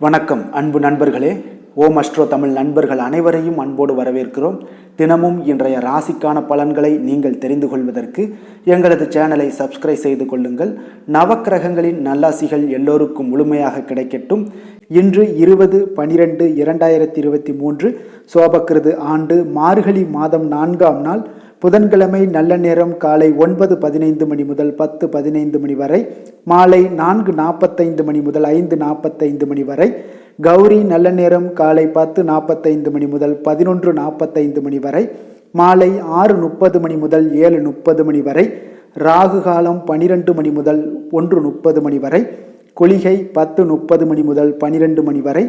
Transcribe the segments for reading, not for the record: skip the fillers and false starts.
வணக்கம் அன்பு நண்பர்களே. ஓம் அஸ்ட்ரோ தமிழ் நண்பர்கள் அனைவரையும் அன்போடு வரவேற்கிறோம். தினமும் இன்றைய ராசிக்கான பலன்களை நீங்கள் தெரிந்து கொள்வதற்கு எங்களது சேனலை சப்ஸ்கிரைப் செய்து கொள்ளுங்கள். நவக்கிரகங்களின் நல்லாசிகள் எல்லோருக்கும் முழுமையாக கிடைக்கட்டும். இன்று 20/12/2023 சோபக்கிருது ஆண்டு மார்கழி மாதம் 4ஆம் நாள் புதன்கிழமை. நல்ல நேரம் காலை 9:15 மணி முதல் 10:15 மணி வரை, மாலை 4:45 மணி முதல் 5:45 மணி வரை. கௌரி நல்ல நேரம் காலை 10:45 மணி முதல் 11:45 மணி வரை, மாலை 6:30 மணி முதல் 7:30 மணி வரை. ராகு காலம் 12 மணி முதல் 1:30 மணி வரை. குளிகை 10:30 மணி முதல் 12 மணி வரை.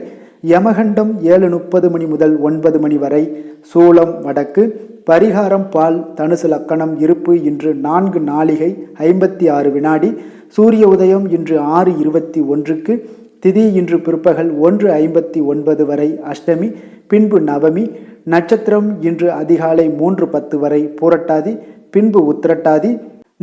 யமகண்டம் 7:30 மணி முதல் 9 மணி வரை. சூலம் வடக்கு. பரிகாரம் பால். தனுசு லக்கணம். இருப்பு இன்று 4 நாழிகை 56 வினாடி. சூரிய உதயம் இன்று 6:21க்கு. திதி இன்று பிற்பகல் 1:59 வரை அஷ்டமி, பின்பு நவமி. நட்சத்திரம் இன்று அதிகாலை 3:10 வரை பூரட்டாதி, பின்பு உத்திரட்டாதி.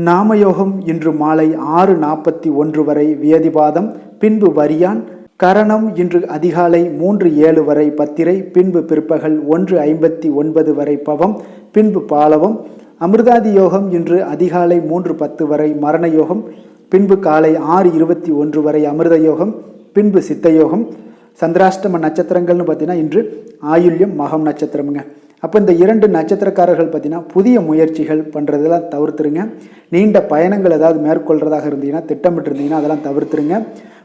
நாமயோகம் இன்று மாலை 6:41 வரை வியதிபாதம், பின்பு வரியான். கரணம் இன்று அதிகாலை 3:07 வரை பத்திரை, பின்பு பிற்பகல் 1:59 வரை பவம், பின்பு பாலவம். அமிர்தாதி யோகம் இன்று அதிகாலை 3:10 வரை மரண யோகம், பின்பு காலை 6:21 வரை அமிர்த யோகம், பின்பு சித்த யோகம். சந்திராஷ்டம நட்சத்திரங்கள்னு பார்த்தீங்கன்னா இன்று ஆயுள்யம் மகம் நட்சத்திரமுங்க. அப்போ இந்த 2 நட்சத்திரக்காரர்கள் பார்த்தீங்கன்னா புதிய முயற்சிகள் பண்ணுறதெல்லாம் தவிர்த்துருங்க. நீண்ட பயணங்கள் ஏதாவது மேற்கொள்கிறதாக இருந்தீங்கன்னா, திட்டமிட்டிருந்தீங்கன்னா அதெல்லாம் தவிர்த்துருங்க.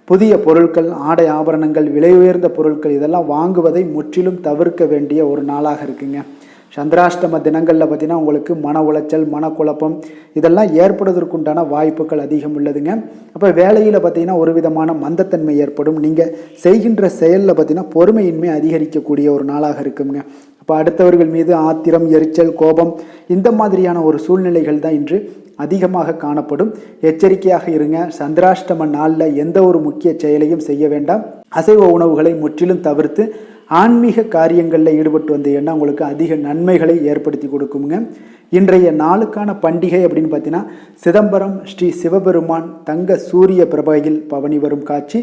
புதிய பொருட்கள், ஆடை ஆபரணங்கள், விலை உயர்ந்த பொருட்கள் இதெல்லாம் வாங்குவதை முற்றிலும் தவிர்க்க வேண்டிய ஒரு நாளாக இருக்குங்க. சந்திராஷ்டம தினங்களில் பார்த்தீங்கன்னா உங்களுக்கு மன உளைச்சல், மனக்குழப்பம் இதெல்லாம் ஏற்படுவதற்குண்டான வாய்ப்புகள் அதிகம் உள்ளதுங்க. அப்போ வேலையில் பார்த்தீங்கன்னா ஒரு விதமான மந்தத்தன்மை ஏற்படும். நீங்கள் செய்கின்ற செயலில் பார்த்தீங்கன்னா பொறுமையின்மை அதிகரிக்கக்கூடிய ஒரு நாளாக இருக்குங்க. அப்போ அடுத்தவர்கள் மீது ஆத்திரம், எரிச்சல், கோபம் இந்த மாதிரியான ஒரு சூழ்நிலைகள் தான் இன்று அதிகமாக காணப்படும். எச்சரிக்கையாக இருங்க. சந்திராஷ்டம நாளில் எந்த ஒரு முக்கிய செயலையும் செய்ய வேண்டாம். அசைவ உணவுகளை முற்றிலும் தவிர்த்து ஆன்மீக காரியங்களில் ஈடுபட்டு வந்தீங்கன்னா உங்களுக்கு அதிக நன்மைகளை ஏற்படுத்தி கொடுக்குங்க. இன்றைய நாளுக்கான பண்டிகை அப்படின்னு பார்த்தீங்கன்னா சிதம்பரம் ஸ்ரீ சிவபெருமான் தங்க சூரிய பிரபையில் பவனி வரும் காட்சி,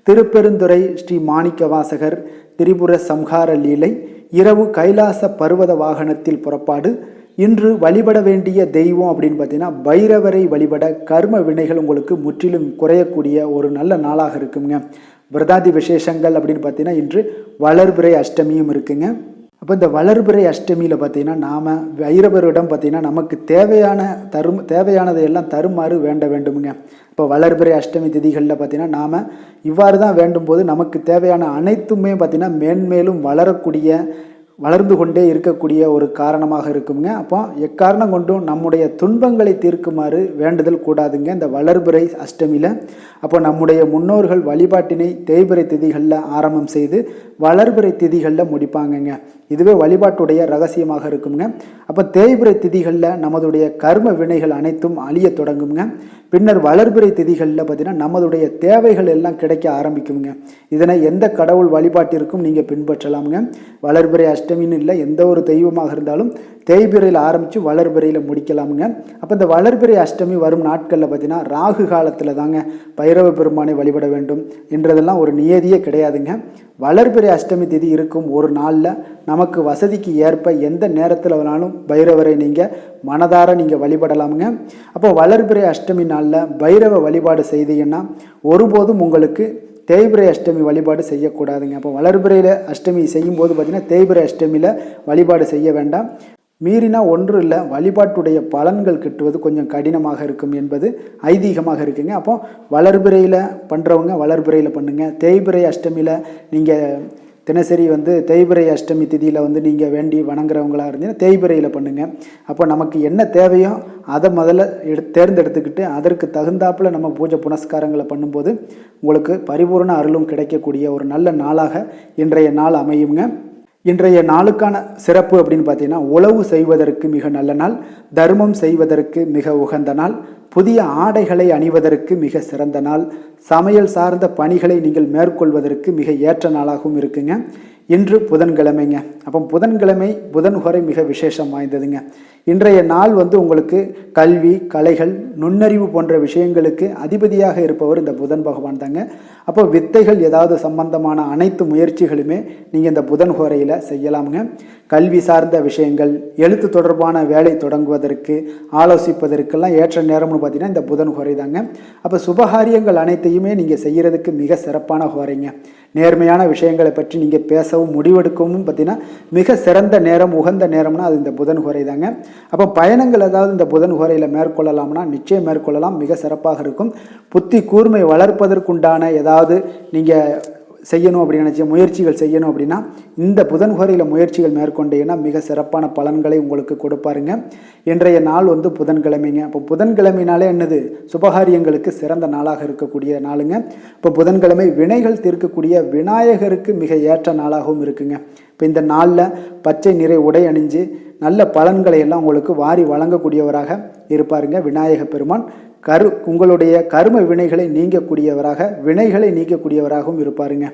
திருப்பெருந்துறை ஸ்ரீ மாணிக்க வாசகர் திரிபுர சம்ஹார லீலை, இரவு கைலாச பர்வத வாகனத்தில் புறப்பாடு. இன்று வழிபட வேண்டிய தெய்வம் அப்படின்னு பார்த்தீங்கன்னா பைரவரை வழிபட கர்ம வினைகள் உங்களுக்கு முற்றிலும் குறையக்கூடிய ஒரு நல்ல நாளாக இருக்குங்க. விரதாதி விசேஷங்கள் அப்படின்னு பார்த்தீங்கன்னா இன்று வளர்பிறை அஷ்டமியும் இருக்குங்க. அப்போ இந்த வளர்பிறை அஷ்டமியில் பார்த்தீங்கன்னா நாம் பைரவரிடம் பார்த்தீங்கன்னா நமக்கு தேவையானதை எல்லாம் தருமாறு வேண்ட வேண்டுமுங்க. இப்போ வளர்பிறை அஷ்டமி திதிகளில் பார்த்தீங்கன்னா நாம் இவ்வாறு தான் வேண்டும் போது நமக்கு தேவையான அனைத்துமே பார்த்தீங்கன்னா மேன்மேலும் வளர்ந்து கொண்டே இருக்கக்கூடிய ஒரு காரணமாக இருக்குங்க. அப்போ எக்காரணம் கொண்டும் நம்முடைய துன்பங்களை தீர்க்குமாறு வேண்டுதல் கூடாதுங்க இந்த வளர்பிறை அஷ்டமியில். அப்போ நம்முடைய முன்னோர்கள் வழிபாட்டினை தேய்பிறை திதிகளில் ஆரம்பம் செய்து வளர்பிறை திதிகளில் முடிப்பாங்கங்க. இதுவே வழிபாட்டுடைய ரகசியமாக இருக்குங்க. அப்போ தேய்பிறை திதிகளில் நமதுடைய கர்ம வினைகள் அனைத்தும் அழிய தொடங்குங்க. பின்னர் வளர்பிறை திதிகளில் பார்த்தீங்கன்னா நமதுடைய தேவைகள் எல்லாம் கிடைக்க ஆரம்பிக்குங்க. இதனை எந்த கடவுள் வழிபாட்டிற்கும் நீங்கள் பின்பற்றலாமுங்க. வளர்பிறை அஷ்டமின்னு இல்லை, எந்த ஒரு தெய்வமாக இருந்தாலும் தேய்பிறையில் ஆரம்பித்து வளர்பிறையில் முடிக்கலாமுங்க. அப்போ இந்த வளர்பிறை அஷ்டமி வரும் நாட்களில் பார்த்தீங்கன்னா ராகு காலத்தில் தாங்க பைரவ பெருமானை வழிபட வேண்டும் என்றதெல்லாம் ஒரு நியதியே கிடையாதுங்க. வளர்பிறை அஷ்டமி திதி இருக்கும் ஒரு நாளில் நமக்கு வசதிக்கு ஏற்ப எந்த நேரத்தில் வேணாலும் பைரவரை நீங்கள் மனதார நீங்கள் வழிபடலாமுங்க. அப்போ வளர்பிறை அஷ்டமி நாளில் பைரவ வழிபாடு செய்தீங்கன்னா ஒருபோதும் உங்களுக்கு தேய்பிறை அஷ்டமி வழிபாடு செய்யக்கூடாதுங்க. அப்போ வளர்பிறையில் அஷ்டமி செய்யும்போது பார்த்தீங்கன்னா தேய்பிறை அஷ்டமியில் வழிபாடு செய்ய வேண்டாம். மீறினா ஒன்று இல்லை, வழிபாட்டுடைய பலன்கள் கிட்டுவது கொஞ்சம் கடினமாக இருக்கும் என்பது ஐதீகமாக இருக்குங்க. அப்போ வளர்பிறையில் பண்ணுறவங்க வளர்பிறையில் பண்ணுங்கள். தேய்பிறை அஷ்டமியில் நீங்கள் தினசரி தேய்பிறை அஷ்டமி திதியில் நீங்கள் வேண்டி வணங்குறவங்களாக இருந்தீங்கன்னா தேய்பிறையில் பண்ணுங்கள். அப்போ நமக்கு என்ன தேவையோ அதை முதல்ல தேர்ந்தெடுத்துக்கிட்டு அதற்கு தகுந்தாப்பில் நம்ம பூஜை புனஸ்காரங்களை பண்ணும்போது உங்களுக்கு பரிபூர்ண அருளும் கிடைக்கக்கூடிய ஒரு நல்ல நாளாக இன்றைய நாள் அமையுங்க. இன்றைய நாளுக்கான சிறப்பு அப்படின்னு பார்த்தீங்கன்னா உழவு செய்வதற்கு மிக நல்ல நாள், தர்மம் செய்வதற்கு மிக உகந்த நாள், புதிய ஆடைகளை அணிவதற்கு மிக சிறந்த நாள், சமையல் சார்ந்த பணிகளை நீங்கள் மேற்கொள்வதற்கு மிக ஏற்ற நாளாகவும் இருக்குங்க. இன்று புதன்கிழமைங்க. அப்போ புதன்கிழமை புதன் ஹோரை மிக விசேஷம் வாய்ந்ததுங்க. இன்றைய நாள் உங்களுக்கு கல்வி, கலைகள், நுண்ணறிவு போன்ற விஷயங்களுக்கு அதிபதியாக இருப்பவர் இந்த புதன் பகவான் தாங்க. அப்போ வித்தைகள் ஏதாவது சம்பந்தமான அனைத்து முயற்சிகளுமே நீங்கள் இந்த புதன் ஹோரையில் செய்யலாமுங்க. கல்வி சார்ந்த விஷயங்கள், எழுத்து தொடர்பான வேலை தொடங்குவதற்கு, ஆலோசிப்பதற்கெல்லாம் ஏற்ற நேரம்னு பார்த்தீங்கன்னா இந்த புதன் ஹோரை தாங்க. அப்போ சுபகாரியங்கள் அனைத்தையுமே நீங்கள் செய்கிறதுக்கு மிக சிறப்பான ஹோரைங்க. நேர்மையான விஷயங்களை பற்றி நீங்கள் பேசவும் முடிவெடுக்கவும் பார்த்தீங்கன்னா மிக சிறந்த நேரம், உகந்த நேரம்னா அது இந்த புதன் ஹோரை தாங்க. அப்போ பயணங்கள் ஏதாவது இந்த புதன் ஹோரையில் மேற்கொள்ளலாம்னா நிச்சயம் மேற்கொள்ளலாம், மிக சிறப்பாக இருக்கும். புத்தி கூர்மை வளர்ப்பதற்குண்டான ஏதாவது நீங்கள் செய்யணும் அப்படின்னு நினச்சி முயற்சிகள் செய்யணும் அப்படின்னா இந்த புதன் ஹோரையில் முயற்சிகள் மேற்கொண்டீங்கன்னா மிக சிறப்பான பலன்களை உங்களுக்கு கொடுப்பாருங்க. இன்றைய நாள் புதன்கிழமைங்க. அப்போ புதன்கிழமைனாலே என்னது, சுபகாரியங்களுக்கு சிறந்த நாளாக இருக்கக்கூடிய நாளுங்க. இப்போ புதன்கிழமை வினைகள் தீர்க்கக்கூடிய விநாயகருக்கு மிக ஏற்ற நாளாகவும் இருக்குங்க. இப்போ இந்த நாளில் பச்சை நிற உடை அணிஞ்சு நல்ல பலன்களை எல்லாம் உங்களுக்கு வாரி வழங்கக்கூடியவராக இருப்பாருங்க விநாயக பெருமான். உங்களுடைய கர்ம வினைகளை நீங்கக்கூடியவராக, வினைகளை நீக்கக்கூடியவராகவும் இருப்பாருங்க.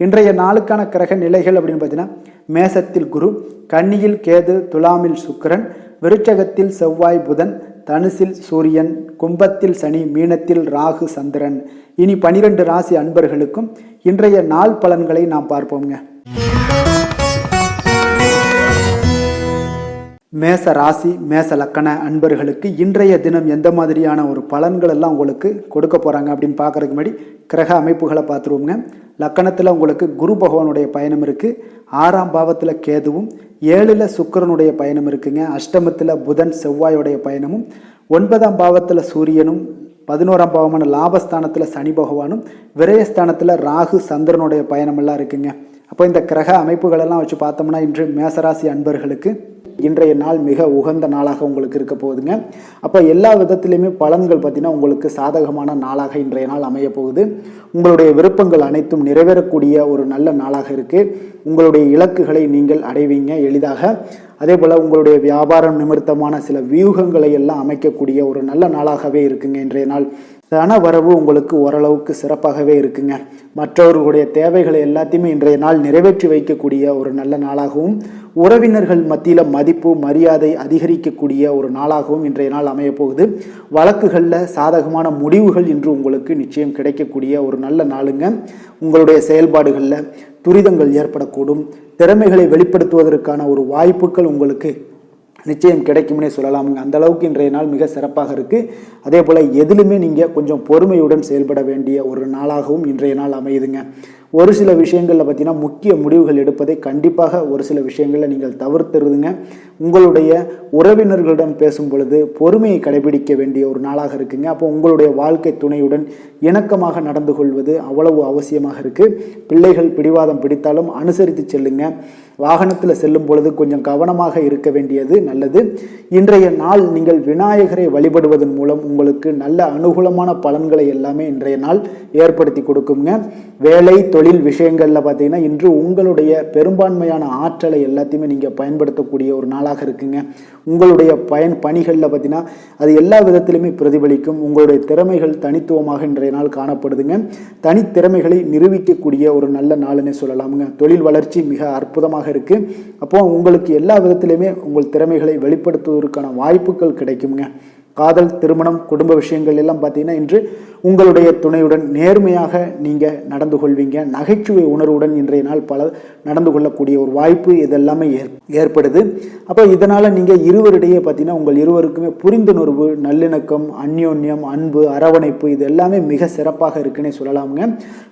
இன்றைய நாளுக்கான கிரக நிலைகள் அப்படின்னு பார்த்தீங்கன்னா மேசத்தில் குரு, கன்னியில் கேது, துலாமில் சுக்கிரன், விருச்சகத்தில் செவ்வாய் புதன், தனுசில் சூரியன், கும்பத்தில் சனி, மீனத்தில் ராகு சந்திரன். இனி 12 ராசி அன்பர்களுக்கும் இன்றைய நாள் பலன்களை நாம் பார்ப்போங்க. மேச ராசி, மேச லக்கண அன்பர்களுக்கு இன்றைய தினம் எந்த மாதிரியான ஒரு பலன்கள் எல்லாம் உங்களுக்கு கொடுக்க போகிறாங்க அப்படின்னு பார்க்குறதுக்கு முன்னாடி கிரக அமைப்புகளை பார்த்துருவோங்க. லக்கணத்தில் உங்களுக்கு குரு பகவானுடைய பயணம் இருக்குது, 6ஆம் பாவத்தில் கேதுவும், 7ல் சுக்கிரனுடைய பயணம் இருக்குங்க, அஷ்டமத்தில் புதன் செவ்வாயோடைய பயணமும், 9ஆம் பாவத்தில் சூரியனும், 11ஆம் பாவமான லாபஸ்தானத்தில் சனி பகவானும், விரயஸ்தானத்தில் ராகு சந்திரனுடைய பயணமெல்லாம் இருக்குங்க. அப்போ இந்த கிரக அமைப்புகளெல்லாம் வச்சு பார்த்தோம்னா இன்று மேசராசி அன்பர்களுக்கு இன்றைய நாள் மிக உகந்த நாளாக உங்களுக்கு இருக்க போகுதுங்க. அப்போ எல்லா விதத்திலையுமே பலன்கள் பார்த்தீங்கன்னா உங்களுக்கு சாதகமான நாளாக இன்றைய நாள் அமைய போகுது. உங்களுடைய விருப்பங்கள் அனைத்தும் நிறைவேறக்கூடிய ஒரு நல்ல நாளாக இருக்குது. உங்களுடைய இலக்குகளை நீங்கள் அடைவீங்க எளிதாக. அதே போல் உங்களுடைய வியாபாரம் நிமித்தமான சில வியூகங்களை எல்லாம் அமைக்கக்கூடிய ஒரு நல்ல நாளாகவே இருக்குங்க இன்றைய நாள். தன வரவு உங்களுக்கு ஓரளவுக்கு சிறப்பாகவே இருக்குங்க. மற்றவர்களுடைய தேவைகளை எல்லாத்தையுமே இன்றைய நாள் நிறைவேற்றி வைக்கக்கூடிய ஒரு நல்ல நாளாகவும், உறவினர்கள் மத்தியில் மதிப்பு மரியாதை அதிகரிக்கக்கூடிய ஒரு நாளாகவும் இன்றைய நாள் அமைய போகுது. வழக்குகளில் சாதகமான முடிவுகள் இன்று உங்களுக்கு நிச்சயம் கிடைக்கக்கூடிய ஒரு நல்ல நாளுங்க. உங்களுடைய செயல்பாடுகளில் துரிதங்கள் ஏற்படக்கூடும். திறமைகளை வெளிப்படுத்துவதற்கான ஒரு வாய்ப்புகள் உங்களுக்கு நிச்சயம் கிடைக்கும்னே சொல்லலாமுங்க. அந்த அளவுக்கு இன்றைய நாள் மிக சிறப்பாக இருக்குது. அதே போல் எதிலுமே நீங்கள் கொஞ்சம் பொறுமையுடன் செயல்பட வேண்டிய ஒரு நாளாகவும் இன்றைய நாள் அமையுதுங்க. ஒரு சில விஷயங்களில் பார்த்தீங்கன்னா முக்கிய முடிவுகள் எடுப்பதை கண்டிப்பாக ஒரு சில விஷயங்களில் நீங்கள் தவிர்த்துருதுங்க. உங்களுடைய உறவினர்களிடம் பேசும் பொழுது பொறுமையை கடைபிடிக்க வேண்டிய ஒரு நாளாக இருக்குங்க. அப்போ உங்களுடைய வாழ்க்கை துணையுடன் இணக்கமாக நடந்து கொள்வது அவ்வளவு அவசியமாக இருக்குது. பிள்ளைகள் பிடிவாதம் பிடித்தாலும் அனுசரித்து செல்லுங்க. வாகனத்தில் செல்லும் பொழுது கொஞ்சம் கவனமாக இருக்க வேண்டியது நல்லது. இன்றைய நாள் நீங்கள் விநாயகரை வழிபடுவதன் மூலம் உங்களுக்கு நல்ல அனுகூலமான பலன்களை எல்லாமே இன்றைய நாள் ஏற்படுத்தி கொடுக்குங்க. வேலை தொழில் விஷயங்களில் பார்த்தீங்கன்னா இன்று உங்களுடைய பெரும்பான்மையான ஆற்றலை எல்லாத்தையுமே நீங்கள் பயன்படுத்தக்கூடிய ஒரு நாளாக இருக்குங்க. உங்களுடைய பணிகளில் பார்த்தீங்கன்னா அது எல்லா விதத்திலுமே பிரதிபலிக்கும். உங்களுடைய திறமைகள் தனித்துவமாக இன்றைய நாள் காணப்படுதுங்க. தனித்திறமைகளை நிரூபிக்கக்கூடிய ஒரு நல்ல நாளுன்னே சொல்லலாமுங்க. தொழில் வளர்ச்சி மிக அற்புதமாக இருக்கு. அப்போ உங்களுக்கு எல்லா விதத்திலுமே உங்கள் திறமைகளை வெளிப்படுத்துவதற்கான வாய்ப்புகள் கிடைக்குங்க. காதல், திருமணம், குடும்ப விஷயங்கள் எல்லாம் பார்த்தீங்கன்னா இன்று உங்களுடைய துணையுடன் நேர்மையாக நீங்கள் நடந்து கொள்வீங்க. நகைச்சுவை உணர்வுடன் இன்றைய நாள் பல நடந்து கொள்ளக்கூடிய ஒரு வாய்ப்பு இதெல்லாமே ஏற்படுது. அப்போ இதனால் நீங்கள் இருவரிடையே பார்த்தீங்கன்னா உங்கள் இருவருக்குமே புரிந்துணர்வு, நல்லிணக்கம், அந்யோன்யம், அன்பு, அரவணைப்பு இது எல்லாமே மிக சிறப்பாக இருக்குன்னே சொல்லலாமுங்க.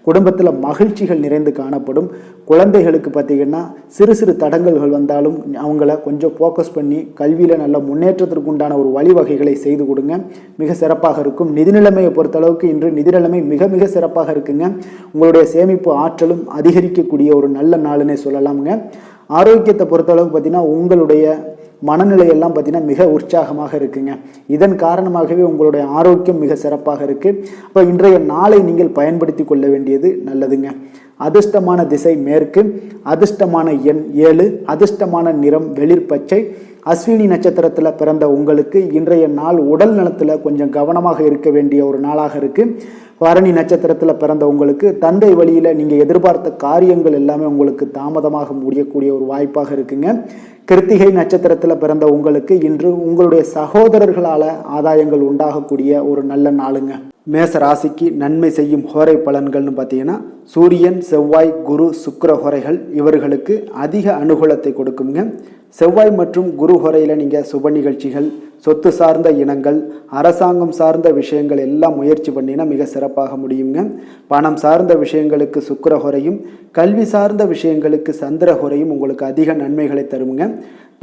குடும்பத்தில் மகிழ்ச்சிகள் நிறைந்து காணப்படும். குழந்தைகளுக்கு பார்த்தீங்கன்னா சிறு சிறு தடங்கல்கள் வந்தாலும் அவங்கள கொஞ்சம் ஃபோக்கஸ் பண்ணி கல்வியில் நல்ல முன்னேற்றத்திற்கு உண்டான ஒரு வழிவகைகளை செய்து கொடுங்க. மிக சிறப்பாக இருக்கும். நிதிநிலைமையை பொறுத்தளவுக்கு இன்று நிதிநிலைமை மிக மிக சிறப்பாக இருக்குங்க. உங்களுடைய சேமிப்பு ஆற்றலும் அதிகரிக்கக்கூடிய ஒரு நல்ல நாளுன்னே சொல்லலாமுங்க. ஆரோக்கியத்தை பொறுத்தளவுக்கு பார்த்தீங்கன்னா உங்களுடைய மனநிலையெல்லாம் பார்த்தீங்கன்னா மிக உற்சாகமாக இருக்குங்க. இதன் காரணமாகவே உங்களுடைய ஆரோக்கியம் மிக சிறப்பாக இருக்குது. அப்போ இன்றைய நாளை நீங்கள் பயன்படுத்தி கொள்ள வேண்டியது நல்லதுங்க. அதிர்ஷ்டமான திசை மேற்கு, அதிர்ஷ்டமான எண் 7, அதிர்ஷ்டமான நிறம் வெளிர் பச்சை, அஸ்வினி நட்சத்திரத்தில் பிறந்த உங்களுக்கு இன்றைய நாள் உடல் நலத்தில் கொஞ்சம் கவனமாக இருக்க வேண்டிய ஒரு நாளாக இருக்குது. பரணி நட்சத்திரத்தில் பிறந்த உங்களுக்கு தந்தை வழியில் நீங்கள் எதிர்பார்த்த காரியங்கள் எல்லாமே உங்களுக்கு தாமதமாக முடியக்கூடிய ஒரு வாய்ப்பாக இருக்குங்க. கிருத்திகை நட்சத்திரத்தில் பிறந்த உங்களுக்கு இன்று உங்களுடைய சகோதரர்களால் ஆதாயங்கள் உண்டாகக்கூடிய ஒரு நல்ல நாளுங்க. மேச ராசிக்கு நன்மை செய்யும் ஹோரை பலன்கள்னு பார்த்தீங்கன்னா சூரியன், செவ்வாய், குரு, சுக்கிர ஹோரைகள் இவர்களுக்கு அதிக அனுகூலத்தை கொடுக்குங்க. செவ்வாய் மற்றும் குரு ஹோரையில் நீங்கள் சுப நிகழ்ச்சிகள், சொத்து சார்ந்த இனங்கள், அரசாங்கம் சார்ந்த விஷயங்கள் எல்லாம் முயற்சி பண்ணினா மிக சிறப்பாக முடியுங்க. பணம் சார்ந்த விஷயங்களுக்கு சுக்கிர ஹோரையும், கல்வி சார்ந்த விஷயங்களுக்கு சந்திர ஹோரையும் உங்களுக்கு அதிக நன்மைகளை தருங்க.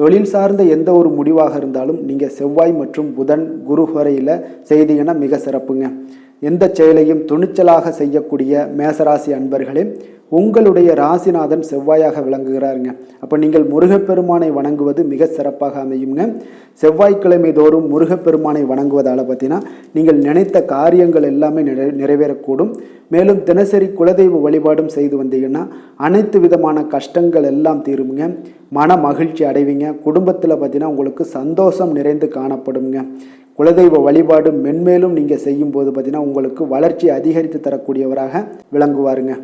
தொழில் சார்ந்த எந்த ஒரு முடிவாக இருந்தாலும் நீங்கள் செவ்வாய் மற்றும் புதன், குரு ஹோரையில் செய்தீங்கன்னா மிக சிறப்புங்க. எந்த செயலையும் துணிச்சலாக செய்யக்கூடிய மேசராசி அன்பர்களே, உங்களுடைய ராசிநாதன் செவ்வாயாக விளங்குகிறாருங்க. அப்போ நீங்கள் முருகப்பெருமானை வணங்குவது மிக சிறப்பாக அமையுங்க. செவ்வாய்க்கிழமை தோறும் முருகப்பெருமானை வணங்குவதால் பார்த்தீங்கன்னா நீங்கள் நினைத்த காரியங்கள் எல்லாமே நிறைவேறக்கூடும். மேலும் தினசரி குலதெய்வ வழிபாடும் செய்து வந்தீங்கன்னா அனைத்து விதமான கஷ்டங்கள் எல்லாம் தீருமுங்க. மன மகிழ்ச்சி அடைவீங்க. குடும்பத்தில் பார்த்தீங்கன்னா உங்களுக்கு சந்தோஷம் நிறைந்து காணப்படுங்க. குலதெய்வ வழிபாடு மென்மேலும் நீங்கள் செய்யும்போது பார்த்தீங்கன்னா உங்களுக்கு வளர்ச்சி அதிகரித்து தரக்கூடியவராக விளங்குவாருங்க.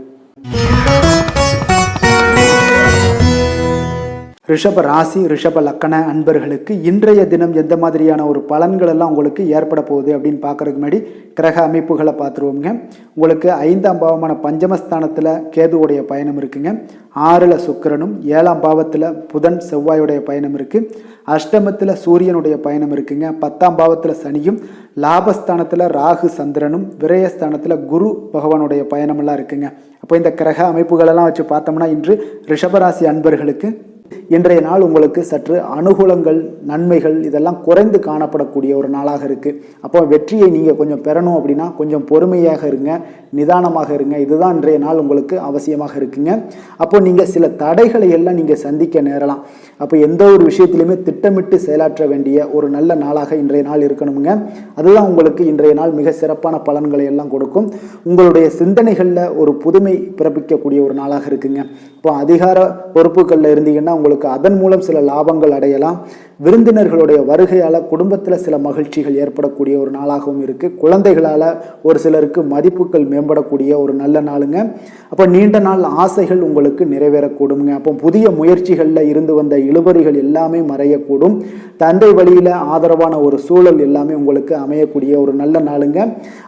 ரிஷப ராசி, ரிஷப லக்கண அன்பர்களுக்கு இன்றைய தினம் எந்த மாதிரியான ஒரு பலன்கள் எல்லாம் உங்களுக்கு ஏற்பட போகுது அப்படின்னு பார்க்கறதுக்கு முன்னாடி கிரக அமைப்புகளை பார்த்துருவோங்க. உங்களுக்கு 5ஆம் பாவமான பஞ்சமஸ்தானத்தில் கேதுவுடைய பயணம் இருக்குங்க. 6ல் சுக்கிரனும், 7ஆம் பாவத்தில் புதன் செவ்வாயுடைய பயணம் இருக்குது. அஷ்டமத்தில் சூரியனுடைய பயணம் இருக்குங்க. 10ஆம் பாவத்தில் சனியும், லாபஸ்தானத்தில் ராகு சந்திரனும், விரயஸ்தானத்தில் குரு பகவானுடைய பயணமெல்லாம் இருக்குங்க. அப்போ இந்த கிரக அமைப்புகளெல்லாம் வச்சு பார்த்தோம்னா இன்று ரிஷபராசி அன்பர்களுக்கு இன்றைய நாள் உங்களுக்கு சற்று அனுகூலங்கள், நன்மைகள் இதெல்லாம் குறைந்து காணப்படக்கூடிய ஒரு நாளாக இருக்குது. அப்போ வெற்றியை நீங்கள் கொஞ்சம் பெறணும் அப்படின்னா கொஞ்சம் பொறுமையாக இருங்க, நிதானமாக இருங்க. இதுதான் இன்றைய நாள் உங்களுக்கு அவசியமாக இருக்குங்க. அப்போ நீங்கள் சில தடைகளை எல்லாம் நீங்கள் சந்திக்க நேரலாம். அப்போ எந்த ஒரு விஷயத்திலுமே திட்டமிட்டு செயலாற்ற வேண்டிய ஒரு நல்ல நாளாக இன்றைய நாள் இருக்கணுங்க. அதுதான் உங்களுக்கு இன்றைய நாள் மிக சிறப்பான பலன்களை எல்லாம் கொடுக்கும். உங்களுடைய சிந்தனைகளில் ஒரு புதுமை பிறப்பிக்கக்கூடிய ஒரு நாளாக இருக்குங்க. இப்போ அதிகார பொறுப்புகளில் இருந்தீங்கன்னா உங்களுக்கு அதன் மூலம் சில லாபங்கள் அடையலாம். விருந்தினர்களுடைய வருகையால் குடும்பத்தில் சில மகிழ்ச்சிகள் ஏற்படக்கூடிய ஒரு நாளாகவும் இருக்குது. குழந்தைகளால் ஒரு சிலருக்கு மதிப்புகள் மேம்படக்கூடிய ஒரு நல்ல நாளுங்க. அப்போ நீண்ட நாள் ஆசைகள் உங்களுக்கு நிறைவேறக்கூடுங்க. அப்போ புதிய முயற்சிகளில் இருந்து வந்த இழுபறிகள் எல்லாமே மறையக்கூடும். தந்தை வழியில் ஆதரவான ஒரு சூழல் எல்லாமே உங்களுக்கு அமையக்கூடிய ஒரு நல்ல நாளுங்க.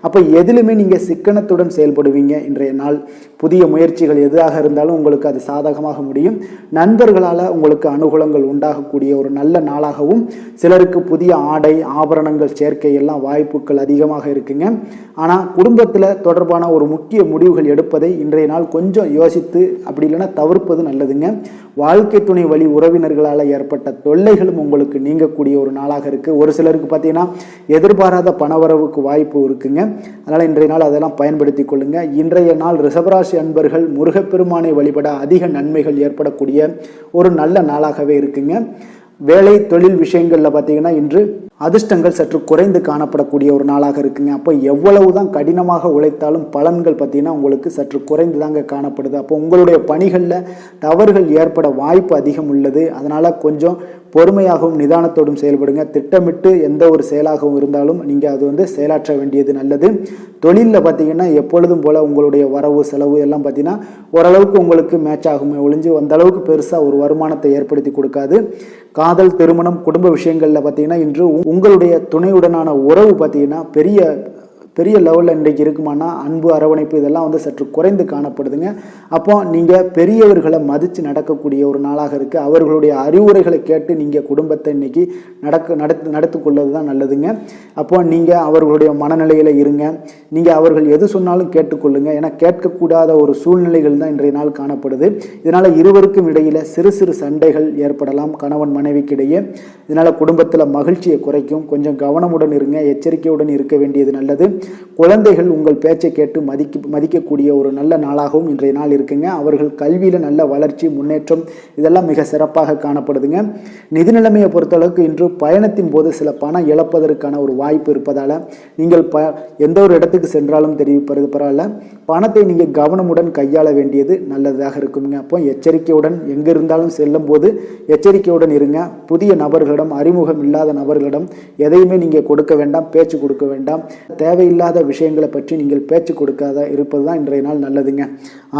அப்போ எதிலுமே நீங்கள் சிக்கனத்துடன் செயல்படுவீங்க இன்றைய நாள். புதிய முயற்சிகள் எதாக இருந்தாலும் உங்களுக்கு அது சாதகமாக முடியும். நண்பர்களால் உங்களுக்கு அனுகூலங்கள் உண்டாகக்கூடிய ஒரு நல்ல நாளாகவும், சிலருக்கு புதிய ஆடை ஆபரணங்கள் சேர்க்கை எல்லாம் வாய்ப்புகள் அதிகமாக இருக்குங்க. ஆனால் குடும்பத்தில் தொடர்பான ஒரு முக்கிய முடிவுகள் எடுப்பதை இன்றைய நாள் கொஞ்சம் யோசித்து அப்படி இல்லைன்னா தவிர்ப்பது நல்லதுங்க. வாழ்க்கை துணை வழி உறவினர்களால் ஏற்பட்ட தொல்லைகளும் உங்களுக்கு நீங்கக்கூடிய ஒரு நாளாக இருக்குது. ஒரு சிலருக்கு பார்த்தீங்கன்னா எதிர்பாராத பணவரவுக்கு வாய்ப்பு இருக்குங்க. அதனால் இன்றைய நாள் அதெல்லாம் பயன்படுத்தி கொள்ளுங்க. இன்றைய நாள் ரிஷபராசி அன்பர்கள் முருகப்பெருமானை வழிபட அதிக நன்மைகள் ஏற்படக்கூடிய ஒரு நல்ல நாளாகவே இருக்குங்க. வேலை தொழில் விஷயங்களில் பார்த்தீங்கன்னா இன்று அதிர்ஷ்டங்கள் சற்று குறைந்து காணப்படக்கூடிய ஒரு நாளாக இருக்குங்க. அப்போ எவ்வளவு தான் கடினமாக உழைத்தாலும் பலன்கள் பார்த்தீங்கன்னா உங்களுக்கு சற்று குறைந்து தாங்க காணப்படுது. அப்போ உங்களுடைய பணிகளில் தவறுகள் ஏற்பட வாய்ப்பு அதிகம் உள்ளது. அதனால் கொஞ்சம் பொறுமையாகவும் நிதானத்தோடும் செயல்படுங்க. திட்டமிட்டு எந்த ஒரு செயலாகவும் இருந்தாலும் நீங்கள் அது செயலாற்ற வேண்டியது நல்லது. தொழிலில் பார்த்தீங்கன்னா எப்பொழுதும் போல் உங்களுடைய வரவு செலவு எல்லாம் பார்த்தீங்கன்னா ஓரளவுக்கு உங்களுக்கு மேட்ச் ஆகுமே ஒழிஞ்சு அந்த அளவுக்கு பெருசாக ஒரு வருமானத்தை ஏற்படுத்தி கொடுக்காது. காதல், திருமணம், குடும்ப விஷயங்களில் பார்த்தீங்கன்னா இன்று உங்களுடைய துணையுடனான உறவு பார்த்தீங்கன்னா பெரிய லெவலில் இன்றைக்கு இருக்குமானா அன்பு, அரவணைப்பு இதெல்லாம் சற்று குறைந்து காணப்படுதுங்க. அப்போ நீங்கள் பெரியவர்களை மதித்து நடக்கக்கூடிய ஒரு நாளாக இருக்குது. அவர்களுடைய அறிவுரைகளை கேட்டு நீங்கள் குடும்பத்தை இன்னைக்கு நடத்து கொள்வது தான் நல்லதுங்க. அப்போ நீங்கள் அவர்களுடைய மனநிலையில் இருங்க. நீங்கள் அவர்கள் எது சொன்னாலும் கேட்டுக்கொள்ளுங்க. ஏன்னா கேட்கக்கூடாத ஒரு சூழ்நிலைகள் தான் இன்றைய நாள் காணப்படுது. இதனால் இருவருக்கும் இடையில் சிறு சிறு சண்டைகள் ஏற்படலாம், கணவன் மனைவிக்கிடையே. இதனால் குடும்பத்தில் மகிழ்ச்சியை குறைக்கும். கொஞ்சம் கவனமுடன் இருங்க, எச்சரிக்கையுடன் இருக்க வேண்டியது நல்லது. குழந்தைகள் உங்கள் பேச்சை கேட்டு மதிக்கக்கூடிய ஒரு நல்ல நாளாகவும் இன்றைய நாள் இருக்குங்க. அவர்கள் கல்வியில் நல்ல வளர்ச்சி முன்னேற்றம் இதெல்லாம் மிக சிறப்பாக காணப்படுதுங்க. நிதி நிலைமையை பொறுத்தளவுக்கு இன்று பயணத்தின் போது சில பணம் இழப்பதற்கான ஒரு வாய்ப்பு இருப்பதால் நீங்கள் எந்த ஒரு இடத்துக்கு சென்றாலும் தெரிவிப்பது பரவாயில்ல, பணத்தை நீங்கள் கவனமுடன் கையாள வேண்டியது நல்லதாக இருக்குங்க. அப்போ எச்சரிக்கையுடன் எங்கே இருந்தாலும் செல்லும் போது எச்சரிக்கையுடன் இருங்க. புதிய நபர்களிடம், அறிமுகம் இல்லாத நபர்களிடம் எதையுமே நீங்கள் கொடுக்க வேண்டாம், பேச்சு கொடுக்க வேண்டாம். தேவையில்லாத விஷயங்களை பற்றி நீங்கள் பேச்சு கொடுக்காத இருப்பது தான் இன்றைய நாள் நல்லதுங்க.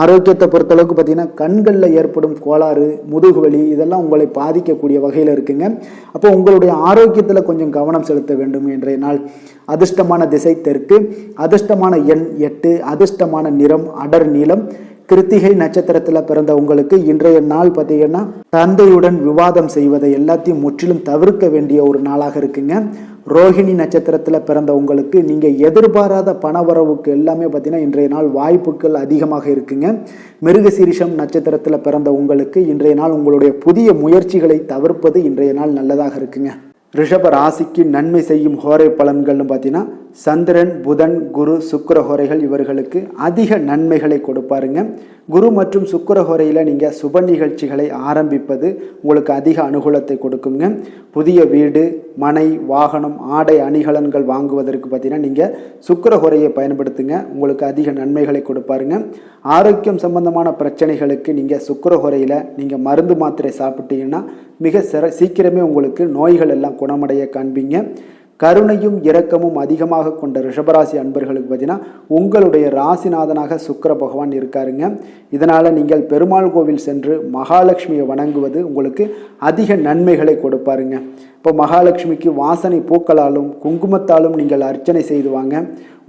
ஆரோக்கியத்தை பொறுத்தளவுக்கு பார்த்தீங்கன்னா கண்களில் ஏற்படும் கோளாறு, முதுகுவலி இதெல்லாம் உங்களை பாதிக்கக்கூடிய வகையில் இருக்குங்க. அப்போ உங்களுடைய ஆரோக்கியத்தில் கொஞ்சம் கவனம் செலுத்த வேண்டும் இன்றைய நாள். அதிர்ஷ்டமான திசை தெற்கு, அதிர்ஷ்டமான எண் 8, அதிர்ஷ்டமான நிறம் அடர் நீலம். கிருத்திகை நட்சத்திரத்தில் பிறந்த உங்களுக்கு இன்றைய நாள் பார்த்தீங்கன்னா தந்தையுடன் விவாதம் செய்வதை எல்லாத்தையும் முற்றிலும் தவிர்க்க வேண்டிய ஒரு நாளாக இருக்குங்க. ரோஹிணி நட்சத்திரத்தில் பிறந்த உங்களுக்கு நீங்கள் எதிர்பாராத பணவரவுக்கு எல்லாமே பார்த்தீங்கன்னா இன்றைய நாள் வாய்ப்புகள் அதிகமாக இருக்குங்க. மிருகசீரிஷம் நட்சத்திரத்தில் பிறந்த உங்களுக்கு இன்றைய நாள் உங்களுடைய புதிய முயற்சிகளை தவிர்ப்பது இன்றைய நாள் நல்லதாக இருக்குங்க. ரிஷப ராசிக்கு நன்மை செய்யும் ஹோரை பலன்கள்னு பார்த்தீங்கன்னா சந்திரன், புதன், குரு, சுக்கிர ஹோரைகள் இவர்களுக்கு அதிக நன்மைகளை கொடுப்பாருங்க. குரு மற்றும் சுக்கிர ஹோரையில் நீங்கள் சுப நிகழ்ச்சிகளை ஆரம்பிப்பது உங்களுக்கு அதிக அனுகூலத்தை கொடுக்குங்க. புதிய வீடு, மனை, வாகனம், ஆடை அணிகலன்கள் வாங்குவதற்கு பார்த்தீங்கன்னா நீங்கள் சுக்கிர ஹோரையை பயன்படுத்துங்க, உங்களுக்கு அதிக நன்மைகளை கொடுப்பாருங்க. ஆரோக்கியம் சம்பந்தமான பிரச்சனைகளுக்கு நீங்கள் சுக்கிர ஹோரையில் நீங்கள் மருந்து மாத்திரை சாப்பிட்டீங்கன்னா மிக சீக்கிரமே உங்களுக்கு நோய்கள் எல்லாம் குணமடைய காண்பீங்க. கருணையும் இரக்கமும் அதிகமாக கொண்ட ரிஷபராசி அன்பர்களுக்கு பார்த்தீங்கன்னா உங்களுடைய ராசிநாதனாக சுக்கிர பகவான் இருக்காருங்க. இதனால் நீங்கள் பெருமாள் கோவில் சென்று மகாலட்சுமியை வணங்குவது உங்களுக்கு அதிக நன்மைகளை கொடுப்பாருங்க. இப்போ மகாலட்சுமிக்கு வாசனை பூக்களாலும் குங்குமத்தாலும் நீங்கள் அர்ச்சனை செய்து வாங்க.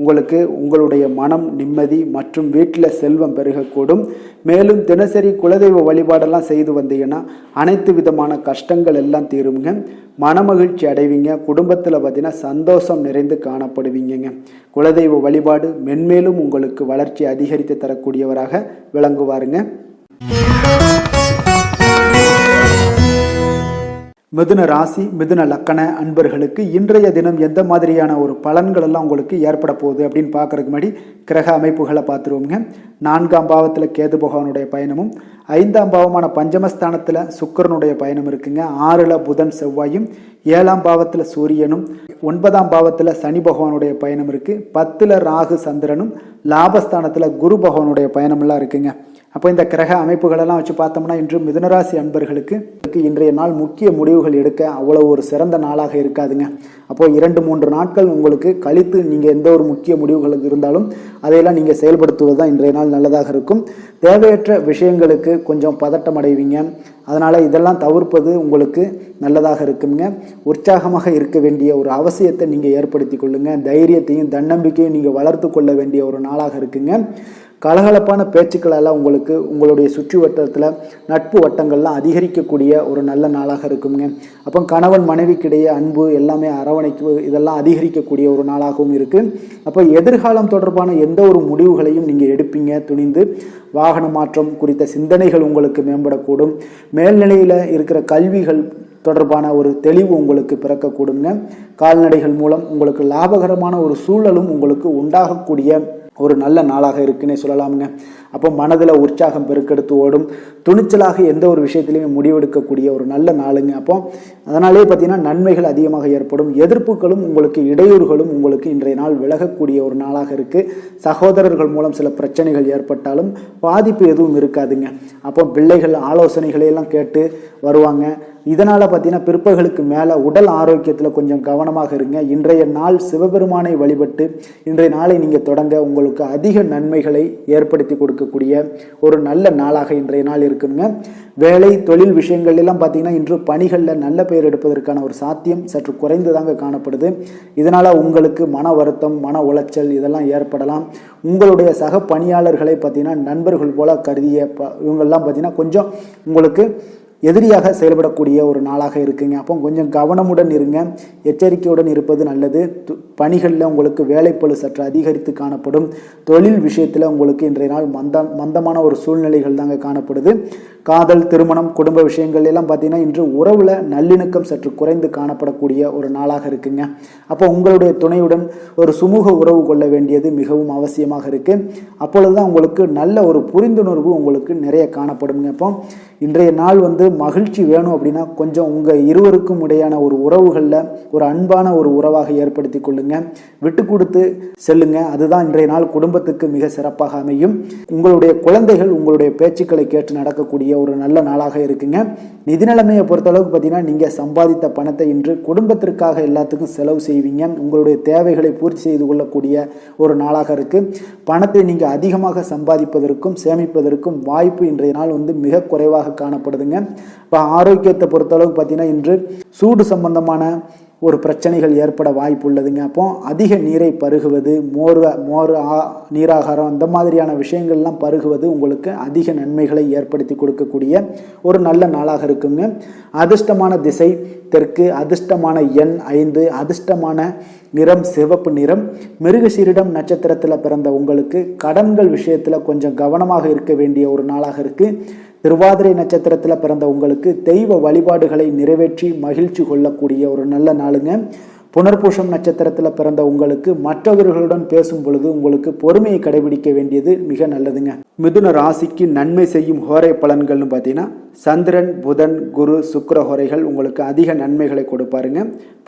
உங்களுக்கு உங்களுடைய மனம் நிம்மதி மற்றும் வீட்டில் செல்வம் பெருகக்கூடும். மேலும் தினசரி குலதெய்வ வழிபாடெல்லாம் செய்து வந்தீங்கன்னா அனைத்து விதமான கஷ்டங்கள் எல்லாம் தீருங்க. மனமகிழ்ச்சி அடைவீங்க. குடும்பத்தில் பார்த்தீங்கன்னா சந்தோஷம் நிறைந்து காணப்படுவீங்க. குலதெய்வ வழிபாடு மென்மேலும் உங்களுக்கு வளர்ச்சி அதிகரித்து தரக்கூடியவராக விளங்குவாருங்க. மிதுன ராசி, மிதுன லக்கண அன்பர்களுக்கு இன்றைய தினம் எந்த மாதிரியான ஒரு பலன்கள் எல்லாம் உங்களுக்கு ஏற்பட போகுது அப்படின்னு பார்க்கறதுக்கு முன்னாடி கிரக அமைப்புகளை பார்த்துருவோங்க. 4ஆம் பாவத்தில் கேது பகவானுடைய பயணமும், 5ஆம் பாவமான பஞ்சமஸ்தானத்தில் சுக்கிரனுடைய பயணம் இருக்குங்க. 6ல் புதன் செவ்வாயும், 7ஆம் பாவத்தில் சூரியனும், 9ஆம் பாவத்தில் சனி பகவானுடைய பயணம் இருக்குது. 10ல் ராகு சந்திரனும், லாபஸ்தானத்தில் குரு பகவானுடைய பயணமெல்லாம் இருக்குங்க. அப்போ இந்த கிரக அமைப்புகளெல்லாம் வச்சு பார்த்தோம்னா இன்று மிதுனராசி அன்பர்களுக்கு இன்றைய நாள் முக்கிய முடிவுகள் எடுக்க அவ்வளோ ஒரு சிறந்த நாளாக இருக்காதுங்க. அப்போது 2-3 நாட்கள் உங்களுக்கு கழித்து நீங்கள் எந்த ஒரு முக்கிய முடிவுகளுக்கு இருந்தாலும் அதையெல்லாம் நீங்கள் செயல்படுத்துவது தான் இன்றைய நாள் நல்லதாக இருக்கும். தேவையற்ற விஷயங்களுக்கு கொஞ்சம் பதட்டம் அடைவீங்க. அதனால் இதெல்லாம் தவிர்ப்பது உங்களுக்கு நல்லதாக இருக்குங்க. உற்சாகமாக இருக்க வேண்டிய ஒரு அவசியத்தை நீங்கள் ஏற்படுத்தி கொள்ளுங்க. தைரியத்தையும் தன்னம்பிக்கையும் நீங்கள் வளர்த்து கொள்ள வேண்டிய ஒரு நாளாக இருக்குங்க. கலகலப்பான பேச்சுக்களெல்லாம் உங்களுக்கு உங்களுடைய சுற்றி வட்டத்தில் நட்பு வட்டங்கள்லாம் அதிகரிக்கக்கூடிய ஒரு நல்ல நாளாக இருக்குங்க. அப்போ கணவன் மனைவிக்கிடையே அன்பு எல்லாமே அரவணைக்கு இதெல்லாம் அதிகரிக்கக்கூடிய ஒரு நாளாகவும் இருக்குது. அப்போ எதிர்காலம் தொடர்பான எந்த ஒரு முடிவுகளையும் நீங்கள் எடுப்பீங்க துணிந்து. வாகன மாற்றம் குறித்த சிந்தனைகள் உங்களுக்கு மேம்படக்கூடும். மேல்நிலையில் இருக்கிற கல்விகள் தொடர்பான ஒரு தெளிவு உங்களுக்கு பிறக்கக்கூடுங்க. கால்நடைகள் மூலம் உங்களுக்கு லாபகரமான ஒரு சூழலும் உங்களுக்கு உண்டாகக்கூடிய ஒரு நல்ல நாளாக இருக்குன்னே சொல்லலாமுங்க. அப்போ மனதில் உற்சாகம் பெருக்கெடுத்து ஓடும். துணிச்சலாக எந்த ஒரு விஷயத்திலையுமே முடிவெடுக்கக்கூடிய ஒரு நல்ல நாளுங்க. அப்போ அதனாலே பார்த்தீங்கன்னா நன்மைகள் அதிகமாக ஏற்படும். எதிர்ப்புகளும் உங்களுக்கு இடையூறுகளும் உங்களுக்கு இன்றைய நாள் விலகக்கூடிய ஒரு நாளாக இருக்குது. சகோதரர்கள் மூலம் சில பிரச்சனைகள் ஏற்பட்டாலும் பாதிப்பு எதுவும் இருக்காதுங்க. அப்போ பிள்ளைகள் ஆலோசனைகளையெல்லாம் கேட்டு வருவாங்க. இதனால் பார்த்தீங்கன்னா பிற்பகலுக்கு மேலே உடல் ஆரோக்கியத்தில் கொஞ்சம் கவனமாக இருங்க. இன்றைய நாள் சிவபெருமானை வழிபட்டு இன்றைய நாளை நீங்கள் தொடங்க உங்களுக்கு அதிக நன்மைகளை ஏற்படுத்தி கொடுக்கக்கூடிய ஒரு நல்ல நாளாக இன்றைய நாள் இருக்குங்க. வேலை தொழில் விஷயங்கள் எல்லாம் பார்த்தீங்கன்னா இன்று பணிகளில் நல்ல பெயர் எடுப்பதற்கான ஒரு சாத்தியம் சற்று குறைந்து தாங்க காணப்படுது. இதனால் உங்களுக்கு மன வருத்தம், மன உளைச்சல் இதெல்லாம் ஏற்படலாம். உங்களுடைய சக பணியாளர்களை பார்த்தீங்கன்னா நண்பர்கள் போல கருதிய இவங்கெல்லாம் பார்த்தீங்கன்னா கொஞ்சம் உங்களுக்கு எதிரியாக செயல்படக்கூடிய ஒரு நாளாக இருக்குங்க. அப்போ கொஞ்சம் கவனமுடன் இருங்க, எச்சரிக்கையுடன் இருப்பது நல்லது. பணிகளில் உங்களுக்கு வேலைப்பளு சற்று அதிகரித்து காணப்படும். தொழில் விஷயத்தில் உங்களுக்கு இன்றைய நாள் மந்தமான ஒரு சூழ்நிலைகள் தாங்க காணப்படுது. காதல், திருமணம், குடும்ப விஷயங்கள் எல்லாம் பார்த்தீங்கன்னா இன்று உறவுல நல்லிணக்கம் சற்று குறைந்து காணப்படக்கூடிய ஒரு நாளாக இருக்குங்க. அப்போ உங்களுடைய துணையுடன் ஒரு சுமூக உறவு கொள்ள வேண்டியது மிகவும் அவசியமாக இருக்கு. அப்பொழுதுதான் உங்களுக்கு நல்ல ஒரு புரிந்துணர்வு உங்களுக்கு நிறைய காணப்படுங்க. அப்போ இன்றைய நாள் மகிழ்ச்சி வேணும் அப்படின்னா கொஞ்சம் உங்கள் இருவருக்கும் இடையான ஒரு உறவுகளில் ஒரு அன்பான ஒரு உறவாக ஏற்படுத்தி கொள்ளுங்க, விட்டு கொடுத்து செல்லுங்க. அதுதான் இன்றைய நாள் குடும்பத்துக்கு மிக சிறப்பாக அமையும். உங்களுடைய குழந்தைகள் உங்களுடைய பேச்சுக்களை கேட்டு நடக்கக்கூடிய ஒரு நல்ல நாளாக இருக்குங்க. நிதி நிலைமையை பொறுத்தளவுக்கு பார்த்தீங்கன்னா நீங்கள் சம்பாதித்த பணத்தை இன்று குடும்பத்திற்காக எல்லாத்துக்கும் செலவு செய்வீங்க. உங்களுடைய தேவைகளை பூர்த்தி செய்து கொள்ளக்கூடிய ஒரு நாளாக இருக்கு. பணத்தை நீங்கள் அதிகமாக சம்பாதிப்பதற்கும் சேமிப்பதற்கும் வாய்ப்பு இன்றைய நாள் மிக குறைவாக காணப்படுதுங்க. இப்போ ஆரோக்கியத்தை பொறுத்தளவுக்கு பார்த்தீங்கன்னா இன்று சூடு சம்பந்தமான ஒரு பிரச்சனைகள் ஏற்பட வாய்ப்பு உள்ளதுங்க. அப்போ அதிக நீரை பருகுவது, மோர் நீராகாரம் அந்த மாதிரியான விஷயங்கள்லாம் பருகுவது உங்களுக்கு அதிக நன்மைகளை ஏற்படுத்தி கொடுக்கக்கூடிய ஒரு நல்ல நாளாக இருக்குங்க. அதிர்ஷ்டமான திசை தெற்கு, அதிர்ஷ்டமான எண் 5, அதிர்ஷ்டமான நிறம் சிவப்பு நிறம். மிருகசீரிடம் நட்சத்திரத்தில் பிறந்த உங்களுக்கு கடன்கள் விஷயத்தில் கொஞ்சம் கவனமாக இருக்க வேண்டிய ஒரு நாளாக இருக்குது. திருவாதிரை நட்சத்திரத்தில் பிறந்த உங்களுக்கு தெய்வ வழிபாடுகளை நிறைவேற்றி மகிழ்ச்சி கொள்ளக்கூடிய ஒரு நல்ல நாளுங்க. புனர்பூசம் நட்சத்திரத்தில் பிறந்த உங்களுக்கு மற்றவர்களுடன் பேசும் பொழுது உங்களுக்கு பொறுமையை கடைபிடிக்க வேண்டியது மிக நல்லதுங்க. மிதுன ராசிக்கு நன்மை செய்யும் ஹோரை பலன்கள்னு பார்த்தீங்கன்னா சந்திரன், புதன், குரு, சுக்கிர ஹோரைகள் உங்களுக்கு அதிக நன்மைகளை கொடுப்பாருங்க.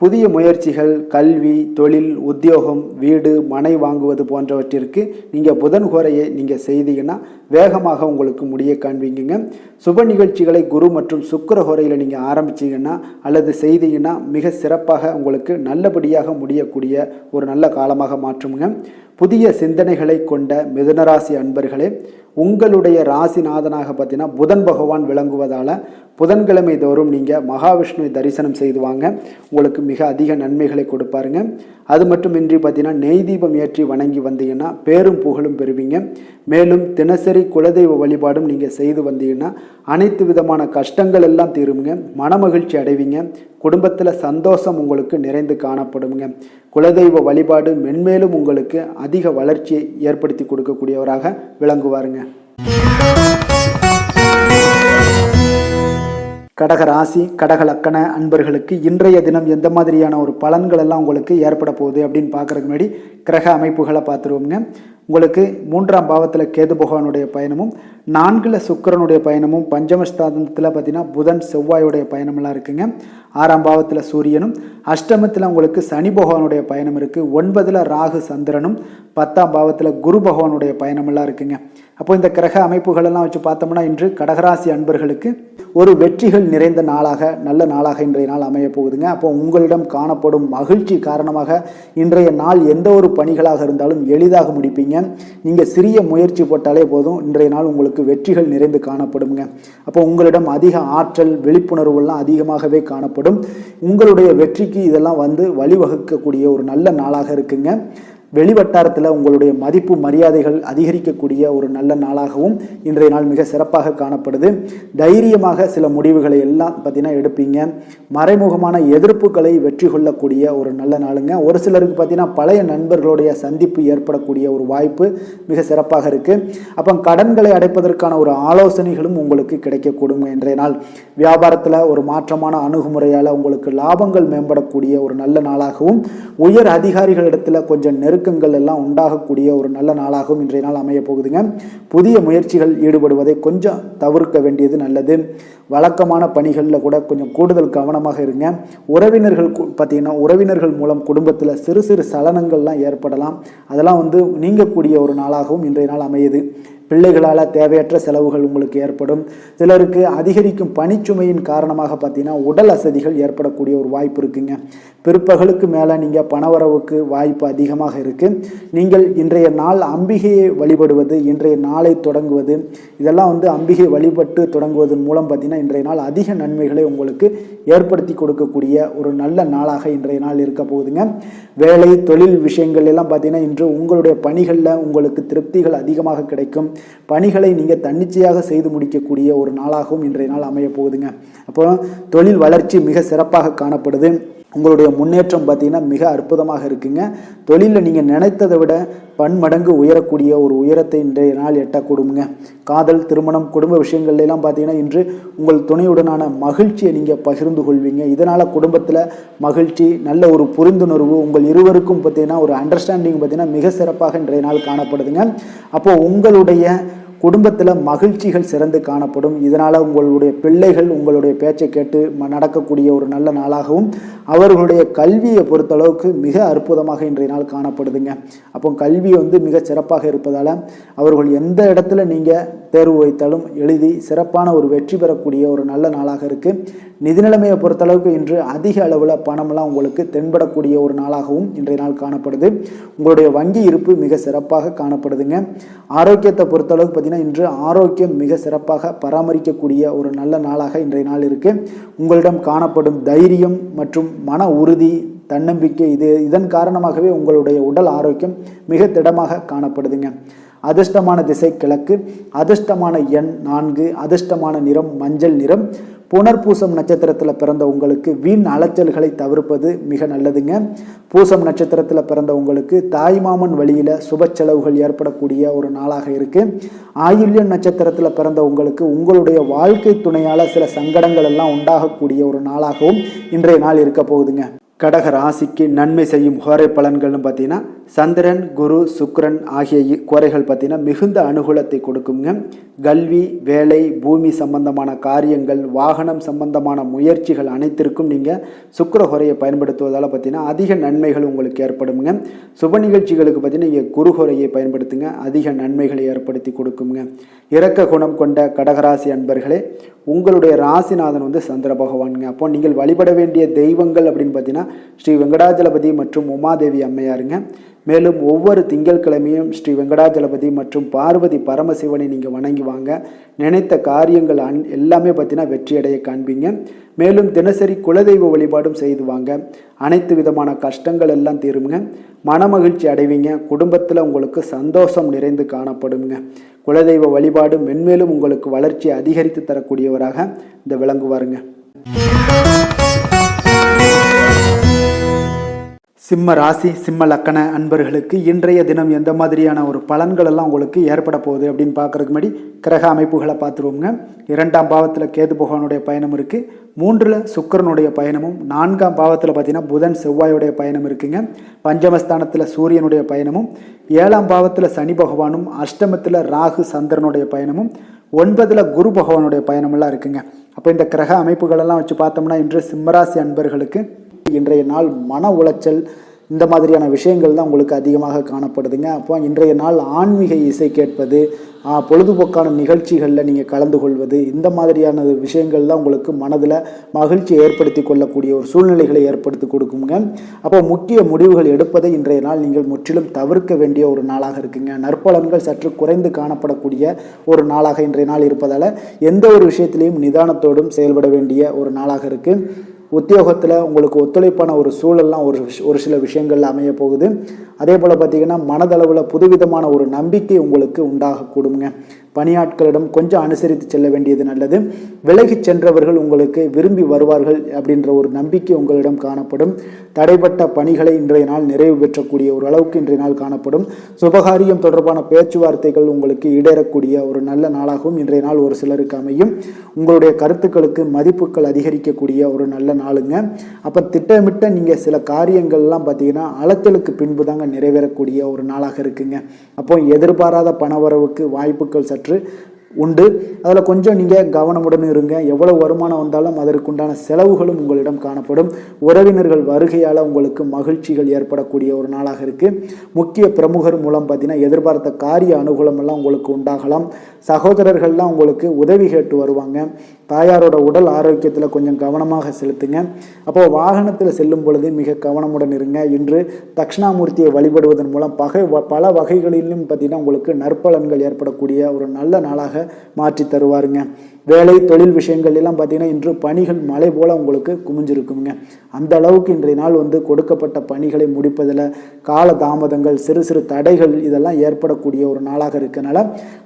புதிய முயற்சிகள், கல்வி, தொழில், உத்தியோகம், வீடு, மனை வாங்குவது போன்றவற்றிற்கு நீங்கள் புதன் ஹோரையை நீங்கள் செய்தீங்கன்னா வேகமாக உங்களுக்கு முடிய காண்பீங்க. சுப நிகழ்ச்சிகளை குரு மற்றும் சுக்கிர ஹோரையில் நீங்கள் ஆரம்பிச்சிங்கன்னா அல்லது செய்தீங்கன்னா மிக சிறப்பாக உங்களுக்கு நல்லபடியாக முடியக்கூடிய ஒரு நல்ல காலமாக மாற்றுங்க. புதிய சிந்தனைகளை கொண்ட மிதுனராசி அன்பர்களே, உங்களுடைய ராசிநாதனாக பார்த்தீங்கன்னா புதன் பகவான் விளங்குவதால் புதன்கிழமை தோறும் நீங்கள் மகாவிஷ்ணுவை தரிசனம் செய்து வாங்க, உங்களுக்கு மிக அதிக நன்மைகளை கொடுப்பாருங்க. அது மட்டுமின்றி பார்த்தீங்கன்னா நெய் தீபம் ஏற்றி வணங்கி வந்தீங்கன்னா பேரும் புகழும் பெறுவீங்க. மேலும் தினசரி குலதெய்வ வழிபாடும் நீங்கள் செய்து வந்தீங்கன்னா அனைத்து விதமான கஷ்டங்கள் எல்லாம் தீருங்க, மனமகிழ்ச்சி அடைவீங்க, குடும்பத்தில் சந்தோஷம் உங்களுக்கு நிறைந்து காணப்படுங்க. குலதெய்வ வழிபாடு மென்மேலும் உங்களுக்கு அதிக வளர்ச்சியை ஏற்படுத்தி கொடுக்கக்கூடியவராக விளங்குவாருங்க. கடக ராசி, கடக லக்கண அன்பர்களுக்கு இன்றைய தினம் எந்த மாதிரியான ஒரு பலன்கள் எல்லாம் உங்களுக்கு ஏற்பட போகுது அப்படின்னு பார்க்கறதுக்கு முன்னாடி கிரக அமைப்புகளை பார்த்துருவோங்க. உங்களுக்கு 3ஆம் பாவத்தில் கேது பகவானுடைய பயணமும் 4ல் சுக்கிரனுடைய பயணமும் பஞ்சமஸ்தானத்தில் பார்த்தீங்கன்னா புதன் செவ்வாயுடைய பயணமெல்லாம் இருக்குங்க. 6ஆம் பாவத்தில் சூரியனும், அஷ்டமத்தில் உங்களுக்கு சனி பகவானுடைய பயணம் இருக்குது. 9ல் ராகு சந்திரனும், 10ஆம் பாவத்தில் குரு பகவானுடைய பயணமெல்லாம் இருக்குங்க. அப்போ இந்த கிரக அமைப்புகளெல்லாம் வச்சு பார்த்தோம்னா இன்று கடகராசி அன்பர்களுக்கு ஒரு வெற்றிகள் நிறைந்த நாளாக, நல்ல நாளாக இன்றைய நாள் அமைய போகுதுங்க. அப்போ உங்களிடம் காணப்படும் மகிழ்ச்சி காரணமாக இன்றைய நாள் எந்த ஒரு பணிகளாக இருந்தாலும் எளிதாக முடிப்பீங்க. நீங்கள் சிறிய முயற்சி போட்டாலே போதும், இன்றைய நாள் உங்களுக்கு வெற்றிகள் நிறைந்து காணப்படுங்க. அப்போ உங்களிடம் அதிக ஆற்றல், விழிப்புணர்வுலாம் அதிகமாகவே காணப்படும். உங்களுடைய வெற்றிக்கு இதெல்லாம் வழிவகுக்கக்கூடிய ஒரு நல்ல நாளாக இருக்குங்க. வெளிவட்டாரத்தில் உங்களுடைய மதிப்பு மரியாதைகள் அதிகரிக்கக்கூடிய ஒரு நல்ல நாளாகவும் இன்றைய நாள் மிக சிறப்பாக காணப்படுது. தைரியமாக சில முடிவுகளை எல்லாம் பார்த்தீங்கன்னா எடுப்பீங்க. மறைமுகமான எதிர்ப்புகளை வெற்றி கொள்ளக்கூடிய ஒரு நல்ல நாளுங்க. ஒரு சிலருக்கு பார்த்தீங்கன்னா பழைய நண்பர்களுடைய சந்திப்பு ஏற்படக்கூடிய ஒரு வாய்ப்பு மிக சிறப்பாக இருக்குது. அப்போ கடன்களை அடைப்பதற்கான ஒரு ஆலோசனைகளும் உங்களுக்கு கிடைக்கக்கூடும். இன்றைய நாள் வியாபாரத்தில் ஒரு மாற்றமான அணுகுமுறையால் உங்களுக்கு லாபங்கள் மேம்படக்கூடிய ஒரு நல்ல நாளாகவும், உயர் அதிகாரிகளிடத்தில் கொஞ்சம் நெருக்கங்கள் எல்லாம் உண்டாகக்கூடிய ஒரு நல்ல நாளாகவும் இன்றைய நாள் அமைய போகுதுங்க. புதிய முயற்சிகள் ஈடுபடுவதை கொஞ்சம் தவிர்க்க வேண்டியது நல்லது. வழக்கமான பணிகளில் கூட கொஞ்சம் கூடுதல் கவனமாக இருங்க. உறவினர்கள் பார்த்தீங்கன்னா உறவினர்கள் மூலம் குடும்பத்தில் சிறு சிறு சலனங்கள்லாம் ஏற்படலாம். அதெல்லாம் நீங்கக்கூடிய ஒரு நாளாகவும் இன்றைய நாள் அமையுது. பிள்ளைகளால் தேவையற்ற செலவுகள் உங்களுக்கு ஏற்படும். சிலருக்கு அதிகரிக்கும் பணிச்சுமையின் காரணமாக பார்த்தீங்கன்னா உடல் அசதிகள் ஏற்படக்கூடிய ஒரு வாய்ப்பு இருக்குங்க. பிற்பகலுக்கு மேலே நீங்கள் பணவரவுக்கு வாய்ப்பு அதிகமாக இருக்குது. நீங்கள் இன்றைய நாள் அம்பிகையை வழிபடுவது, இன்றைய நாளை தொடங்குவது, இதெல்லாம் அம்பிகை வழிபட்டு தொடங்குவதன் மூலம் பார்த்தீங்கன்னா இன்றைய நாள் அதிக நன்மைகளை உங்களுக்கு ஏற்படுத்தி கொடுக்கக்கூடிய ஒரு நல்ல நாளாக இன்றைய நாள் இருக்க போகுதுங்க. வேலை தொழில் விஷயங்கள் எல்லாம் பார்த்தீங்கன்னா இன்று உங்களுடைய பணிகளில் உங்களுக்கு திருப்திகள் அதிகமாக கிடைக்கும். பணிகளை நீங்கள் தன்னிச்சையாக செய்து முடிக்கக்கூடிய ஒரு நாளாகவும் இன்றைய நாள் அமைய போகுதுங்க. அப்போ தொழில் வளர்ச்சி மிக சிறப்பாக காணப்படுது. உங்களுடைய முன்னேற்றம் பார்த்தீங்கன்னா மிக அற்புதமாக இருக்குங்க. தொழிலில் நீங்கள் நினைத்ததை விட பன்மடங்கு உயரக்கூடிய ஒரு உயரத்தை இன்றைய நாள் எட்டக்கூடுங்க. காதல், திருமணம், குடும்ப விஷயங்கள்லாம் பார்த்தீங்கன்னா இன்று உங்கள் துணையுடனான மகிழ்ச்சியை நீங்கள் பகிர்ந்து கொள்வீங்க. இதனால் குடும்பத்தில் மகிழ்ச்சி, நல்ல ஒரு புரிந்துணர்வு, உங்கள் இருவருக்கும் பார்த்தீங்கன்னா ஒரு அண்டர்ஸ்டாண்டிங் பார்த்தீங்கன்னா மிக சிறப்பாக இன்றைய நாள் காணப்படுதுங்க. அப்போது உங்களுடைய குடும்பத்தில் மகிழ்ச்சிகள் சிறந்து காணப்படும். இதனால் உங்களுடைய பிள்ளைகள் உங்களுடைய பேச்சை கேட்டு நடக்கக்கூடிய ஒரு நல்ல நாளாகவும், அவர்களுடைய கல்வியை பொறுத்தளவுக்கு மிக அற்புதமாக இன்றைய நாள் காணப்படுதுங்க. அப்போ கல்வி மிக சிறப்பாக இருப்பதால் அவர்கள் எந்த இடத்துல நீங்கள் தேர்வு வைத்தாலும் எழுதி சிறப்பான ஒரு வெற்றி பெறக்கூடிய ஒரு நல்ல நாளாக இருக்குது. நிதி நிலைமையை பொறுத்தளவுக்கு இன்று அதிக அளவில் பணமெல்லாம் உங்களுக்கு தென்படக்கூடிய ஒரு நாளாகவும் இன்றைய நாள் காணப்படுது. உங்களுடைய வங்கி இருப்பு மிக சிறப்பாக காணப்படுதுங்க. ஆரோக்கியத்தை பொறுத்தளவுக்கு பார்த்தீங்கன்னா இன்று ஆரோக்கியம் மிக சிறப்பாக பராமரிக்கக்கூடிய ஒரு நல்ல நாளாக இன்றைய நாள் இருக்குது. உங்களிடம் காணப்படும் தைரியம் மற்றும் மன உறுதி, தன்னம்பிக்கை, இதன் காரணமாகவே உங்களுடைய உடல் ஆரோக்கியம் மிக திடமாக காணப்படுதுங்க. அதிர்ஷ்டமான திசை கிழக்கு, அதிர்ஷ்டமான எண் 4, அதிர்ஷ்டமான நிறம் மஞ்சள் நிறம். புனர்பூசம் நட்சத்திரத்தில் பிறந்த உங்களுக்கு வீண் அலைச்சல்களை தவிர்ப்பது மிக நல்லதுங்க. பூசம் நட்சத்திரத்தில் பிறந்த உங்களுக்கு தாய்மாமன் வழியில் சுப செலவுகள் ஏற்படக்கூடிய ஒரு நாளாக இருக்குது. ஆயில்யம் நட்சத்திரத்தில் பிறந்த உங்களுக்கு உங்களுடைய வாழ்க்கை துணையால் சில சங்கடங்கள் எல்லாம் உண்டாகக்கூடிய ஒரு நாளாகவும் இன்றைய நாள் இருக்க போகுதுங்க. கடக ராசிக்கு நன்மை செய்யும் கோரை பலன்கள்னு பார்த்தீங்கன்னா சந்திரன், குரு, சுக்கிரன் ஆகிய கோரைகள் பார்த்தீங்கன்னா மிகுந்த அனுகூலத்தை கொடுக்குங்க. கல்வி, வேலை, பூமி சம்பந்தமான காரியங்கள், வாகனம் சம்பந்தமான முயற்சிகள் அனைத்திற்கும் நீங்கள் சுக்கிர கோரையை பயன்படுத்துவதால் பார்த்தீங்கன்னா அதிக நன்மைகள் உங்களுக்கு ஏற்படுங்க. சுப நிகழ்ச்சிகளுக்கு பார்த்தீங்கன்னா நீங்கள் குரு கோரையை பயன்படுத்துங்க, அதிக நன்மைகளை ஏற்படுத்தி கொடுக்குங்க. இரக்க குணம் கொண்ட கடகராசி அன்பர்களே, உங்களுடைய ராசிநாதன் சந்திர பகவானுங்க. அப்போ நீங்கள் வழிபட வேண்டிய தெய்வங்கள் அப்படின்னு பார்த்தீங்கன்னா ஸ்ரீ வெங்கடாஜலபதி மற்றும் உமாதேவி அம்மையாருங்க. மேலும் ஒவ்வொரு திங்கட்கிழமையும் ஸ்ரீ வெங்கடாஜலபதி மற்றும் பார்வதி பரமசிவனை நீங்கள் வணங்கி வாங்க. நினைத்த காரியங்கள் எல்லாமே பார்த்தீங்கன்னா வெற்றியடைய காண்பீங்க. மேலும் தினசரி குலதெய்வ வழிபாடும் செய்து வாங்க. அனைத்து விதமான கஷ்டங்கள் எல்லாம் தீருங்க. மனமகிழ்ச்சி அடைவீங்க. குடும்பத்தில் உங்களுக்கு சந்தோஷம் நிறைந்து காணப்படுங்க. குலதெய்வ வழிபாடு மென்மேலும் உங்களுக்கு வளர்ச்சியை அதிகரித்து தரக்கூடியவராக இந்த விளங்குவாருங்க. சிம்ம ராசி, சிம்ம லக்கண அன்பர்களுக்கு இன்றைய தினம் எந்த மாதிரியான ஒரு பலன்கள் எல்லாம் உங்களுக்கு ஏற்பட போகுது அப்படின்னு பார்க்கறதுக்கு முன்னாடி கிரக அமைப்புகளை பார்த்துருவோங்க. 2ஆம் பாவத்தில் கேது பகவானுடைய பயணம் இருக்குது. 3ல் சுக்கிரனுடைய பயணமும், 4ஆம் பாவத்தில் பார்த்தீங்கன்னா புதன் செவ்வாயுடைய பயணம் இருக்குங்க. பஞ்சமஸ்தானத்தில் சூரியனுடைய பயணமும், 7ஆம் பாவத்தில் சனி பகவானும், அஷ்டமத்தில் ராகு சந்திரனுடைய பயணமும், 9ல் குரு பகவானுடைய பயணமெல்லாம் இருக்குங்க. அப்போ இந்த கிரக அமைப்புகளெல்லாம் வச்சு பார்த்தோம்னா இன்று சிம்மராசி அன்பர்களுக்கு இன்றைய நாள் மன உளைச்சல் இந்த மாதிரியான விஷயங்கள் தான் உங்களுக்கு அதிகமாக காணப்படுதுங்க. அப்போ இன்றைய நாள் ஆன்மீக இசை கேட்பது, பொழுதுபோக்கான நிகழ்ச்சிகளில் நீங்கள் கலந்து கொள்வது, இந்த மாதிரியான விஷயங்கள் தான் உங்களுக்கு மனதில் மகிழ்ச்சி ஏற்படுத்தி கொள்ளக்கூடிய ஒரு சூழ்நிலைகளை ஏற்படுத்தி கொடுக்குங்க. அப்போ முக்கிய முடிவுகள் எடுப்பதை இன்றைய நாள் நீங்கள் முற்றிலும் தவிர்க்க வேண்டிய ஒரு நாளாக இருக்குங்க. நற்பலன்கள் சற்று குறைந்து காணப்படக்கூடிய ஒரு நாளாக இன்றைய நாள் இருப்பதால் எந்த ஒரு விஷயத்திலையும் நிதானத்தோடும் செயல்பட வேண்டிய ஒரு நாளாக இருக்குது. உத்தியோகத்தில் உங்களுக்கு ஒத்துழைப்பான ஒரு சூழல்லாம் ஒரு சில விஷயங்கள் அமைய போகுது. அதே போல் பார்த்திங்கன்னா மனதளவில் புதுவிதமான ஒரு நம்பிக்கை உங்களுக்கு உண்டாகக்கூடுங்க. பணியாட்களிடம் கொஞ்சம் அனுசரித்து செல்ல வேண்டியது நல்லது. விலகி சென்றவர்கள் உங்களுக்கு விரும்பி வருவார்கள் அப்படின்ற ஒரு நம்பிக்கை உங்களிடம் காணப்படும். தடைப்பட்ட பணிகளை இன்றைய நாள் நிறைவு பெற்றக்கூடிய ஒரு அளவுக்கு இன்றைய நாள் காணப்படும். சுபகாரியம் தொடர்பான பேச்சுவார்த்தைகள் உங்களுக்கு ஈடேறக்கூடிய ஒரு நல்ல நாளாகவும் இன்றைய நாள் ஒரு சிலருக்கு அமையும். உங்களுடைய கருத்துக்களுக்கு மதிப்புகள் அதிகரிக்கக்கூடிய ஒரு நல்ல நாளுங்க. அப்போ திட்டமிட்ட நீங்கள் சில காரியங்கள்லாம் பார்த்தீங்கன்னா அலைச்சலுக்கு பின்பு தாங்க நிறைவேறக்கூடிய ஒரு நாளாக இருக்குங்க. அப்போ எதிர்பாராத பணவரவுக்கு வாய்ப்புகள் சற்று உண்டு. அதில் கொஞ்சம் நீங்கள் கவனமுடன் இருங்க. எவ்வளவு வருமானம் வந்தாலும் அதற்குண்டான செலவுகளும் உங்களிடம் காணப்படும். உறவினர்கள் வருகையால் உங்களுக்கு மகிழ்ச்சிகள் ஏற்படக்கூடிய ஒரு நாளாக இருக்குது. முக்கிய பிரமுகர் மூலம் பார்த்தீங்கன்னா எதிர்பார்த்த காரிய அனுகூலமெல்லாம் உங்களுக்கு உண்டாகலாம். சகோதரர்கள்லாம் உங்களுக்கு உதவி கேட்டு வருவாங்க. தாயாரோட உடல் ஆரோக்கியத்தில் கொஞ்சம் கவனமாக செலுத்துங்க. அப்போ வாகனத்தில் செல்லும் பொழுது மிக கவனமுடன் இருங்க. இன்று தட்சிணாமூர்த்தியை வழிபடுவதன் மூலம் பல வகைகளிலும் பார்த்தீங்கன்னா உங்களுக்கு நற்பலன்கள் ஏற்படக்கூடிய ஒரு நல்ல நாளாக மாற்றி தருவாருங்க. வேலை தொழில் விஷயங்கள் எல்லாம் பார்த்தீங்கன்னா இன்று பணிகள் மழை போல உங்களுக்கு குமிஞ்சிருக்குங்க. அந்த அளவுக்கு இன்றைய நாள் கொடுக்கப்பட்ட பணிகளை முடிப்பதில் கால தாமதங்கள், சிறு சிறு தடைகள் இதெல்லாம் ஏற்படக்கூடிய ஒரு நாளாக இருக்கனால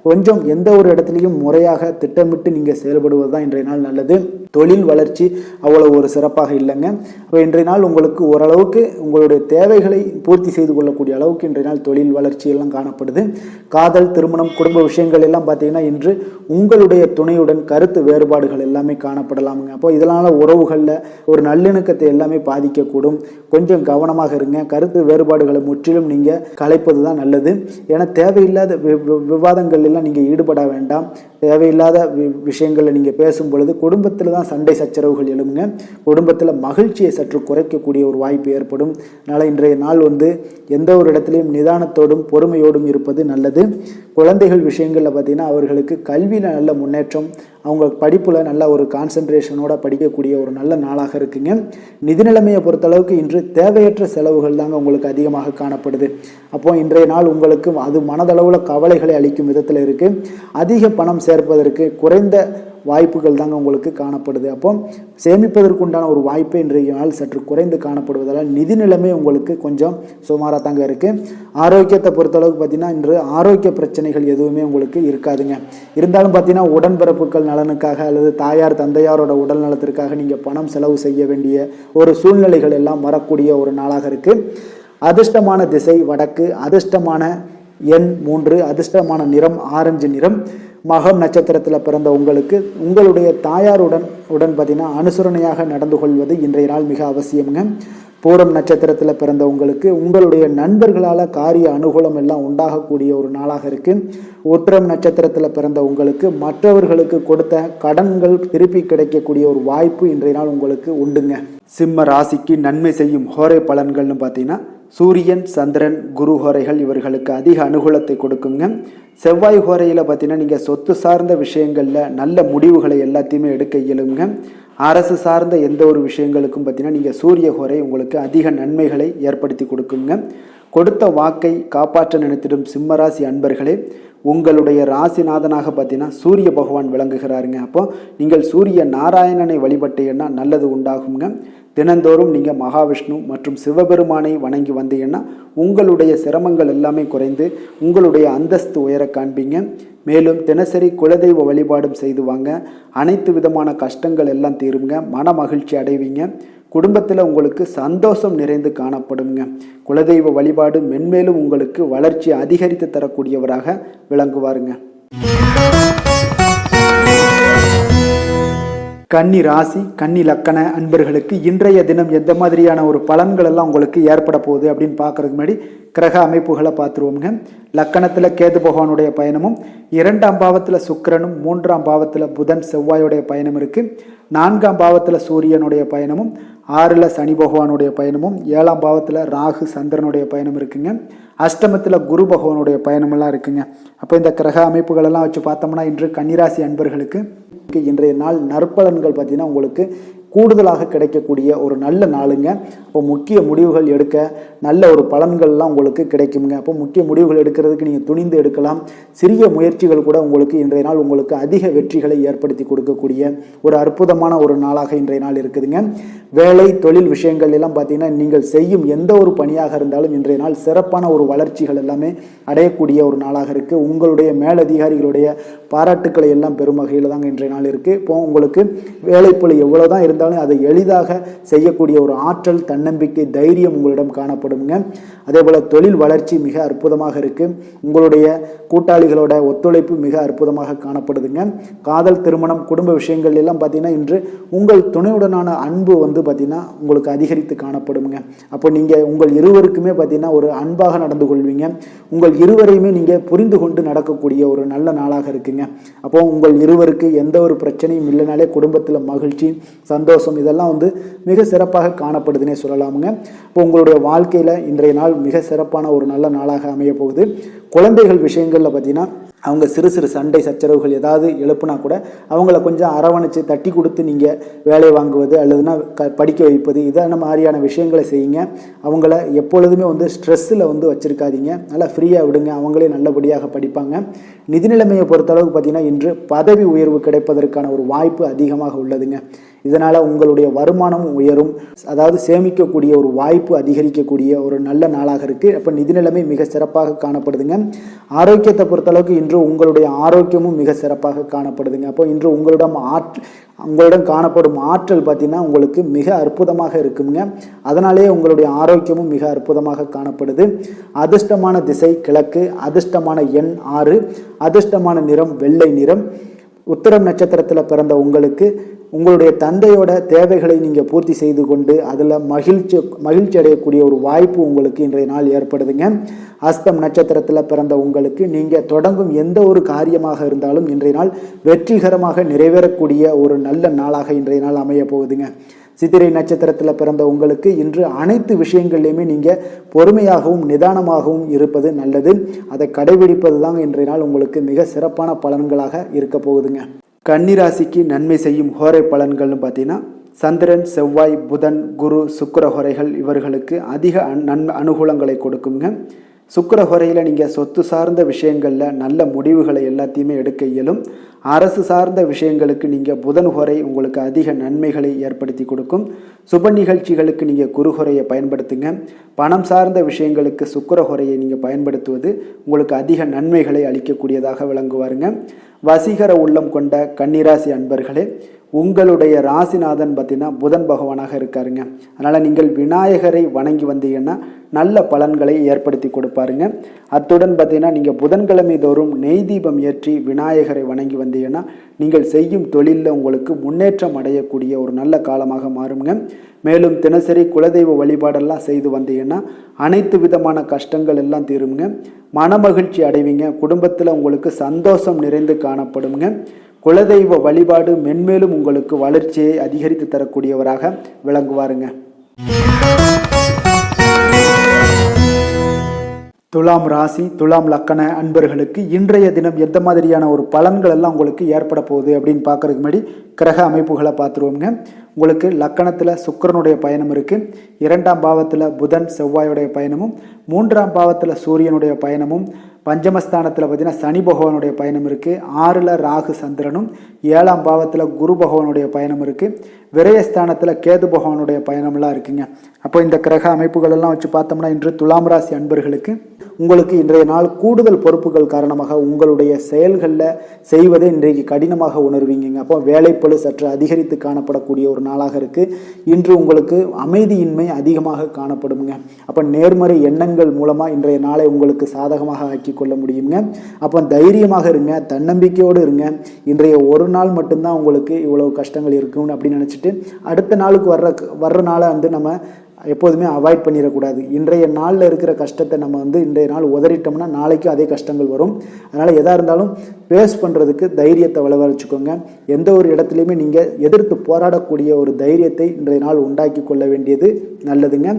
கொஞ்சம் எந்த ஒரு இடத்துலையும் முறையாக திட்டமிட்டு நீங்கள் செயல்படுவது தான் இன்றைய நாள் நல்லது. தொழில் வளர்ச்சி அவ்வளோ ஒரு சிறப்பாக இல்லைங்க. இப்போ இன்றைய நாள் உங்களுக்கு ஓரளவுக்கு உங்களுடைய தேவைகளை பூர்த்தி செய்து கொள்ளக்கூடிய அளவுக்கு இன்றைய நாள் தொழில் வளர்ச்சி எல்லாம் காணப்படுது. காதல், திருமணம், குடும்ப விஷயங்கள் எல்லாம் பார்த்தீங்கன்னா இன்று உங்களுடைய துணையுடன் கருத்து வேறுபாடுகள் எல்லாமே காணப்படலாமுங்க. அப்போ இதனால உறவுகளில் ஒரு நல்லிணக்கத்தை எல்லாமே பாதிக்கக்கூடும். கொஞ்சம் கவனமாக இருங்க. கருத்து வேறுபாடுகளை முற்றிலும் நீங்கள் கலைப்பது தான் நல்லது. ஏன்னா தேவையில்லாத விவாதங்கள் எல்லாம் நீங்கள் ஈடுபட வேண்டாம். தேவையில்லாத விஷயங்களை நீங்கள் பேசும் பொழுது குடும்பத்தில் தான் சண்டை சச்சரவுகள் எழுங்க. குடும்பத்தில் மகிழ்ச்சியை சற்று குறைக்கக்கூடிய ஒரு வாய்ப்பு ஏற்படும். அதனால் இன்றைய நாள் எந்த ஒரு இடத்துலையும் நிதானத்தோடும் பொறுமையோடும் இருப்பது நல்லது. குழந்தைகள் விஷயங்களில் பார்த்தீங்கன்னா அவர்களுக்கு கல்வியில் நல்ல முன்னேற்றம், அவங்க படிப்பில் நல்ல ஒரு கான்சன்ட்ரேஷனோட படிக்கக்கூடிய ஒரு நல்ல நாளாக இருக்குங்க. நிதி நிலைமையை பொறுத்தளவுக்கு இன்று தேவையற்ற செலவுகள் தாங்க உங்களுக்கு அதிகமாக காணப்படுது. அப்போ இன்றைய நாள் உங்களுக்கு அது மனதளவில் கவலைகளை அளிக்கும் விதத்தில் இருக்குது. அதிக பணம் சேர்ப்பதற்கு குறைந்த வாய்ப்புகள் தாங்க உங்களுக்கு காணப்படுது. அப்போ சேமிப்பதற்குண்டான ஒரு வாய்ப்பை இன்றைய நாள் சற்று குறைந்து காணப்படுவதால் நிதி நிலைமை உங்களுக்கு கொஞ்சம் சுமாராக தாங்க இருக்குது. ஆரோக்கியத்தை பொறுத்தளவுக்கு பார்த்தீங்கன்னா இன்று ஆரோக்கிய பிரச்சனைகள் எதுவுமே உங்களுக்கு இருக்காதுங்க. இருந்தாலும் பார்த்தீங்கன்னா உடன்பிறப்புகள் நலனுக்காக அல்லது தாயார் தந்தையாரோட உடல் நலத்திற்காக நீங்கள் பணம் செலவு செய்ய வேண்டிய ஒரு சூழ்நிலைகள் எல்லாம் வரக்கூடிய ஒரு நாளாக இருக்குது. அதிர்ஷ்டமான திசை வடக்கு, அதிர்ஷ்டமான எண் 3, அதிர்ஷ்டமான நிறம் ஆரஞ்சு நிறம். மகம் நட்சத்திரத்தில் பிறந்த உங்களுடைய தாயாருடன் பார்த்தீங்கன்னா அனுசரணையாக நடந்து கொள்வது இன்றைய நாள் மிக அவசியம்ங்க. பூரம் நட்சத்திரத்தில் பிறந்த உங்களுடைய நண்பர்களால் காரிய அனுகூலம் எல்லாம் உண்டாகக்கூடிய ஒரு நாளாக இருக்குது. உத்திரம் நட்சத்திரத்தில் பிறந்த மற்றவர்களுக்கு கொடுத்த கடன்கள் திருப்பி கிடைக்கக்கூடிய ஒரு வாய்ப்பு இன்றைய நாள் உங்களுக்கு உண்டுங்க. சிம்ம ராசிக்கு நன்மை செய்யும் ஹோரை பலன்கள்னு பார்த்தீங்கன்னா சூரியன், சந்திரன், குரு ஹோரைகள் இவர்களுக்கு அதிக அனுகூலத்தை கொடுக்குங்க. செவ்வாய் ஹோரையில் பார்த்தீங்கன்னா நீங்கள் சொத்து சார்ந்த விஷயங்களில் நல்ல முடிவுகளை எல்லாத்தையுமே எடுக்க இயலுங்க. அரசு சார்ந்த எந்த ஒரு விஷயங்களுக்கும் பார்த்தீங்கன்னா நீங்கள் சூரிய ஹோரை உங்களுக்கு அதிக நன்மைகளை ஏற்படுத்தி கொடுக்குங்க. கொடுத்த வாக்கை காப்பாற்ற நினைத்திடும் சிம்மராசி அன்பர்களே, உங்களுடைய ராசிநாதனாக பார்த்தீங்கன்னா சூரிய பகவான் விளங்குகிறாருங்க. அப்போ நீங்கள் சூரிய நாராயணனை வழிபட்டீங்கன்னா நல்லது உண்டாகுங்க. தினந்தோறும் நீங்கள் மகாவிஷ்ணு மற்றும் சிவபெருமானை வணங்கி வந்தீங்கன்னா உங்களுடைய சிரமங்கள் எல்லாமே குறைந்து உங்களுடைய அந்தஸ்து உயர காண்பீங்க. மேலும் தினசரி குலதெய்வ வழிபாடும் செய்து வாங்க. அனைத்து விதமான கஷ்டங்கள் எல்லாம் தீருங்க. மன மகிழ்ச்சி அடைவீங்க. குடும்பத்தில் உங்களுக்கு சந்தோஷம் நிறைந்து காணப்படுங்க. குலதெய்வ வழிபாடு மென்மேலும் உங்களுக்கு வளர்ச்சி அதிகரித்து தரக்கூடியவராக விளங்குவாருங்க. கன்னி ராசி, கன்னி லக்கண அன்பர்களுக்கு இன்றைய தினம் எந்த மாதிரியான ஒரு பலன்கள் எல்லாம் உங்களுக்கு ஏற்பட போகுது அப்படின்னு பார்க்கறதுக்கு முன்னாடி கிரக அமைப்புகளை பார்த்துருவோங்க. லக்கணத்தில் கேது பகவானுடைய பயணமும், 2ஆம் பாவத்தில் சுக்கிரனும், 3ஆம் பாவத்தில் புதன் செவ்வாயுடைய பயணம் இருக்குது. 4ஆம் பாவத்தில் சூரியனுடைய பயணமும், 6ல் சனி பகவானுடைய பயணமும், 7ஆம் பாவத்தில் ராகு சந்திரனுடைய பயணம் இருக்குங்க. அஷ்டமத்தில் குரு பகவானுடைய பயணமெல்லாம் இருக்குங்க. அப்போ இந்த கிரக அமைப்புகளெல்லாம் வச்சு பார்த்தோம்னா இன்று கன்னிராசி அன்பர்களுக்கு இன்றைய நாள் நற்பலன்கள் பார்த்தீங்கன்னா உங்களுக்கு கூடுதலாக கிடைக்கக்கூடிய ஒரு நல்ல நாளுங்க. அப்போ முக்கிய முடிவுகள் எடுக்க நல்ல ஒரு பலன்கள்லாம் உங்களுக்கு கிடைக்குங்க. அப்போ முக்கிய முடிவுகள் எடுக்கிறதுக்கு நீங்கள் துணிந்து எடுக்கலாம். சிறிய முயற்சிகள் கூட உங்களுக்கு இன்றைய நாள் உங்களுக்கு அதிக வெற்றிகளை ஏற்படுத்தி கொடுக்கக்கூடிய ஒரு அற்புதமான ஒரு நாளாக இன்றைய நாள் இருக்குதுங்க. வேலை தொழில் விஷயங்கள் எல்லாம் பார்த்தீங்கன்னா நீங்கள் செய்யும் எந்த ஒரு பணியாக இருந்தாலும் இன்றைய நாள் சிறப்பான ஒரு வளர்ச்சிகள் எல்லாமே அடையக்கூடிய ஒரு நாளாக இருக்குது. உங்களுடைய மேலதிகாரிகளுடைய பாராட்டுக்களை எல்லாம் பெரும் வகையில் தாங்க இன்றைய நாள் இருக்குது. இப்போ உங்களுக்கு வேலைப்பளு எவ்வளோ தான் இருந்தாலும் அதை எளிதாக செய்யக்கூடிய ஒரு ஆற்றல், தன்னம்பிக்கை, தைரியம் உங்களிடம் காணப்படுங்க. அதே போல் தொழில் வளர்ச்சி மிக அற்புதமாக இருக்குது. உங்களுடைய கூட்டாளிகளோட ஒத்துழைப்பு மிக அற்புதமாக காணப்படுதுங்க. காதல், திருமணம், குடும்ப விஷயங்கள் எல்லாம் பார்த்தீங்கன்னா இன்று உங்கள் துணையுடனான அன்பு பார்த்தீங்கன்னா உங்களுக்கு அதிகரித்து காணப்படுங்க. அப்போ நீங்கள் உங்கள் இருவருக்குமே பார்த்தீங்கன்னா ஒரு அன்பாக நடந்து கொள்வீங்க. உங்கள் இருவரையுமே நீங்கள் புரிந்து கொண்டு நடக்கக்கூடிய ஒரு நல்ல நாளாக இருக்குங்க. அப்போ உங்கள் இருவருக்கு எந்த ஒரு பிரச்சனையும் இல்லைனாலே குடும்பத்தில் மகிழ்ச்சி, சந்தோஷம் இதெல்லாம் மிக சிறப்பாக காணப்படுதுன்னே சொல்லலாமுங்க. இப்போ உங்களுடைய வாழ்க்கையில் இன்றைய நாள் மிக சிறப்பான ஒரு நல்ல நாளாக அமைய போகுது. குழந்தைகள் விஷயங்களில் பார்த்தீங்கன்னா அவங்க சிறு சிறு சண்டை சச்சரவுகள் ஏதாவது எழுப்புனா கூட அவங்கள கொஞ்சம் அரவணைச்சு தட்டி கொடுத்து நீங்கள் வேலை வாங்குவது அல்லதுனா படிக்க வைப்பது இதான மாதிரியான விஷயங்களை செய்யுங்க. அவங்கள எப்பொழுதுமே ஸ்ட்ரெஸ்ஸில் வச்சுருக்காதீங்க, நல்லா ஃப்ரீயாக விடுங்க, அவங்களே நல்லபடியாக படிப்பாங்க. நிதி நிலைமையை பொறுத்தளவுக்கு பார்த்திங்கன்னா இன்று பதவி உயர்வு கிடைப்பதற்கான ஒரு வாய்ப்பு அதிகமாக உள்ளதுங்க. இதனால் உங்களுடைய வருமானம் உயரும், அதாவது சேமிக்கக்கூடிய ஒரு வாய்ப்பு அதிகரிக்கக்கூடிய ஒரு நல்ல நாளாக இருக்குது. அப்போ நிதி நிலைமை மிக சிறப்பாக காணப்படுதுங்க. ஆரோக்கியத்தை பொறுத்தளவுக்கு இன்று உங்களுடைய ஆரோக்கியமும் மிக சிறப்பாக காணப்படுதுங்க. அப்போ இன்று உங்களிடம் காணப்படும் ஆற்றல் பார்த்திங்கன்னா உங்களுக்கு மிக அற்புதமாக இருக்குங்க. அதனாலேயே உங்களுடைய ஆரோக்கியமும் மிக அற்புதமாக காணப்படுது. அதிர்ஷ்டமான திசை கிழக்கு, அதிர்ஷ்டமான எண் 6, அதிர்ஷ்டமான நிறம் வெள்ளை நிறம். உத்திரம் நட்சத்திரத்தில் பிறந்த உங்களுக்கு உங்களுடைய தந்தையோட தேவைகளை நீங்கள் பூர்த்தி செய்து கொண்டு அதில் மகிழ்ச்சி அடையக்கூடிய ஒரு வாய்ப்பு உங்களுக்கு இன்றைய நாள் ஏற்படுதுங்க. அஸ்தம் நட்சத்திரத்தில் பிறந்த உங்களுக்கு நீங்கள் தொடங்கும் எந்த ஒரு காரியமாக இருந்தாலும் இன்றைய நாள் வெற்றிகரமாக நிறைவேறக்கூடிய ஒரு நல்ல நாளாக இன்றைய நாள் அமைய போகுதுங்க. சித்திரை நட்சத்திரத்தில் பிறந்த உங்களுக்கு இன்று அனைத்து விஷயங்கள்லையுமே நீங்கள் பொறுமையாகவும் நிதானமாகவும் இருப்பது நல்லது. அதை கடைபிடிப்பது தாங்க இன்றைய நாள் உங்களுக்கு மிக சிறப்பான பலன்களாக இருக்க போகுதுங்க. கன்னிராசிக்கு நன்மை செய்யும் ஹோரை பலன்கள்னு பார்த்தீங்கன்னா சந்திரன், செவ்வாய், புதன், குரு, சுக்கிர ஹோரைகள் இவர்களுக்கு அதிக அனுகூலங்களை கொடுக்குங்க. சுக்கிர ஹோரையில் நீங்கள் சொத்து சார்ந்த விஷயங்களில் நல்ல முடிவுகளை எல்லாத்தையுமே எடுக்க இயலும். அரசு சார்ந்த விஷயங்களுக்கு நீங்கள் புதன் ஹோரை உங்களுக்கு அதிக நன்மைகளை ஏற்படுத்தி கொடுக்கும். சுப நிகழ்ச்சிகளுக்கு நீங்கள் குரு ஹோரையை பயன்படுத்துங்க. பணம் சார்ந்த விஷயங்களுக்கு சுக்கிர ஹோரையை நீங்கள் பயன்படுத்துவது உங்களுக்கு அதிக நன்மைகளை அளிக்கக்கூடியதாக விளங்குவாருங்க. வசீகர உள்ளம் கொண்ட கன்னிராசி அன்பர்களே, உங்களுடைய ராசிநாதன் பார்த்தீங்கன்னா புதன் பகவானாக இருக்காருங்க. அதனால் நீங்கள் விநாயகரை வணங்கி வந்தீங்கன்னா நல்ல பலன்களை ஏற்படுத்தி கொடுப்பாருங்க. அத்துடன் பார்த்தீங்கன்னா நீங்கள் புதன்கிழமை தோறும் நெய் தீபம் ஏற்றி விநாயகரை வணங்கி வந்தீங்கன்னா நீங்கள் செய்யும் தொழிலில் உங்களுக்கு முன்னேற்றம் அடையக்கூடிய ஒரு நல்ல காலமாக மாறுங்க. மேலும் தினசரி குலதெய்வ வழிபாடெல்லாம் செய்து வந்தீங்கன்னா அனைத்து விதமான கஷ்டங்கள் எல்லாம் தீருங்க. மனமகிழ்ச்சி அடைவீங்க. குடும்பத்தில் உங்களுக்கு சந்தோஷம் நிறைந்து காணப்படுங்க. குலதெய்வ வழிபாடு மென்மேலும் உங்களுக்கு வளர்ச்சியை அதிகரித்து தரக்கூடியவராக விளங்குவாருங்க. துலாம் ராசி, துலாம் லக்கண அன்பர்களுக்கு இன்றைய தினம் எந்த மாதிரியான ஒரு பலன்கள் எல்லாம் உங்களுக்கு ஏற்பட போகுது அப்படின்னு பார்க்கறதுக்கு முன்னாடி கிரக அமைப்புகளை பார்த்துருவோங்க. உங்களுக்கு லக்கணத்தில் சுக்கிரனுடைய பயணம் இருக்குது, 2ஆம் பாவத்தில் புதன் செவ்வாயுடைய பயணமும், 3ஆம் பாவத்தில் சூரியனுடைய பயணமும், பஞ்சமஸ்தானத்தில் பார்த்தீங்கன்னா சனி பகவானுடைய பயணம் இருக்குது, 6ல் ராகு சந்திரனும், 7ஆம் பாவத்தில் குரு பகவானுடைய பயணம் இருக்குது, விரயஸ்தானத்தில் கேது பகவானுடைய பயணம்லாம் இருக்குங்க. அப்போ இந்த கிரக அமைப்புகள் எல்லாம் வச்சு பார்த்தோம்னா இன்று துலாம் ராசி அன்பர்களுக்கு உங்களுக்கு இன்றைய நாள் கூடுதல் பொறுப்புகள் காரணமாக உங்களுடைய செயல்களில் செய்வதை இன்றைக்கு கடினமாக உணர்வீங்க. அப்போ வேலைப்பளு சற்று அதிகரித்து காணப்படக்கூடிய ஒரு நாளாக இருக்குது. இன்று உங்களுக்கு அமைதியின்மை அதிகமாக காணப்படுங்க. அப்போ நேர்மறை எண்ணங்கள் மூலமாக இன்றைய நாளை உங்களுக்கு சாதகமாக ஆக்கி கொள்ள முடியுங்க. அப்போ தைரியமாக இருங்க, தன்னம்பிக்கையோடு இருங்க. இன்றைய ஒரு நாள் மட்டும்தான் உங்களுக்கு இவ்வளவு கஷ்டங்கள் இருக்குன்னு அப்படின்னு நினச்சிட்டு அடுத்த நாளுக்கு வர்ற நாளை நம்ம எப்போதுமே அவாய்ட் பண்ணிடக்கூடாது. இன்றைய நாளில் இருக்கிற கஷ்டத்தை நம்ம இன்றைய நாள் உதறிட்டோம்னா நாளைக்கும் அதே கஷ்டங்கள் வரும். அதனால் எதாக இருந்தாலும் ஃபேஸ் பண்ணுறதுக்கு தைரியத்தை வளர்ச்சிக்கோங்க. எந்த ஒரு இடத்துலையுமே நீங்கள் எதிர்த்து போராடக்கூடிய ஒரு தைரியத்தை இன்றைய நாள் உண்டாக்கி கொள்ள வேண்டியது நல்லதுங்க.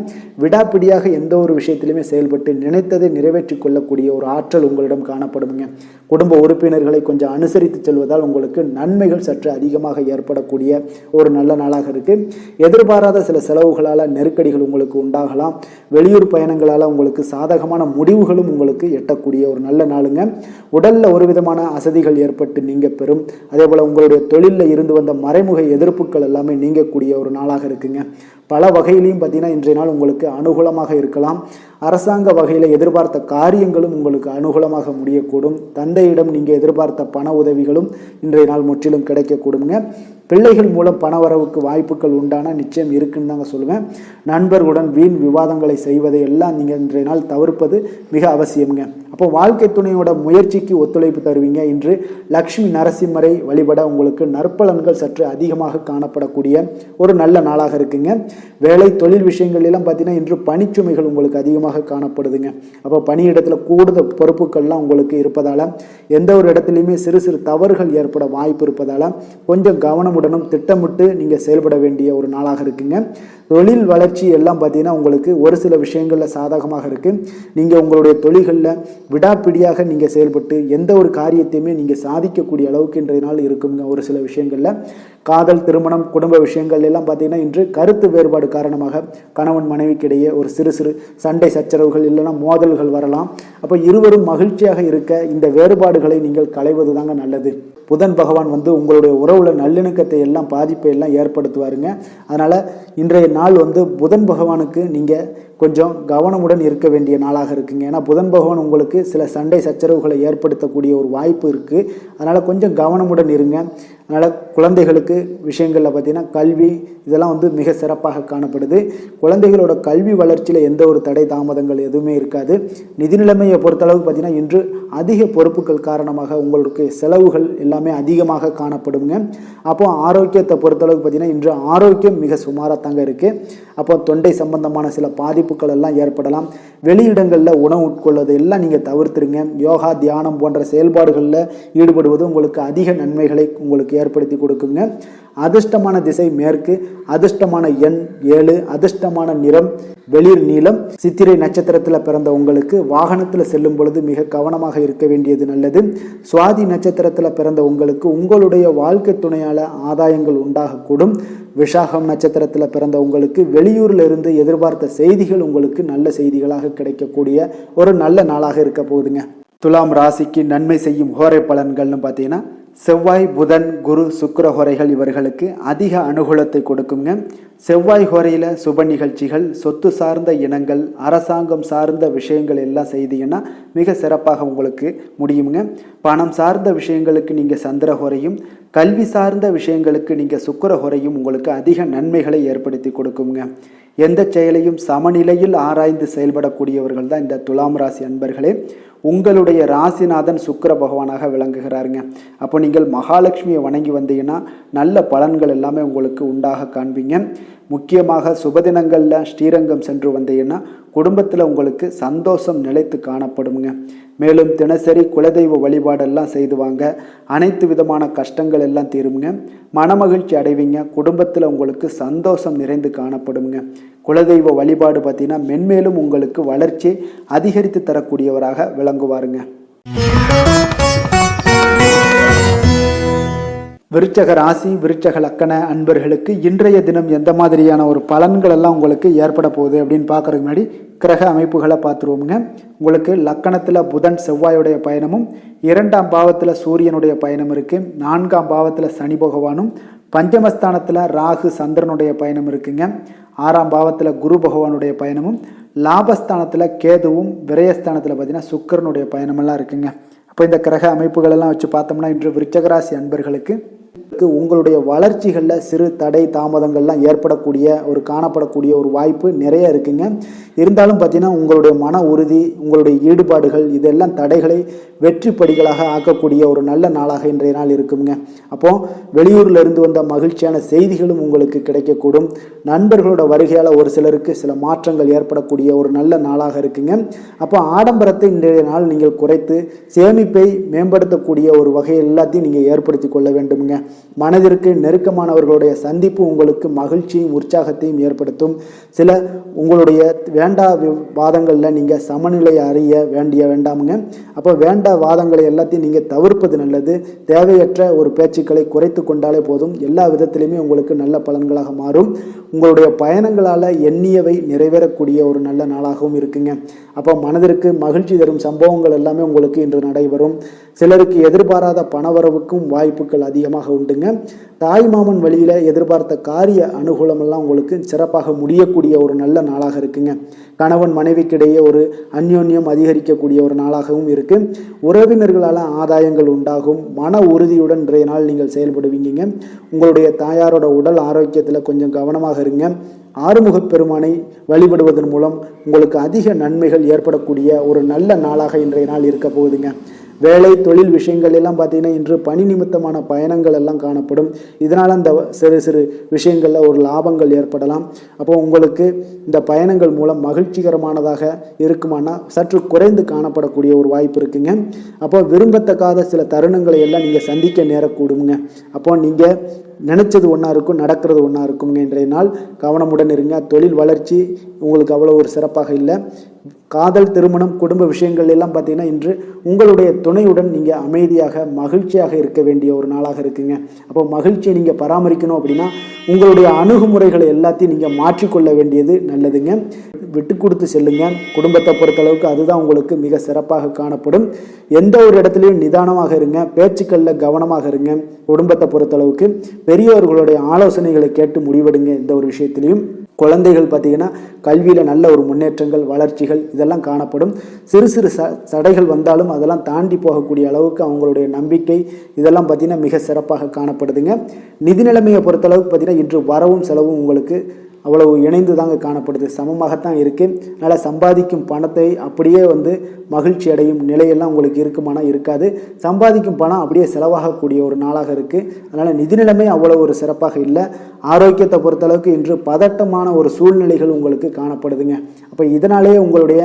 விடாப்பிடியாக எந்த ஒரு விஷயத்திலையுமே செயல்பட்டு நினைத்ததை நிறைவேற்றி கொள்ளக்கூடிய ஒரு ஆற்றல் உங்களிடம் காணப்படுங்க. குடும்ப உறுப்பினர்களை கொஞ்சம் அனுசரித்து செல்வதால் உங்களுக்கு நன்மைகள் சற்று அதிகமாக ஏற்படக்கூடிய ஒரு நல்ல நாளாக இருக்குது. எதிர்பாராத சில செலவுகளால் நெருக்கடிகள் உங்களுக்கு உண்டாகலாம். வெளியூர் பயணங்களால் உங்களுக்கு சாதகமான முடிவுகளும் உங்களுக்கு எட்டக்கூடிய ஒரு நல்ல நாளுங்க. உடலில் ஒரு விதமான அசதிகள் ஏற்பட்டு நீங்க பெறும். அதே போல் உங்களுடைய தொழிலில் இருந்து வந்த மறைமுக எதிர்ப்புகள் எல்லாமே நீங்கக்கூடிய ஒரு நாளாக இருக்குங்க. பல வகையிலையும் பார்த்தீங்கன்னா இன்றைய நாள் உங்களுக்கு அனுகூலமாக இருக்கலாம். அரசாங்க வகையில் எதிர்பார்த்த காரியங்களும் உங்களுக்கு அனுகூலமாக முடியக்கூடும். தந்தையிடம் நீங்கள் எதிர்பார்த்த பண உதவிகளும் இன்றைய நாள் முற்றிலும் கிடைக்கக்கூடுங்க. பிள்ளைகள் மூலம் பணவரவுக்கு வாய்ப்புகள் உண்டான நிச்சயம் இருக்குன்னு தாங்க சொல்லுவேன். நண்பர்களுடன் வீண் விவாதங்களை செய்வதை எல்லாம் நீங்கள் இன்றைய நாள் தவிர்ப்பது மிக அவசியம்ங்க. அப்போ வாழ்க்கை துணையோட முயற்சிக்கு ஒத்துழைப்பு தருவீங்க. இன்று லக்ஷ்மி நரசிம்மரை வழிபட உங்களுக்கு நற்பலன்கள் சற்று அதிகமாக காணப்படக்கூடிய ஒரு நல்ல நாளாக இருக்குங்க. வேலை தொழில் விஷயங்கள் எல்லாம் பார்த்தீங்கன்னா இன்று பணிச்சுமைகள் உங்களுக்கு அதிகமாக அதிகமாக காணப்படுதுங்க. அப்போ பணியிடத்தில் கூடுதல் பொறுப்புகள்லாம் உங்களுக்கு இருப்பதால் எந்த ஒரு இடத்துலையுமே சிறு சிறு தவறுகள் ஏற்பட வாய்ப்பு இருப்பதால் கொஞ்சம் கவனமுடனும் திட்டமிட்டு நீங்கள் செயல்பட வேண்டிய ஒரு நாளாக இருக்குங்க. தொழில் வளர்ச்சி எல்லாம் பார்த்தீங்கன்னா உங்களுக்கு ஒரு சில விஷயங்களில் சாதகமாக இருக்குது. நீங்கள் உங்களுடைய தொழில்களில் விடாப்பிடியாக நீங்கள் செயல்பட்டு எந்த ஒரு காரியத்தையுமே நீங்கள் சாதிக்கக்கூடிய அளவுக்கு இன்றைய நாள் இருக்குங்க. ஒரு சில விஷயங்களில் காதல், திருமணம், குடும்ப விஷயங்கள் எல்லாம் பார்த்தீங்கன்னா இன்று கருத்து வேறுபாடு காரணமாக கணவன் மனைவிக்கிடையே ஒரு சிறு சிறு சண்டை சச்சரவுகள் இல்லைன்னா மோதல்கள் வரலாம். அப்போ இருவரும் மகிழ்ச்சியாக இருக்க இந்த வேறுபாடுகளை நீங்கள் களைவது தாங்க நல்லது. புதன் பகவான் உங்களுடைய உறவுல நல்லிணக்கத்தை எல்லாம் பாதிப்பை எல்லாம் ஏற்படுத்துவாருங்க. அதனால் இன்றைய நாள் புதன் பகவானுக்கு நீங்கள் கொஞ்சம் கவனமுடன் இருக்க வேண்டிய நாளாக இருக்குங்க. ஏன்னா புதன் பகவான் உங்களுக்கு சில சண்டை சச்சரவுகளை ஏற்படுத்தக்கூடிய ஒரு வாய்ப்பு இருக்குது. அதனால் கொஞ்சம் கவனமுடன் இருங்க. அதனால் குழந்தைகளுக்கு விஷயங்களில் பார்த்திங்கன்னா கல்வி இதெல்லாம் மிக சிறப்பாக காணப்படுது. குழந்தைகளோட கல்வி வளர்ச்சியில் எந்த ஒரு தடை தாமதங்கள் எதுவுமே இருக்காது. நிதி நிலைமையை பொறுத்தளவுக்கு பார்த்திங்கன்னா இன்று அதிக பொறுப்புகள் காரணமாக உங்களுக்கு செலவுகள் எல்லாமே அதிகமாக காணப்படுங்க. அப்போ ஆரோக்கியத்தை பொறுத்தளவுக்கு பார்த்திங்கன்னா இன்று ஆரோக்கியம் மிக சுமாராக தாங்க இருக்குது. அப்போ தொண்டை சம்பந்தமான சில பாதிப்புகள் எல்லாம் ஏற்படலாம். வெளியிடங்களில் உணவு உட்கொள்வதை எல்லாம் நீங்கள் தவிர்த்துருங்க. யோகா, தியானம் போன்ற செயல்பாடுகளில் ஈடுபடுவது உங்களுக்கு அதிக நன்மைகளை உங்களுக்கு ஏற்படுத்தி கொடுக்குங்க. அதிர்ஷ்டமான திசை மேற்கு, அதிர்ஷ்டமான எண் 7, அதிர்ஷ்டமான நிறம் வெளிர் நீலம். சித்திரை நட்சத்திரத்தில் பிறந்த உங்களுக்கு வாகனத்தில் செல்லும் பொழுது மிக கவனமாக இருக்க வேண்டியது நல்லது. சுவாதி நட்சத்திரத்தில் பிறந்த உங்களுக்கு உங்களுடைய வாழ்க்கை துணையால் ஆதாயங்கள் உண்டாகக்கூடும். விஷாகம் நட்சத்திரத்தில் பிறந்த உங்களுக்கு வெளியூரில் இருந்து எதிர்பார்த்த செய்திகள் உங்களுக்கு நல்ல செய்திகளாக கிடைக்கக்கூடிய ஒரு நல்ல நாளாக இருக்க போகுதுங்க. துலாம் ராசிக்கு நன்மை செய்யும் ஹோரை பலன்கள்னு பார்த்தீங்கன்னா செவ்வாய், புதன், குரு, சுக்கிர ஹோரைகள் இவர்களுக்கு அதிக அனுகூலத்தை கொடுக்குங்க. செவ்வாய் ஹோரையில் சுப நிகழ்ச்சிகள், சொத்து சார்ந்த இனங்கள், அரசாங்கம் சார்ந்த விஷயங்கள் எல்லாம் செய்தீங்கன்னா மிக சிறப்பாக உங்களுக்கு முடியுங்க. பணம் சார்ந்த விஷயங்களுக்கு நீங்கள் சந்திர ஹோரையும், கல்வி சார்ந்த விஷயங்களுக்கு நீங்கள் சுக்கிர ஹோரையும் உங்களுக்கு அதிக நன்மைகளை ஏற்படுத்தி கொடுக்குங்க. எந்த செயலையும் சமநிலையில் ஆராய்ந்து செயல்படக்கூடியவர்கள் தான் இந்த துலாம் ராசி அன்பர்களே. உங்களுடைய ராசிநாதன் சுக்கிர பகவானாக விளங்குகிறாருங்க. அப்போ நீங்கள் மகாலட்சுமியை வணங்கி வந்தீங்கன்னா நல்ல பலன்கள் எல்லாமே உங்களுக்கு உண்டாக காண்பீங்க. முக்கியமாக சுபதினங்களில் ஸ்ரீரங்கம் சென்று வந்தீங்கன்னா குடும்பத்தில் உங்களுக்கு சந்தோஷம் நிலைத்து காணப்படுங்க. மேலும் தினசரி குலதெய்வ வழிபாடெல்லாம் செய்து வாங்க. அனைத்து விதமான கஷ்டங்கள் எல்லாம் தீருங்க. மனமகிழ்ச்சி அடைவீங்க. குடும்பத்தில் உங்களுக்கு சந்தோஷம் நிறைந்து காணப்படுங்க. குலதெய்வ வழிபாடு பார்த்தீங்கன்னா மென்மேலும் உங்களுக்கு வளர்ச்சி அதிகரித்து தரக்கூடியவராக விளங்குவாருங்க. விருச்சக ராசி, விருச்சக லக்கண அன்பர்களுக்கு இன்றைய தினம் எந்த மாதிரியான ஒரு பலன்கள் எல்லாம் உங்களுக்கு ஏற்பட போகுது அப்படின்னு பார்க்கறதுக்கு முன்னாடி கிரக அமைப்புகளை பார்த்துருவோமுங்க. உங்களுக்கு லக்கணத்தில் புதன் செவ்வாயுடைய பயணமும், 2ஆம் பாவத்தில் சூரியனுடைய பயணம் இருக்குது. 4ஆம் பாவத்தில் சனி பகவானும், பஞ்சமஸ்தானத்தில் ராகு சந்திரனுடைய பயணம் இருக்குங்க. 6ஆம் பாவத்தில் குரு பகவானுடைய பயணமும், லாபஸ்தானத்தில் கேதுவும், விரயஸ்தானத்தில் பார்த்தீங்கன்னா சுக்கிரனுடைய பயணமெல்லாம் இருக்குங்க. அப்போ இந்த கிரக அமைப்புகளெல்லாம் வச்சு பார்த்தோம்னா இன்று விருச்சகராசி அன்பர்களுக்கு உங்களுடைய வளர்ச்சிகளில் சிறு தடை தாமதங்கள்லாம் காணப்படக்கூடிய ஒரு வாய்ப்பு நிறைய இருக்குங்க. இருந்தாலும் பார்த்தீங்கன்னா உங்களுடைய மன உறுதி, உங்களுடைய ஈடுபாடுகள் இதெல்லாம் தடைகளை வெற்றி படிகளாக ஆக்கக்கூடிய ஒரு நல்ல நாளாக இன்றைய நாள் இருக்குங்க. அப்போது வெளியூரில் இருந்து வந்த மகிழ்ச்சியான செய்திகளும் உங்களுக்கு கிடைக்கக்கூடும். நண்பர்களோட வருகையால் ஒரு சிலருக்கு சில மாற்றங்கள் ஏற்படக்கூடிய ஒரு நல்ல நாளாக இருக்குங்க. அப்போ ஆடம்பரத்தை இன்றைய நாள் நீங்கள் குறைத்து சேமிப்பை மேம்படுத்தக்கூடிய ஒரு வகை எல்லாத்தையும் நீங்கள் ஏற்படுத்தி கொள்ள வேண்டுங்க. மனதிற்கு நெருக்கமானவர்களுடைய சந்திப்பு உங்களுக்கு மகிழ்ச்சியும் உற்சாகத்தையும் ஏற்படுத்தும். சில உங்களுடைய வேண்டா வாதங்களில் நீங்கள் சமநிலை அறிய வேண்டாமுங்க. அப்போ வேண்டா வாதங்களை எல்லாத்தையும் நீங்கள் தவிர்ப்பது நல்லது. தேவையற்ற ஒரு பேச்சுக்களை குறைத்து கொண்டாலே போதும். எல்லா விதத்திலையுமே உங்களுக்கு நல்ல பலன்களாக மாறும். உங்களுடைய பயணங்களால் எண்ணியவை நிறைவேறக்கூடிய ஒரு நல்ல நாளாகவும் இருக்குங்க. அப்போ மனதிற்கு மகிழ்ச்சி தரும் சம்பவங்கள் எல்லாமே உங்களுக்கு இன்று நடைபெறும். சிலருக்கு எதிர்பாராத பணவரவுக்கும் வாய்ப்புகள் அதிகமாக உண்டுங்க. தாய் மாமன் வழியில் எதிர்பார்த்த காரிய அனுகூலமெல்லாம் உங்களுக்கு சிறப்பாக முடியக்கூடிய ஒரு நல்ல நாளாக இருக்குங்க. கணவன் மனைவிக்கிடையே ஒரு அந்யோன்யம் அதிகரிக்கக்கூடிய ஒரு நாளாகவும் இருக்குது. உறவினர்களால் ஆதாயங்கள் உண்டாகும். மன உறுதியுடன் இன்றைய நாள் நீங்கள் செயல்படுவீங்க. உங்களுடைய தாயாரோட உடல் ஆரோக்கியத்தில் கொஞ்சம் கவனமாக இருங்க. ஆறுமுகப் பெருமானை வழிபடுவதன் மூலம் உங்களுக்கு அதிக நன்மைகள் ஏற்படக்கூடிய ஒரு நல்ல நாளாக இன்றைய நாள் இருக்க போகுதுங்க. வேலை தொழில் விஷயங்கள் எல்லாம் பார்த்தீங்கன்னா இன்று பணி நிமித்தமான பயணங்கள் எல்லாம் காணப்படும். இதனால் அந்த சிறு சிறு விஷயங்களில் ஒரு லாபங்கள் ஏற்படலாம். அப்போ உங்களுக்கு இந்த பயணங்கள் மூலம் மகிழ்ச்சி மகிழ்ச்சிகரமானதாக இருக்குமானா சற்று குறைந்து காணப்படக்கூடிய ஒரு வாய்ப்பு இருக்குங்க. அப்போ விரும்பத்தக்காத சில தருணங்களை எல்லாம் நீங்கள் சந்திக்க நேரக்கூடுங்க. அப்போ நீங்கள் நினச்சது ஒன்றா இருக்கும், நடக்கிறது ஒன்றா இருக்குங்க. இன்றைய நாள் கவனமுடன் இருங்க. தொழில் வளர்ச்சி உங்களுக்கு அவ்வளோ ஒரு சிறப்பாக இல்லை. காதல், திருமணம், குடும்ப விஷயங்கள் எல்லாம் பார்த்தீங்கன்னா இன்று உங்களுடைய துணையுடன் நீங்கள் அமைதியாக மகிழ்ச்சியாக இருக்க வேண்டிய ஒரு நாளாக இருக்குங்க. அப்போ மகிழ்ச்சியை நீங்கள் பராமரிக்கணும் அப்படின்னா உங்களுடைய அணுகுமுறைகளை எல்லாத்தையும் நீங்கள் மாற்றிக்கொள்ள வேண்டியது நல்லதுங்க. விட்டு கொடுத்து செல்லுங்க. குடும்பத்தை பொறுத்தளவுக்கு அதுதான் உங்களுக்கு மிக சிறப்பாக காணப்படும். எந்த ஒரு இடத்துலையும் நிதானமாக இருங்க, பேச்சுக்களில் கவனமாக இருங்க. குடும்பத்தை பொறுத்தளவுக்கு பெரியவர்களுடைய ஆலோசனைகளை கேட்டு முடிவெடுங்க. எந்த ஒரு விஷயத்திலையும் குழந்தைகள் பார்த்தீங்கன்னா கல்வியில் நல்ல ஒரு முன்னேற்றங்கள், வளர்ச்சிகள் இதெல்லாம் காணப்படும். சிறு சிறு தடைகள் வந்தாலும் அதெல்லாம் தாண்டி போகக்கூடிய அளவுக்கு அவங்களுடைய நம்பிக்கை இதெல்லாம் பார்த்தீங்கன்னா மிக சிறப்பாக காணப்படுதுங்க. நிதி நிலைமையை பொறுத்தளவுக்கு பார்த்தீங்கன்னா இன்று வரவும் செலவும் உங்களுக்கு அவ்வளவு இணைந்து தாங்க காணப்படுது, சமமாகத்தான் இருக்குது. அதனால் சம்பாதிக்கும் பணத்தை அப்படியே மகிழ்ச்சி அடையும் நிலையெல்லாம் உங்களுக்கு இருக்குமானா இருக்காது. சம்பாதிக்கும் பணம் அப்படியே செலவாகக்கூடிய ஒரு நாளாக இருக்குது. அதனால் நிதி நிலைமை அவ்வளோ ஒரு சிறப்பாக இல்லை. ஆரோக்கியத்தை பொறுத்தளவுக்கு இன்று பதட்டமான ஒரு சூழ்நிலைகள் உங்களுக்கு காணப்படுதுங்க. அப்போ இதனாலேயே உங்களுடைய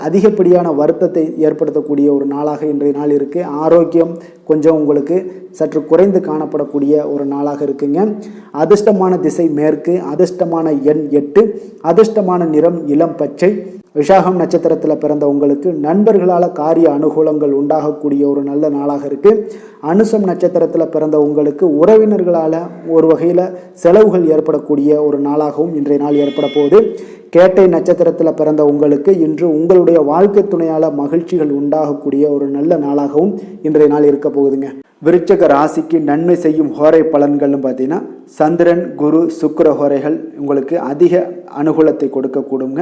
அதிகப்படியான வருத்தத்தை ஏற்படுத்தக்கூடிய ஒரு நாளாக இன்றைய நாள் இருக்குது. ஆரோக்கியம் கொஞ்சம் உங்களுக்கு சற்று குறைந்து காணப்படக்கூடிய ஒரு நாளாக இருக்குங்க. அதிர்ஷ்டமான திசை மேற்கு, அதிர்ஷ்டமான எண் 8, அதிர்ஷ்டமான நிறம் இளம் பச்சை. விசாகம் நட்சத்திரத்தில் பிறந்த உங்களுக்கு நண்பர்களால் காரிய அனுகூலங்கள் உண்டாகக்கூடிய ஒரு நல்ல நாளாக இருக்குது. அனுசம் நட்சத்திரத்தில் பிறந்த உங்களுக்கு உறவினர்களால் ஒரு வகையில் செலவுகள் ஏற்படக்கூடிய ஒரு நாளாகவும் இன்றைய நாள் ஏற்பட போகுது. கேட்டை நட்சத்திரத்தில் பிறந்த உங்களுக்கு இன்று உங்களுடைய வாழ்க்கை துணையால் மகிழ்ச்சிகள் உண்டாகக்கூடிய ஒரு நல்ல நாளாகவும் இன்றைய நாள் இருக்க போகுதுங்க. விருச்சக ராசிக்கு நன்மை செய்யும் ஹோரை பலன்கள்னு பார்த்தீங்கன்னா சந்திரன், குரு, சுக்கிர ஹோரைகள் உங்களுக்கு அதிக அனுகூலத்தை கொடுக்கக்கூடுங்க.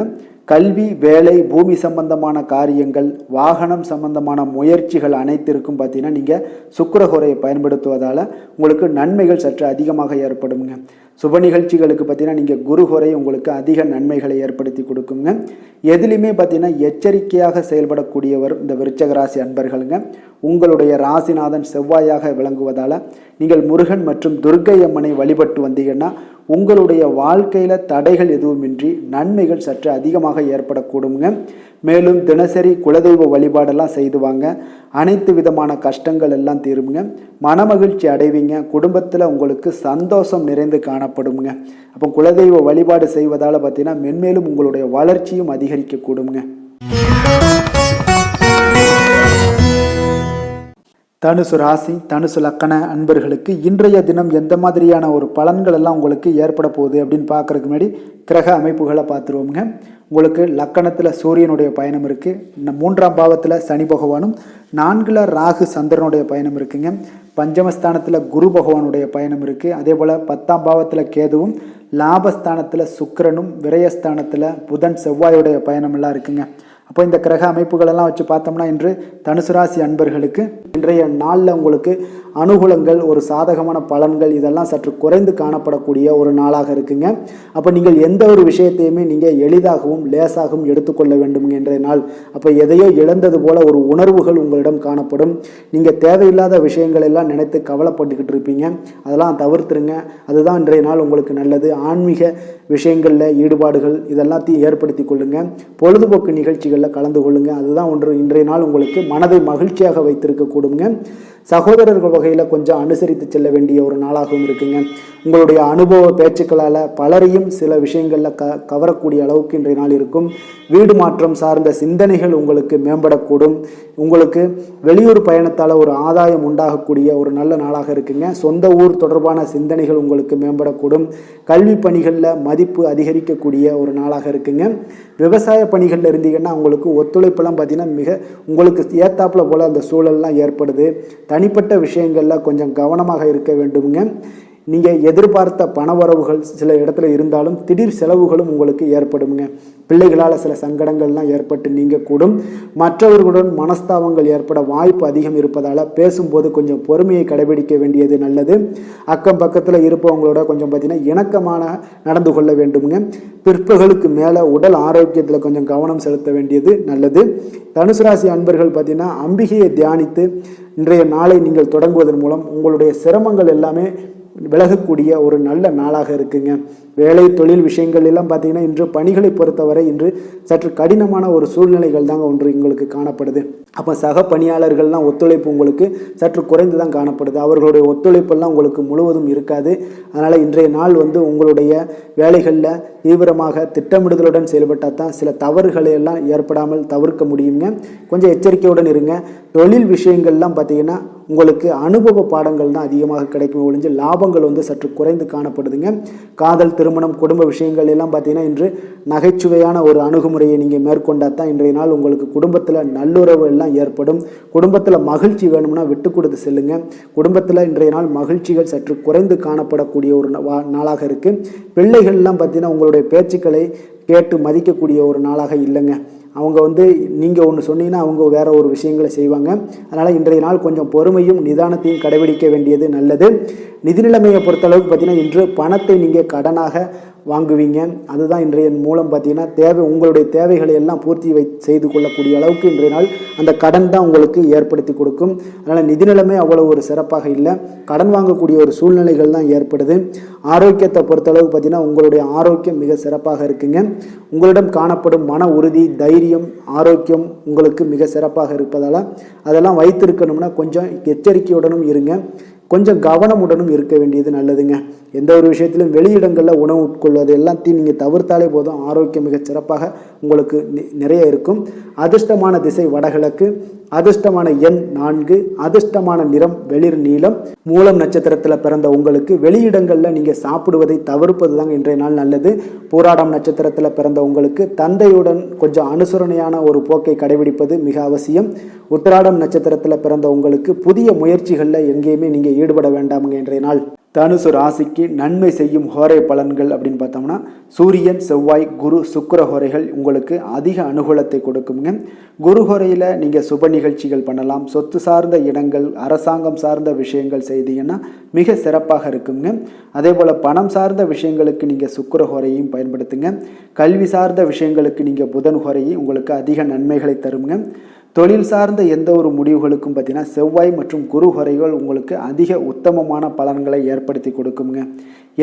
கல்வி, வேலை, பூமி சம்பந்தமான காரியங்கள், வாகனம் சம்பந்தமான முயற்சிகள் அனைத்திற்கும் பார்த்தீங்கன்னா நீங்கள் சுக்கிர ஹோரையை பயன்படுத்துவதால் உங்களுக்கு நன்மைகள் சற்று அதிகமாக ஏற்படுங்க. சுப நிகழ்ச்சிகளுக்கு பார்த்தீங்கன்னா நீங்கள் குரு ஹோரை உங்களுக்கு அதிக நன்மைகளை ஏற்படுத்தி கொடுக்குங்க. எதுலையுமே பார்த்தீங்கன்னா எச்சரிக்கையாக செயல்படக்கூடியவர் இந்த விருச்சக ராசி அன்பர்களுங்க. உங்களுடைய ராசிநாதன் செவ்வாயாக விளங்குவதால் நீங்கள் முருகன் மற்றும் துர்க்கை அம்மனை வழிபட்டு வந்தீங்கன்னா உங்களுடைய வாழ்க்கையில் தடைகள் எதுவுமின்றி நன்மைகள் சற்று அதிகமாக ஏற்படக்கூடுங்க. மேலும் தினசரி குலதெய்வ வழிபாடெல்லாம் செய்து வாங்க. அனைத்து விதமான கஷ்டங்கள் எல்லாம் தீருங்க. மனமகிழ்ச்சி அடைவீங்க. குடும்பத்தில் உங்களுக்கு சந்தோஷம் நிறைந்து காணப்படுங்க. அப்போ குலதெய்வ வழிபாடு செய்வதால் பார்த்தீங்கன்னா மென்மேலும் உங்களுடைய வளர்ச்சியும் அதிகரிக்கக்கூடுங்க. தனுசு ராசி, தனுசு லக்கண அன்பர்களுக்கு இன்றைய தினம் எந்த மாதிரியான ஒரு பலன்கள் எல்லாம் உங்களுக்கு ஏற்பட போகுது அப்படின்னு பார்க்குறதுக்கு முன்னாடி கிரக அமைப்புகளை பார்த்துருவோங்க. உங்களுக்கு லக்கணத்தில் சூரியனுடைய பயணம் இருக்குது. 3ஆம் பாவத்தில் சனி பகவானும், 4ல் ராகு சந்திரனுடைய பயணம் இருக்குங்க. பஞ்சமஸ்தானத்தில் குரு பகவானுடைய பயணம் இருக்குது. அதே போல் 10ஆம் பாவத்தில் கேதுவும், லாபஸ்தானத்தில் சுக்கிரனும், விரயஸ்தானத்தில் புதன் செவ்வாயுடைய பயணம் எல்லாம் இருக்குங்க. அப்போ இந்த கிரக அமைப்புகளெல்லாம் வச்சு பார்த்தோம்னா இன்று தனுசு ராசி அன்பர்களுக்கு இன்றைய நாளில் உங்களுக்கு அனுகூலங்கள், ஒரு சாதகமான பலன்கள் இதெல்லாம் சற்று குறைந்து காணப்படக்கூடிய ஒரு நாளாக இருக்குங்க. அப்போ நீங்கள் எந்த ஒரு விஷயத்தையுமே நீங்கள் எளிதாகவும் லேசாகவும் எடுத்துக்கொள்ள வேண்டும் இன்றைய நாள். அப்போ எதையோ இழந்தது போல ஒரு உணர்வுகள் உங்களிடம் காணப்படும். நீங்கள் தேவையில்லாத விஷயங்கள் எல்லாம் நினைத்து கவலைப்பட்டுக்கிட்டு இருப்பீங்க. அதெல்லாம் தவிர்த்துருங்க. அதுதான் இன்றைய நாள் உங்களுக்கு நல்லது. ஆன்மீக விஷயங்களில் ஈடுபாடுகள் இதெல்லாத்தையும் ஏற்படுத்தி கொள்ளுங்க. பொழுதுபோக்கு நிகழ்ச்சிகளில் கலந்து கொள்ளுங்க. அதுதான் இன்றைய நாள் உங்களுக்கு மனதை மகிழ்ச்சியாக வைத்திருக்கக்கூடுங்க. சகோதரர்கள் வகையில் கொஞ்சம் அனுசரித்து செல்ல வேண்டிய ஒரு நாளாகவும் இருக்குங்க. உங்களுடைய அனுபவ பேச்சுக்களால் பலரையும் சில விஷயங்களில் கவரக்கூடிய அளவுக்கு இன்றைய நாள் இருக்கும். வீடு மாற்றம் சார்ந்த சிந்தனைகள் உங்களுக்கு மேம்படக்கூடும். உங்களுக்கு வெளியூர் பயணத்தால் ஒரு ஆதாயம் உண்டாகக்கூடிய ஒரு நல்ல நாளாக இருக்குங்க. சொந்த ஊர் தொடர்பான சிந்தனைகள் உங்களுக்கு மேம்படக்கூடும். கல்வி பணிகளில் மதிப்பு அதிகரிக்கக்கூடிய ஒரு நாளாக இருக்குங்க. விவசாய பணிகளில் இருந்தீங்கன்னா உங்களுக்கு ஒத்துழைப்பெல்லாம் பார்த்தீங்கன்னா மிக உங்களுக்கு ஏத்தாப்புல போல் அந்த சூழல்லாம் ஏற்படுது. தனிப்பட்ட விஷயங்களில் கொஞ்சம் கவனமாக இருக்க வேண்டுங்க. நீங்கள் எதிர்பார்த்த பணவரவுகள் சில இடத்துல இருந்தாலும் திடீர் செலவுகளும் உங்களுக்கு ஏற்படுங்க. பிள்ளைகளால் சில சங்கடங்கள்லாம் ஏற்பட்டு நீங்கக்கூடும். மற்றவர்களுடன் மனஸ்தாபங்கள் ஏற்பட வாய்ப்பு அதிகம் இருப்பதால் பேசும்போது கொஞ்சம் பொறுமையை கடைபிடிக்க வேண்டியது நல்லது. அக்கம் பக்கத்தில் இருப்பவங்களோட கொஞ்சம் பார்த்தீங்கன்னா இணக்கமான நடந்து கொள்ள வேண்டுங்க. பிற்பகலுக்கு மேலே உடல் ஆரோக்கியத்தில் கொஞ்சம் கவனம் செலுத்த வேண்டியது நல்லது. தனுசு ராசி அன்பர்கள் பார்த்தீங்கன்னா அம்பிகையை தியானித்து இன்றைய நாளை நீங்கள் தொடங்குவதன் மூலம் உங்களுடைய சிரமங்கள் எல்லாமே விலகக்கூடிய ஒரு நல்ல நாளாக இருக்குங்க. வேலை தொழில் விஷயங்கள் எல்லாம் பார்த்தீங்கன்னா இன்று பணிகளை பொறுத்தவரை இன்று சற்று கடினமான ஒரு சூழ்நிலைகள் தாங்க ஒன்று உங்களுக்கு காணப்படுது. அப்போ சக பணியாளர்கள்லாம் ஒத்துழைப்பு உங்களுக்கு சற்று குறைந்து தான் காணப்படுது. அவர்களுடைய ஒத்துழைப்பெல்லாம் உங்களுக்கு முழுவதும் இருக்காது. அதனால் இன்றைய நாள் உங்களுடைய வேலைகளில் தீவிரமாக திட்டமிடுதலுடன் செயல்பட்டால் தான் சில தவறுகளை எல்லாம் ஏற்படாமல் தவிர்க்க முடியுங்க. கொஞ்சம் எச்சரிக்கையுடன் இருங்க. தொழில் விஷயங்கள்லாம் பார்த்தீங்கன்னா உங்களுக்கு அனுபவ பாடங்கள் தான் அதிகமாக கிடைக்கும் ஒழிஞ்சு லாபங்கள் சற்று குறைந்து காணப்படுதுங்க. காதல், திருமணம், குடும்ப விஷயங்கள் எல்லாம் பார்த்தீங்கன்னா இன்று நகைச்சுவையான ஒரு அணுகுமுறையை நீங்கள் மேற்கொண்டால் தான் இன்றைய நாள் உங்களுக்கு குடும்பத்தில் நல்லுறவு எல்லாம் ஏற்படும். குடும்பத்தில் மகிழ்ச்சி வேணும்னா விட்டு கொடுத்து செல்லுங்க. குடும்பத்தில் இன்றைய நாள் மகிழ்ச்சிகள் சற்று குறைந்து காணப்படக்கூடிய ஒரு நாளாக இருக்குது. பிள்ளைகள்லாம் பார்த்தீங்கன்னா உங்களுடைய பேச்சுக்களை கேட்டு மதிக்கக்கூடிய ஒரு நாளாக இல்லைங்க. அவங்க நீங்கள் ஒன்று சொன்னீங்கன்னா அவங்க வேற ஒரு விஷயங்களை செய்வாங்க. அதனால் இன்றைய நாள் கொஞ்சம் பொறுமையும் நிதானத்தையும் கடைபிடிக்க வேண்டியது நல்லது. நிதி நிலைமையை பொறுத்தளவுக்கு பார்த்தீங்கன்னா இன்று பணத்தை நீங்கள் கடனாக வாங்குவீங்க. அதுதான் இன்றைய மூலம் பார்த்தீங்கன்னா உங்களுடைய தேவைகளை எல்லாம் பூர்த்தி செய்து கொள்ளக்கூடிய அளவுக்கு இன்றைய நாள் அந்த கடன் தான் உங்களுக்கு ஏற்படுத்தி கொடுக்கும். அதனால் நிதி நிலைமை அவ்வளோ ஒரு சிறப்பாக இல்லை. கடன் வாங்கக்கூடிய ஒரு சூழ்நிலைகள் தான் ஏற்படுது. ஆரோக்கியத்தை பொறுத்தளவுக்கு பார்த்தீங்கன்னா உங்களுடைய ஆரோக்கியம் மிக சிறப்பாக இருக்குங்க. உங்களிடம் காணப்படும் மன உறுதி, தைரியம், ஆரோக்கியம் உங்களுக்கு மிக சிறப்பாக இருப்பதால் அதெல்லாம் வைத்திருக்கணும்னா கொஞ்சம் எச்சரிக்கையுடனும் இருங்க. கொஞ்சம் கவனமுடனும் இருக்க வேண்டியது நல்லதுங்க. எந்த ஒரு விஷயத்திலும் வெளியிடங்களில் உணவு உட்கொள்வது எல்லாத்தையும் நீங்கள் தவிர்த்தாலே போதும். ஆரோக்கியம் மிக சிறப்பாக உங்களுக்கு நிறைய இருக்கும். அதிர்ஷ்டமான திசை வடகிழக்கு, அதிர்ஷ்டமான எண் 4, அதிர்ஷ்டமான நிறம் வெளிர் நீலம். மூலம் நட்சத்திரத்தில் பிறந்த உங்களுக்கு வெளியிடங்களில் நீங்கள் சாப்பிடுவதை தவிர்ப்பது தாங்க இன்றைய நாள் நல்லது. பூராடம் நட்சத்திரத்தில் பிறந்த உங்களுக்கு தந்தையுடன் கொஞ்சம் அனுசரணையான ஒரு போக்கை கடைபிடிப்பது மிக அவசியம். உத்திராடம் நட்சத்திரத்தில் பிறந்த உங்களுக்கு புதிய முயற்சிகளில் எங்கேயுமே நீங்கள் ஈடுபட வேண்டாமுங்க இன்றைய நாள். தனுசு ராசிக்கு நன்மை செய்யும் ஹோரை பலன்கள் அப்படின்னு பார்த்தோம்னா சூரியன், செவ்வாய், குரு, சுக்கிர ஹோரைகள் உங்களுக்கு அதிக அனுகூலத்தை கொடுக்குங்க. குரு ஹோரையில் நீங்கள் சுப நிகழ்ச்சிகள் பண்ணலாம். சொத்து சார்ந்த இடங்கள், அரசாங்கம் சார்ந்த விஷயங்கள் செய்தீங்கன்னா மிக சிறப்பாக இருக்குங்க. அதே போல் பணம் சார்ந்த விஷயங்களுக்கு நீங்கள் சுக்கிர ஹோரையும் பயன்படுத்துங்க. கல்வி சார்ந்த விஷயங்களுக்கு நீங்கள் புதன் ஹோரையும் உங்களுக்கு அதிக நன்மைகளை தருங்க. தொழில் சார்ந்த எந்த ஒரு முடிவுகளுக்கும் பார்த்தீங்கன்னா செவ்வாய் மற்றும் குரு ஹோரைகள் உங்களுக்கு அதிக உத்தமமான பலன்களை ஏற்படுத்தி கொடுக்குங்க.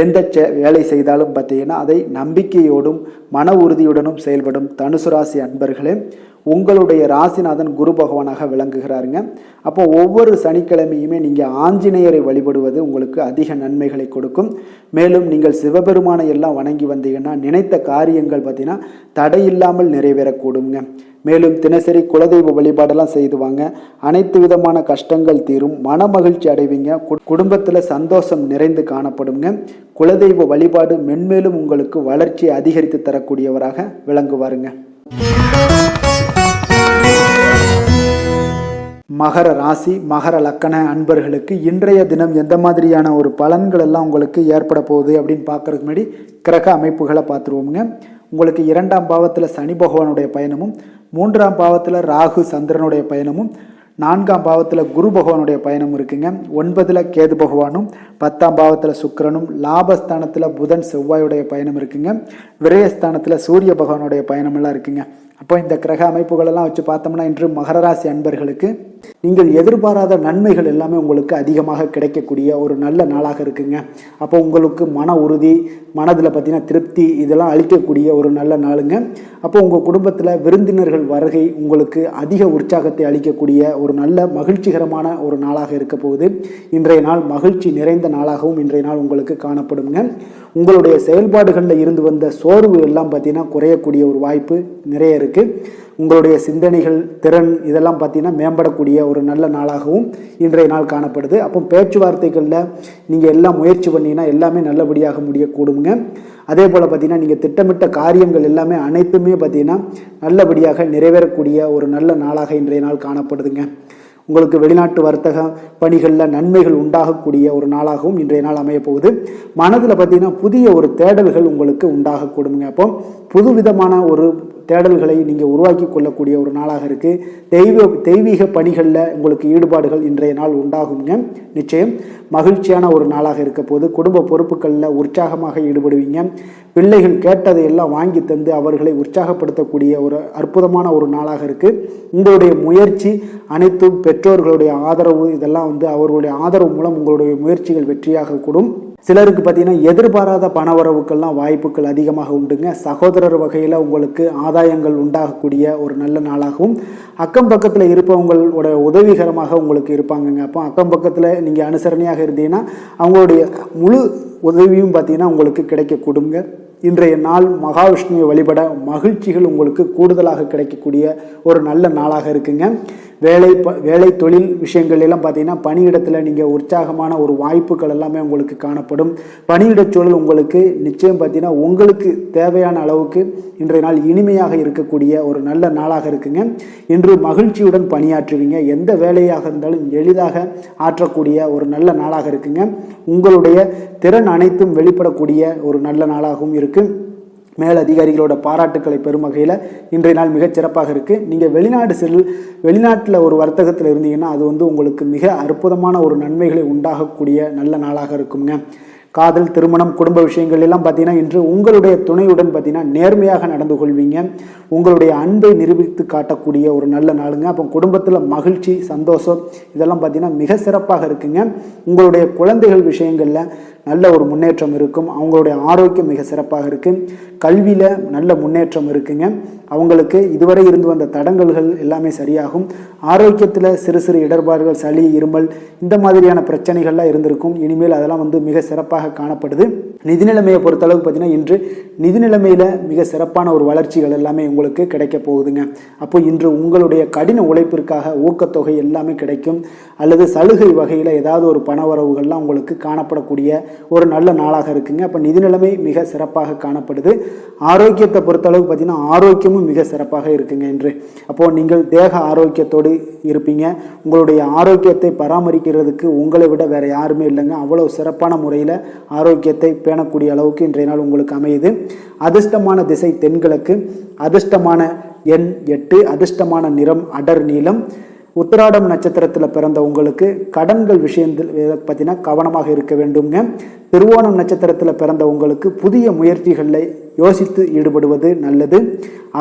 எந்த வேலை செய்தாலும் பார்த்தீங்கன்னா அதை நம்பிக்கையோடும் மன உறுதியுடனும் செயல்படும் தனுசு ராசி அன்பர்களே, உங்களுடைய ராசிநாதன் குரு பகவானாக விளங்குகிறாருங்க. அப்போ ஒவ்வொரு சனிக்கிழமையுமே நீங்கள் ஆஞ்சநேயரை வழிபடுவது உங்களுக்கு அதிக நன்மைகளை கொடுக்கும். மேலும் நீங்கள் சிவபெருமானை எல்லாம் வணங்கி வந்தீங்கன்னா நினைத்த காரியங்கள் பார்த்தீங்கன்னா தடையில்லாமல் நிறைவேறக்கூடுங்க. மேலும் தினசரி குலதெய்வ வழிபாடெல்லாம் செய்துவாங்க. அனைத்து விதமான கஷ்டங்கள் தீரும், மன மகிழ்ச்சி அடைவீங்க. குடும்பத்தில் சந்தோஷம் நிறைந்து காணப்படுங்க. குலதெய்வ வழிபாடு மென்மேலும் உங்களுக்கு வளர்ச்சியை அதிகரித்து தரக்கூடியவராக விளங்குவாருங்க. மகர ராசி, மகர லக்கண அன்பர்களுக்கு இன்றைய தினம் எந்த மாதிரியான ஒரு பலன்கள் எல்லாம் உங்களுக்கு ஏற்பட போகுது அப்படின்னு பார்க்கறதுக்கு முன்னாடி கிரக அமைப்புகளை பார்த்துருவோங்க. உங்களுக்கு 2ஆம் பாவத்தில் சனி பகவானுடைய பயணமும், 3ஆம் பாவத்தில் ராகு சந்திரனுடைய பயணமும், 4ஆம் பாவத்தில் குரு பகவானுடைய பயணம் இருக்குங்க. 9ல் கேது பகவானும், 10ஆம் பாவத்தில் சுக்கிரனும், லாபஸ்தானத்தில் புதன் செவ்வாயுடைய பயணம் இருக்குங்க. விரயஸ்தானத்தில் சூரிய பகவானுடைய பயணமெல்லாம் இருக்குங்க. அப்போ இந்த கிரக அமைப்புகளெல்லாம் வச்சு பார்த்தோம்னா இன்று மகர ராசி அன்பர்களுக்கு நீங்கள் எதிர்பாராத நன்மைகள் எல்லாமே உங்களுக்கு அதிகமாக கிடைக்கக்கூடிய ஒரு நல்ல நாளாக இருக்குங்க. அப்போ உங்களுக்கு மன உறுதி, மனதில் பார்த்தீங்கன்னா திருப்தி, இதெல்லாம் அளிக்கக்கூடிய ஒரு நல்ல நாளுங்க. அப்போ உங்கள் குடும்பத்தில் விருந்தினர்கள் வருகை உங்களுக்கு அதிக உற்சாகத்தை அளிக்கக்கூடிய ஒரு நல்ல மகிழ்ச்சிகரமான ஒரு நாளாக இருக்க போகுது. இன்றைய நாள் மகிழ்ச்சி நிறைந்த நாளாகவும் இன்றைய நாள் உங்களுக்கு காணப்படுங்க. உங்களுடைய செயல்பாடுகளில் இருந்து வந்த சோர்வு எல்லாம் பார்த்தீங்கன்னா குறையக்கூடிய ஒரு வாய்ப்பு நிறைய இருக்குது. உங்களுடைய சிந்தனைகள், திறன் இதெல்லாம் பார்த்தீங்கன்னா மேம்படக்கூடிய ஒரு நல்ல நாளாகவும் இன்றைய நாள் காணப்படுது. அப்போ பேச்சுவார்த்தைகளில் நீங்கள் எல்லாம் முயற்சி பண்ணிங்கன்னா எல்லாமே நல்லபடியாக முடியக்கூடுங்க. அதே போல் பார்த்தீங்கன்னா நீங்கள் திட்டமிட்ட காரியங்கள் எல்லாமே அனைத்துமே பார்த்தீங்கன்னா நல்லபடியாக நிறைவேறக்கூடிய ஒரு நல்ல நாளாக இன்றைய நாள் காணப்படுதுங்க. உங்களுக்கு வெளிநாட்டு வர்த்தக பணிகளில் நன்மைகள் உண்டாகக்கூடிய ஒரு நாளாகவும் இன்றைய நாள் அமையப்போகுது. மனதில் பார்த்தீங்கன்னா புதிய ஒரு தேடல்கள் உங்களுக்கு உண்டாகக்கூடுங்க. அப்போ புதுவிதமான ஒரு தேடல்களை நீங்கள் உருவாக்கி கொள்ளக்கூடிய ஒரு நாளாக இருக்குது. தெய்வீக பணிகளில் உங்களுக்கு ஈடுபாடுகள் இன்றைய நாள் உண்டாகுங்க. நிச்சயம் மகிழ்ச்சியான ஒரு நாளாக இருக்க போது. குடும்ப பொறுப்புகளில் உற்சாகமாக ஈடுபடுவீங்க. பிள்ளைகள் கேட்டதை எல்லாம் வாங்கி தந்து அவர்களை உற்சாகப்படுத்தக்கூடிய ஒரு அற்புதமான ஒரு நாளாக இருக்குது. உங்களுடைய முயற்சி அனைத்தும் பெற்றோர்களுடைய ஆதரவு, இதெல்லாம் அவர்களுடைய ஆதரவு மூலம் உங்களுடைய முயற்சிகள் வெற்றியாக கூடும். சிலருக்கு பார்த்தீங்கன்னா எதிர்பாராத பணவரவுக்கெல்லாம் வாய்ப்புகள் அதிகமாக உண்டுங்க. சகோதரர் வகையில் உங்களுக்கு ஆதாயங்கள் உண்டாகக்கூடிய ஒரு நல்ல நாளாகவும், அக்கம் பக்கத்தில் இருப்பவங்களோட உதவிகரமாக உங்களுக்கு இருப்பாங்கங்க. அப்போ அக்கம் பக்கத்தில் நீங்கள் அனுசரணையாக இருந்தீங்கன்னா அவங்களுடைய முழு உதவியும் பார்த்தீங்கன்னா உங்களுக்கு கிடைக்க கொடுங்க. இன்றைய நாள் மகாவிஷ்ணுவை வழிபட மகிழ்ச்சிகள் உங்களுக்கு கூடுதலாக கிடைக்கக்கூடிய ஒரு நல்ல நாளாக இருக்குங்க. வேலை தொழில் விஷயங்கள் எல்லாம் பார்த்தீங்கன்னா பணியிடத்தில் நீங்கள் உற்சாகமான ஒரு வாய்ப்புகள் எல்லாமே உங்களுக்கு காணப்படும். பணியிடச் சூழல் உங்களுக்கு நிச்சயம் பார்த்தீங்கன்னா உங்களுக்கு தேவையான அளவுக்கு இன்றைய நாள் இனிமையாக இருக்கக்கூடிய ஒரு நல்ல நாளாக இருக்குங்க. இன்று மகிழ்ச்சியுடன் பணியாற்றுவீங்க. எந்த வேலையாக இருந்தாலும் எளிதாக ஆற்றக்கூடிய ஒரு நல்ல நாளாக இருக்குங்க. உங்களுடைய திறன் அனைத்தும் வெளிப்படக்கூடிய ஒரு நல்ல நாளாகவும் இருக்கு. மேலதிகாரிகளோட பாராட்டுக்களை பெறும் வகையில் இன்றைய நாள் மிகச் சிறப்பாக இருக்குது. நீங்கள் வெளிநாட்டில் ஒரு வர்த்தகத்தில் இருந்தீங்கன்னா அது உங்களுக்கு மிக அற்புதமான ஒரு நன்மைகளை உண்டாகக்கூடிய நல்ல நாளாக இருக்குங்க. காதல், திருமணம், குடும்ப விஷயங்கள் எல்லாம் பார்த்தீங்கன்னா இன்று உங்களுடைய துணையுடன் பார்த்தீங்கன்னா நேர்மையாக நடந்து கொள்வீங்க. உங்களுடைய அன்பை நிரூபித்து காட்டக்கூடிய ஒரு நல்ல நாளுங்க. அப்போ குடும்பத்தில் மகிழ்ச்சி, சந்தோஷம் இதெல்லாம் பார்த்தீங்கன்னா மிக சிறப்பாக இருக்குங்க. உங்களுடைய குழந்தைகள் விஷயங்களில் நல்ல ஒரு முன்னேற்றம் இருக்கும். அவங்களுடைய ஆரோக்கியம் மிக சிறப்பாக இருக்குது. கல்வியில் நல்ல முன்னேற்றம் இருக்குங்க. அவங்களுக்கு இதுவரை இருந்து வந்த தடங்கல்கள் எல்லாமே சரியாகும். ஆரோக்கியத்தில் சிறு சிறு இடர்பாடுகள், சளி, இருமல் இந்த மாதிரியான பிரச்சனைகள்லாம் இருந்திருக்கும். இனிமேல் அதெல்லாம் மிக சிறப்பாக காணப்படுது. நிதி நிலைமையை பொறுத்தளவுக்கு பார்த்தீங்கன்னா இன்று நிதி நிலைமையில் மிக சிறப்பான ஒரு வளர்ச்சிகள் எல்லாமே உங்களுக்கு கிடைக்க போகுதுங்க. அப்போ இன்று உங்களுடைய கடின உழைப்பிற்காக ஊக்கத்தொகை எல்லாமே கிடைக்கும். அல்லது சலுகை வகையில் ஏதாவது ஒரு பணவரவுகள்லாம் உங்களுக்கு காணப்படக்கூடிய ஒரு நல்ல நாளாக இருக்குங்க. அப்போ நிதி நிலைமை மிக சிறப்பாக காணப்படுது. ஆரோக்கியத்தை பொறுத்தளவுக்கு பார்த்தீங்கன்னா ஆரோக்கியமும் மிக சிறப்பாக இருக்குங்க இன்று. அப்போது நீங்கள் தேக ஆரோக்கியத்தோடு இருப்பீங்க. உங்களுடைய ஆரோக்கியத்தை பராமரிக்கிறதுக்கு உங்களை விட வேறு யாருமே இல்லைங்க. அவ்வளோ சிறப்பான முறையில் ஆரோக்கியத்தை பேணக்கூடிய அளவுக்கு இன்றைய நாள் உங்களுக்கு அமையுது. அதிர்ஷ்டமான திசை தென்கிழக்கு, அதிர்ஷ்டமான எண் 8, அதிர்ஷ்டமான நிறம் அடர் நீலம். உத்திராடம் நட்சத்திரத்தில் பிறந்த உங்களுக்கு கடன்கள் விஷயத்தில் பார்த்தீங்கன்னா கவனமாக இருக்க வேண்டுங்க. திருவோணம் நட்சத்திரத்தில் பிறந்த உங்களுக்கு புதிய முயற்சிகளில் யோசித்து ஈடுபடுவது நல்லது.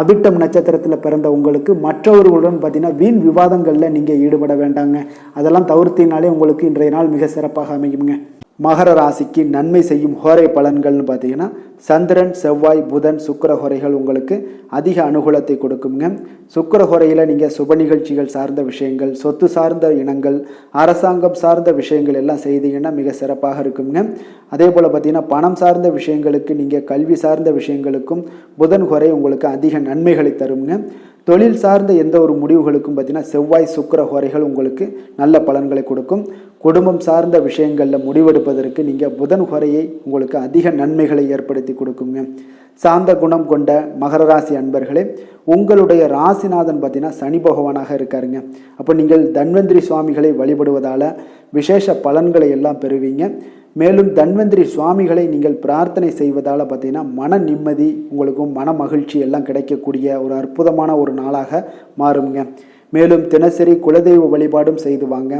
அவிட்டம் நட்சத்திரத்தில் பிறந்த உங்களுக்கு மற்றவர்களுடன் பார்த்தீங்கன்னா வீண் விவாதங்களில் நீங்கள் ஈடுபட வேண்டாங்க. அதெல்லாம் தவிர்த்தினாலே உங்களுக்கு இன்றைய நாள் மிக சிறப்பாக அமையுங்க. மகர ராசிக்கு நன்மை செய்யும் ஹோரை பலன்கள்னு பார்த்தீங்கன்னா சந்திரன், செவ்வாய், புதன், சுக்கிர ஹோரைகள் உங்களுக்கு அதிக அனுகூலத்தை கொடுக்குங்க. சுக்கிர ஹோரையில் நீங்கள் சுப நிகழ்ச்சிகள் சார்ந்த விஷயங்கள், சொத்து சார்ந்த இனங்கள், அரசாங்கம் சார்ந்த விஷயங்கள் எல்லாம் செய்தீங்கன்னா மிக சிறப்பாக இருக்குங்க. அதே போல் பார்த்தீங்கன்னா பணம் சார்ந்த விஷயங்களுக்கு, நீங்கள் கல்வி சார்ந்த விஷயங்களுக்கும் புதன் ஹோரை உங்களுக்கு அதிக நன்மைகளை தருங்க. தொழில் சார்ந்த எந்த ஒரு முடிவுகளுக்கும் பார்த்தீங்கன்னா செவ்வாய், சுக்கிர ஹோரைகள் உங்களுக்கு நல்ல பலன்களை கொடுக்கும். குடும்பம் சார்ந்த விஷயங்களில் முடிவெடுப்பதற்கு நீங்கள் புதன் ஹோரையை உங்களுக்கு அதிக நன்மைகளை ஏற்படுத்தி கொடுக்குங்க. சாந்த குணம் கொண்ட மகர ராசி அன்பர்களே, உங்களுடைய ராசிநாதன் பார்த்தீங்கன்னா சனி பகவானாக இருக்காருங்க. அப்போ நீங்கள் தன்வந்திரி சுவாமிகளை வழிபடுவதால் விசேஷ பலன்களை எல்லாம் பெறுவீங்க. மேலும் தன்வந்திரி சுவாமிகளை நீங்கள் பிரார்த்தனை செய்வதால் பார்த்தீங்கன்னா மன நிம்மதி, உங்களுக்கும் மன மகிழ்ச்சி எல்லாம் கிடைக்கக்கூடிய ஒரு அற்புதமான ஒரு நாளாக மாறுங்க. மேலும் தினசரி குலதெய்வ வழிபாடும் செய்து வாங்க.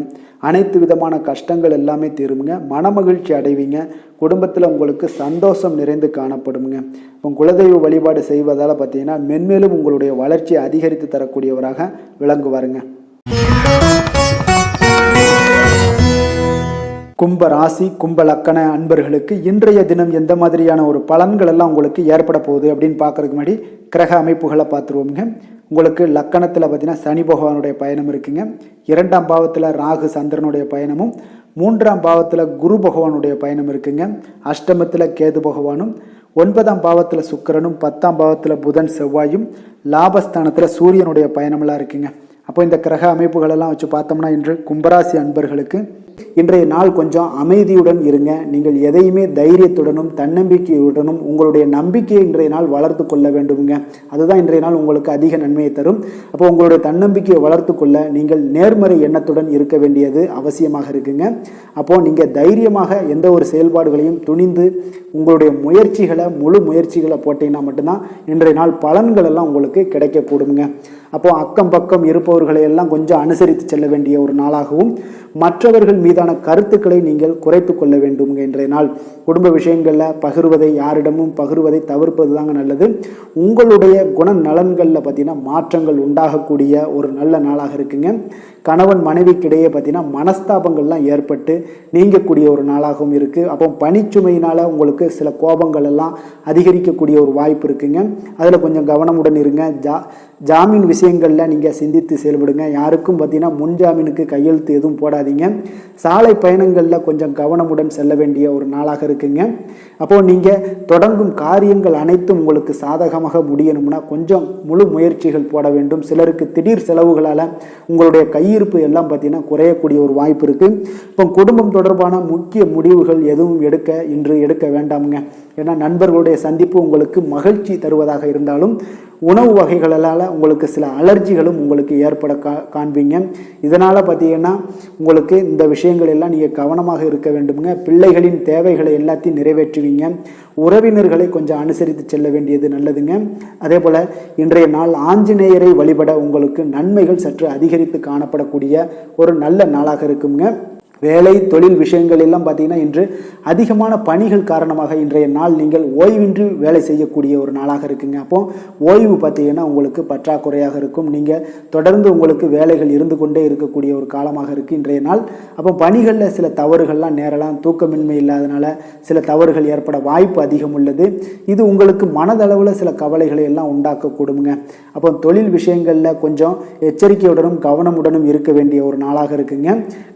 அனைத்து விதமான கஷ்டங்கள் எல்லாமே தீருங்க. மனமகிழ்ச்சி அடைவீங்க. குடும்பத்தில் உங்களுக்கு சந்தோஷம் நிறைந்து காணப்படுங்க. இப்போ குலதெய்வ வழிபாடு செய்வதால் பார்த்தீங்கன்னா மென்மேலும் உங்களுடைய வளர்ச்சியை அதிகரித்து தரக்கூடியவராக விளங்குவாருங்க. கும்ப ராசி, கும்ப லக்கண அன்பர்களுக்கு இன்றைய தினம் எந்த மாதிரியான ஒரு பலன்கள் எல்லாம் உங்களுக்கு ஏற்பட போகுது அப்படின்னு பார்க்கறதுக்கு முன்னாடி கிரக அமைப்புகளை பார்த்துருவோங்க. உங்களுக்கு லக்கணத்தில் பார்த்தீங்கன்னா சனி பகவானுடைய பயணம் இருக்குங்க. 2ஆம் பாவத்தில் ராகு சந்திரனுடைய பயணமும், 3ஆம் பாவத்தில் குரு பகவானுடைய பயணம் இருக்குங்க. அஷ்டமத்தில் கேது பகவானும், 9ஆம் பாவத்தில் சுக்கிரனும், 10ஆம் பாவத்தில் புதன் செவ்வாயும், லாபஸ்தானத்தில் சூரியனுடைய பயணமெல்லாம் இருக்குங்க. அப்போ இந்த கிரக அமைப்புகளெல்லாம் வச்சு பார்த்தோம்னா இன்று கும்பராசி அன்பர்களுக்கு இன்றைய நாள் கொஞ்சம் அமைதியுடன் இருங்க. நீங்கள் எதையுமே தைரியத்துடனும் தன்னம்பிக்கையுடனும் உங்களுடைய நம்பிக்கையை இன்றைய நாள் வளர்த்து கொள்ள வேண்டுங்க. அதுதான் இன்றைய நாள் உங்களுக்கு அதிக நன்மையை தரும். அப்போ உங்களுடைய தன்னம்பிக்கையை வளர்த்து கொள்ள நீங்கள் நேர்மறை எண்ணத்துடன் இருக்க வேண்டியது அவசியமாக இருக்குங்க. அப்போ நீங்கள் தைரியமாக எந்த ஒரு செயல்பாடுகளையும் துணிந்து உங்களுடைய முயற்சிகளை முழு முயற்சிகளை போட்டீங்கன்னா மட்டும்தான் இன்றைய நாள் பலன்கள் எல்லாம் உங்களுக்கு கிடைக்கக்கூடுங்க. அப்போ அக்கம் பக்கம் இருப்பவர்களை எல்லாம் கொஞ்சம் அனுசரித்து செல்ல வேண்டிய ஒரு நாளாகவும், மற்றவர்கள் மீதான கருத்துக்களை நீங்கள் குறைத்து கொள்ள வேண்டும். இன்றைய நாள் குடும்ப விஷயங்களில் பகிர்வதை, யாரிடமும் பகிர்வதை தவிர்ப்பது தாங்க நல்லது. உங்களுடைய குணநலன்களில் பார்த்தீங்கன்னா மாற்றங்கள் உண்டாகக்கூடிய ஒரு நல்ல நாளாக இருக்குங்க. கணவன் மனைவிக்கிடையே பார்த்தீங்கன்னா மனஸ்தாபங்கள்லாம் ஏற்பட்டு நீங்கக்கூடிய ஒரு நாளாகவும் இருக்குது. அப்போ பணிச்சுமையினால் உங்களுக்கு சில கோபங்கள் எல்லாம் அதிகரிக்கக்கூடிய ஒரு வாய்ப்பு இருக்குங்க. அதில் கொஞ்சம் கவனமுடன் இருங்க. ஜாமீன் விஷயங்களில் நீங்கள் சிந்தித்து செயல்படுங்க. யாருக்கும் பார்த்தீங்கன்னா முன்ஜாமீனுக்கு கையெழுத்து எதுவும் போடாதீங்க. சாலை பயணங்களில் கொஞ்சம் கவனமுடன் செல்ல வேண்டிய ஒரு நாளாக இருக்குங்க. அப்போது நீங்கள் தொடங்கும் காரியங்கள் அனைத்தும் உங்களுக்கு சாதகமாக முடியணும்னா கொஞ்சம் முழு முயற்சிகள் போட வேண்டும். சிலருக்கு திடீர் செலவுகளால் உங்களுடைய கையிருப்பு எல்லாம் பார்த்தீங்கன்னா குறையக்கூடிய ஒரு வாய்ப்பு இருக்குது. இப்போ குடும்பம் தொடர்பான முக்கிய முடிவுகள் எதுவும் இன்று எடுக்க வேண்டாமுங்க. ஏன்னா நண்பர்களுடைய சந்திப்பு உங்களுக்கு மகிழ்ச்சி தருவதாக இருந்தாலும் உணவு வகைகளால் உங்களுக்கு சில அலர்ஜிகளும் உங்களுக்கு ஏற்பட காண்பீங்க. இதனால் பார்த்தீங்கன்னா உங்களுக்கு இந்த விஷயங்கள் எல்லாம் நீங்கள் கவனமாக இருக்க வேண்டுங்க. பிள்ளைகளின் தேவைகளை எல்லாத்தையும் நிறைவேற்றுவீங்க. உறவினர்களை கொஞ்சம் அனுசரித்து செல்ல வேண்டியது நல்லதுங்க. அதே போல் இன்றைய நாள் ஆஞ்சநேயரை வழிபட உங்களுக்கு நன்மைகள் சற்று அதிகரித்து காணப்படக்கூடிய ஒரு நல்ல நாளாக இருக்குங்க. வேலை தொழில் விஷயங்கள் எல்லாம் பார்த்தீங்கன்னா இன்று அதிகமான பணிகள் காரணமாக இன்றைய நாள் நீங்கள் ஓய்வின்றி வேலை செய்யக்கூடிய ஒரு நாளாக இருக்குங்க. அப்போ ஓய்வு பார்த்தீங்கன்னா உங்களுக்கு பற்றாக்குறையாக இருக்கும். நீங்கள் தொடர்ந்து உங்களுக்கு வேலைகள் இருந்து கொண்டே இருக்கக்கூடிய ஒரு காலமாக இருக்குது இன்றைய நாள். அப்போ பணிகளில் சில தவறுகள்லாம் நேரலாம். தூக்கமின்மை இல்லாதனால சில தவறுகள் ஏற்பட வாய்ப்பு அதிகம் உள்ளது. இது உங்களுக்கு மனதளவில் சில கவலைகளை எல்லாம் உண்டாக்கக்கூடுங்க. அப்போ தொழில் விஷயங்களில் கொஞ்சம் எச்சரிக்கையுடனும் கவனமுடனும் இருக்க வேண்டிய ஒரு நாளாக இருக்குங்க.